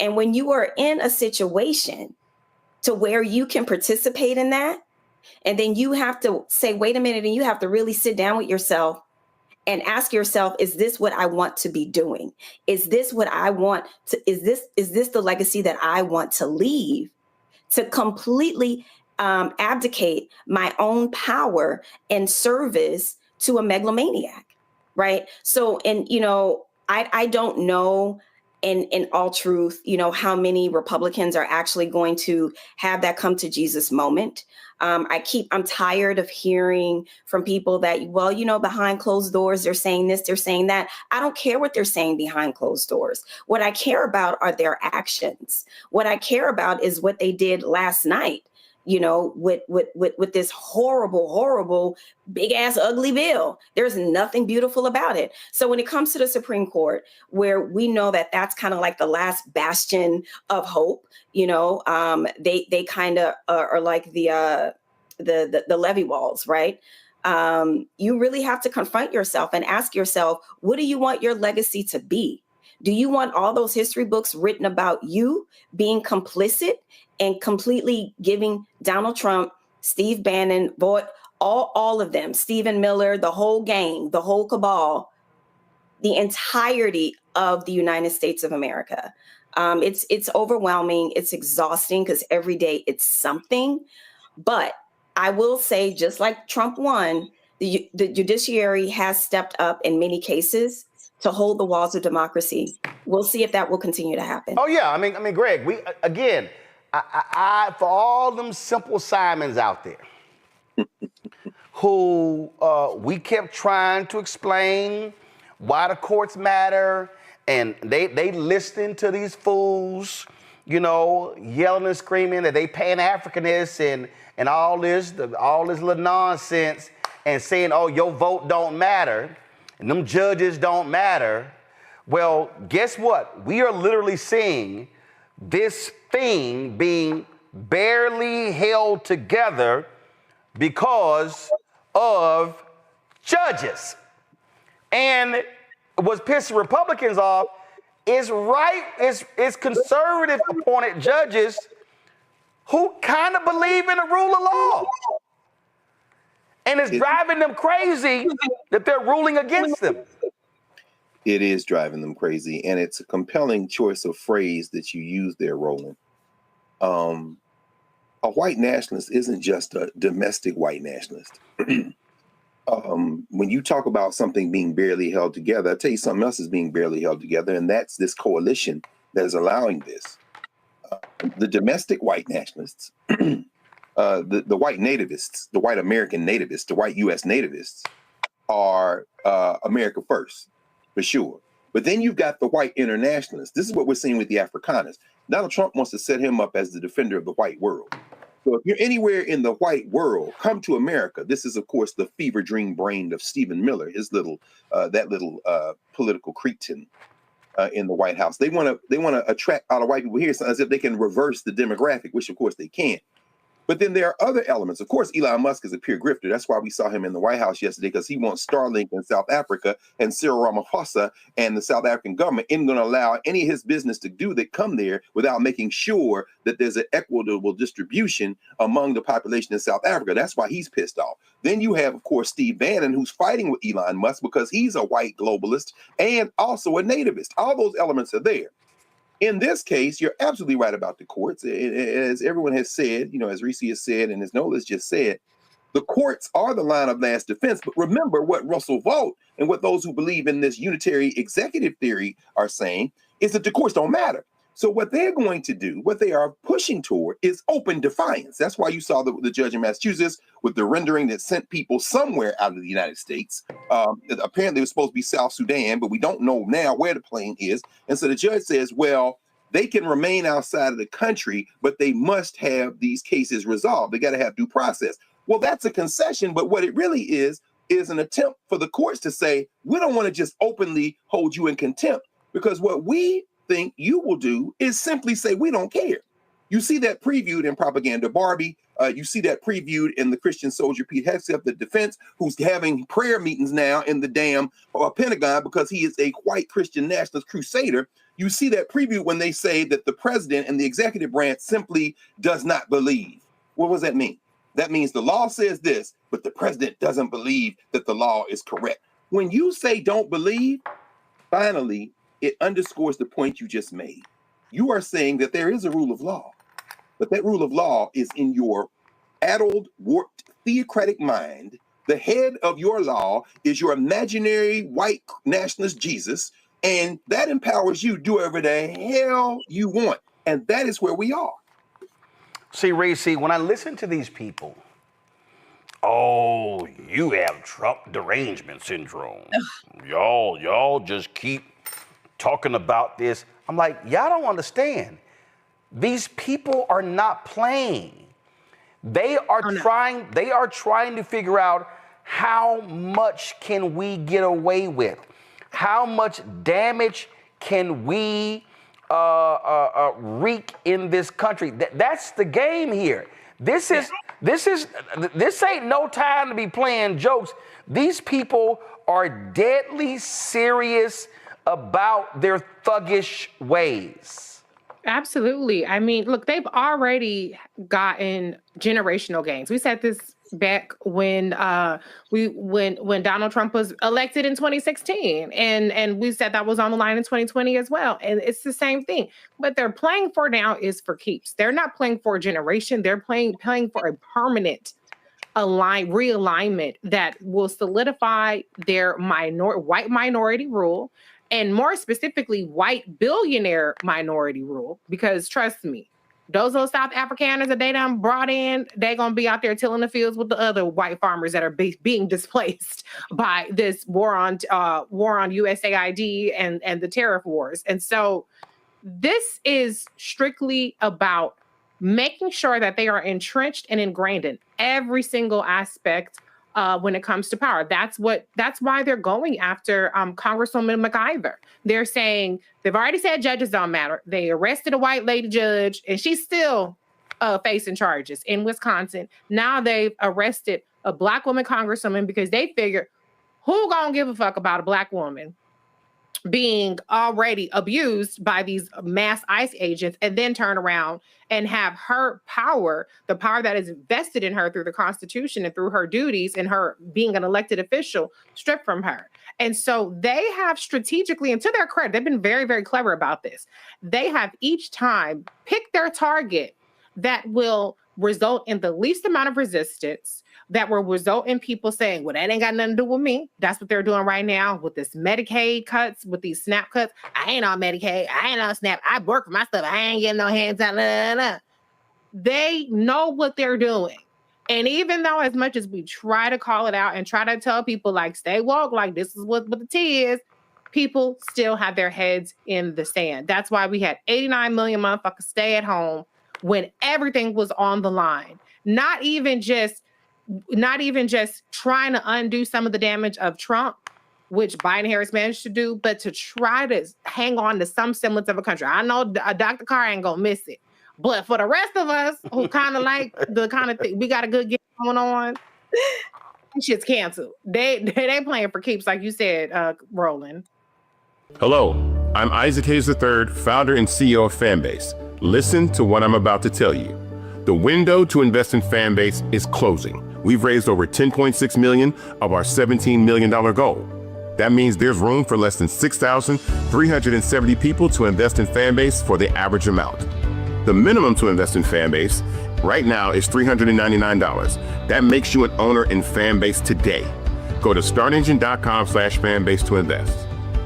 And when you are in a situation to where you can participate in that, and then you have to say, wait a minute, and you have to really sit down with yourself and ask yourself, is this what I want to be doing? Is this what I want to, is this the legacy that I want to leave? To completely abdicate my own power in service to a megalomaniac. Right. So, and, you know, I don't know in all truth, you know, how many Republicans are actually going to have that come to Jesus moment. I'm tired of hearing from people that, well, you know, behind closed doors, they're saying this, they're saying that. I don't care what they're saying behind closed doors. What I care about are their actions. What I care about is what they did last night. with this horrible, big ass ugly bill. There's nothing beautiful about it. So when it comes to the Supreme Court, where we know that that's kind of like the last bastion of hope, they kind of are like the levee walls, right? You really have to confront yourself and ask yourself, what do you want your legacy to be? Do you want all those history books written about you being complicit and completely giving Donald Trump, Steve Bannon, all of them, Stephen Miller, the whole gang, the whole cabal, the entirety of the United States of America? It's overwhelming. It's exhausting because every day it's something. But I will say, just like Trump won, the judiciary has stepped up in many cases to hold the walls of democracy. We'll see if that will continue to happen. Oh yeah, I mean, Greg, I for all them simple Simons out there who we kept trying to explain why the courts matter, and they listening to these fools, yelling and screaming that they Pan-Africanists and all this little nonsense, and saying, oh, your vote don't matter, and them judges don't matter. Well, guess what? We are literally seeing this thing being barely held together because of judges. And what's pissing Republicans off is conservative appointed judges who kind of believe in the rule of law. And it's driving them crazy that they're ruling against them. It is driving them crazy, and it's a compelling choice of phrase that you use there, Roland. A white nationalist isn't just a domestic white nationalist. When you talk about something being barely held together, I'll tell you something else is being barely held together, and that's this coalition that is allowing this. The domestic white nationalists, the white nativists, the white American nativists, the white U.S. nativists are America first, for sure. But then you've got the white internationalists. This is what we're seeing with the Afrikaners. Donald Trump wants to set him up as the defender of the white world. So if you're anywhere in the white world, come to America. This is, of course, the fever dream brain of Stephen Miller, his little political cretin in the White House. They want to attract all the white people here as if they can reverse the demographic, which of course they can't. But then there are other elements. Of course, Elon Musk is a pure grifter. That's why we saw him in the White House yesterday, because he wants Starlink in South Africa, and Cyril Ramaphosa and the South African government isn't going to allow any of his business to do that come there without making sure that there's an equitable distribution among the population in South Africa. That's why he's pissed off. Then you have, of course, Steve Bannon, who's fighting with Elon Musk because he's a white globalist and also a nativist. All those elements are there. In this case, you're absolutely right about the courts. As everyone has said, as Reese has said, and as Nola's just said, the courts are the line of last defense. But remember what Russell Vought and what those who believe in this unitary executive theory are saying is that the courts don't matter. So what they're going to do, what they are pushing toward, is open defiance. That's why you saw the judge in Massachusetts with the rendering that sent people somewhere out of the United States. Apparently it was supposed to be South Sudan, but we don't know now where the plane is. And so the judge says, well, they can remain outside of the country, but they must have these cases resolved. They got to have due process. Well, that's a concession, but what it really is an attempt for the courts to say, we don't want to just openly hold you in contempt, because what we think you will do is simply say, we don't care. You see that previewed in Propaganda Barbie. You see that previewed in the Christian soldier Pete Hegseth, the defense, who's having prayer meetings now in the damn Pentagon because he is a white Christian nationalist crusader. You see that previewed when they say that the president and the executive branch simply does not believe. What does that mean? That means the law says this, but the president doesn't believe that the law is correct. When you say don't believe, finally, it underscores the point you just made. You are saying that there is a rule of law, but that rule of law is in your addled, warped, theocratic mind. The head of your law is your imaginary white nationalist Jesus, and that empowers you to do whatever the hell you want. And that is where we are. See, Reese, when I listen to these people, oh, you have Trump derangement syndrome. Y'all just keep talking about this. I'm like, y'all don't understand. These people are not playing. They are trying to figure out how much can we get away with? How much damage can we wreak in this country? That's the game here. This ain't no time to be playing jokes. These people are deadly serious about their thuggish ways. Absolutely. I mean, look, they've already gotten generational gains. We said this back when Donald Trump was elected in 2016, and we said that was on the line in 2020 as well. And it's the same thing. What they're playing for now is for keeps. They're not playing for a generation. They're playing for a permanent realignment that will solidify their white minority rule, and more specifically, white billionaire minority rule. Because trust me, those little South Afrikaners that they done brought in, they're going to be out there tilling the fields with the other white farmers that are being displaced by this war on USAID and the tariff wars. And so this is strictly about making sure that they are entrenched and ingrained in every single aspect when it comes to power. That's why they're going after Congresswoman McIver. They're saying, they've already said judges don't matter. They arrested a white lady judge, and she's still facing charges in Wisconsin. Now they've arrested a black woman congresswoman because they figure, who gonna give a fuck about a black woman being already abused by these mass ICE agents, and then turn around and have her power, the power that is vested in her through the Constitution and through her duties and her being an elected official, stripped from her. And so they have strategically, and to their credit, they've been very, very clever about this. They have each time picked their target that will result in the least amount of resistance, that will result in people saying, well, that ain't got nothing to do with me. That's what they're doing right now with this Medicaid cuts, with these SNAP cuts. I ain't on Medicaid. I ain't on SNAP. I work for my stuff. I ain't getting no hands out. They know what they're doing. And even though as much as we try to call it out and try to tell people, like, stay woke, like this is what the tea is, people still have their heads in the sand. That's why we had 89 million motherfuckers stay at home when everything was on the line. Not even just trying to undo some of the damage of Trump, which Biden Harris managed to do, but to try to hang on to some semblance of a country. I know Dr. Carr ain't gonna miss it, but for the rest of us who kind of like the kind of thing, we got a good game going on, shit's canceled. They playing for keeps, like you said, Roland. Hello, I'm Isaac Hayes III, founder and CEO of Fanbase. Listen to what I'm about to tell you. The window to invest in Fanbase is closing. We've raised over $10.6 million of our $17 million goal. That means there's room for less than 6,370 people to invest in Fanbase for the average amount. The minimum to invest in Fanbase right now is $399. That makes you an owner in Fanbase today. Go to startengine.com/fanbase to invest.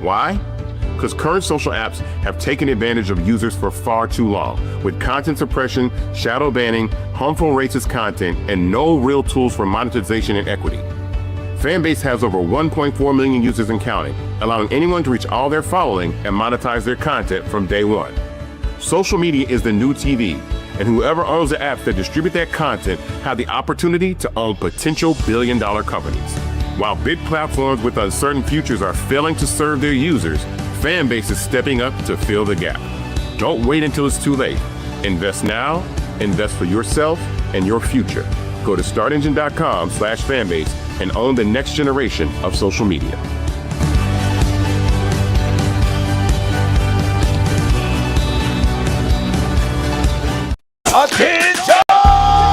Why? Because current social apps have taken advantage of users for far too long, with content suppression, shadow banning, harmful racist content, and no real tools for monetization and equity. Fanbase has over 1.4 million users and counting, allowing anyone to reach all their following and monetize their content from day one. Social media is the new TV, and whoever owns the apps that distribute that content have the opportunity to own potential billion-dollar companies. While big platforms with uncertain futures are failing to serve their users, Fanbase is stepping up to fill the gap. Don't wait until it's too late. Invest now, invest for yourself and your future. Go to startengine.com/fanbase and own the next generation of social media. Attention!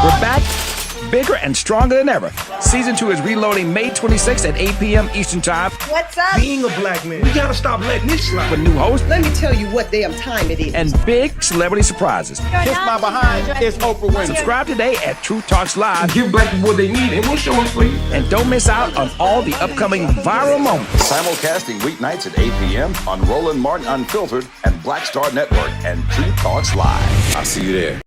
We're back, bigger and stronger than ever. Season 2 is reloading May 26th at 8 p.m. Eastern Time. What's up? Being a black man, we gotta stop letting this slide. With new hosts. Let me tell you what damn time it is. And big celebrity surprises. Kiss my behind. It's Oprah Winfrey. Subscribe today at Truth Talks Live. Give black people what they need, and we'll show them for you. And don't miss out on all the upcoming viral moments. Simulcasting weeknights at 8 p.m. on Roland Martin Unfiltered and Black Star Network and Truth Talks Live. I'll see you there.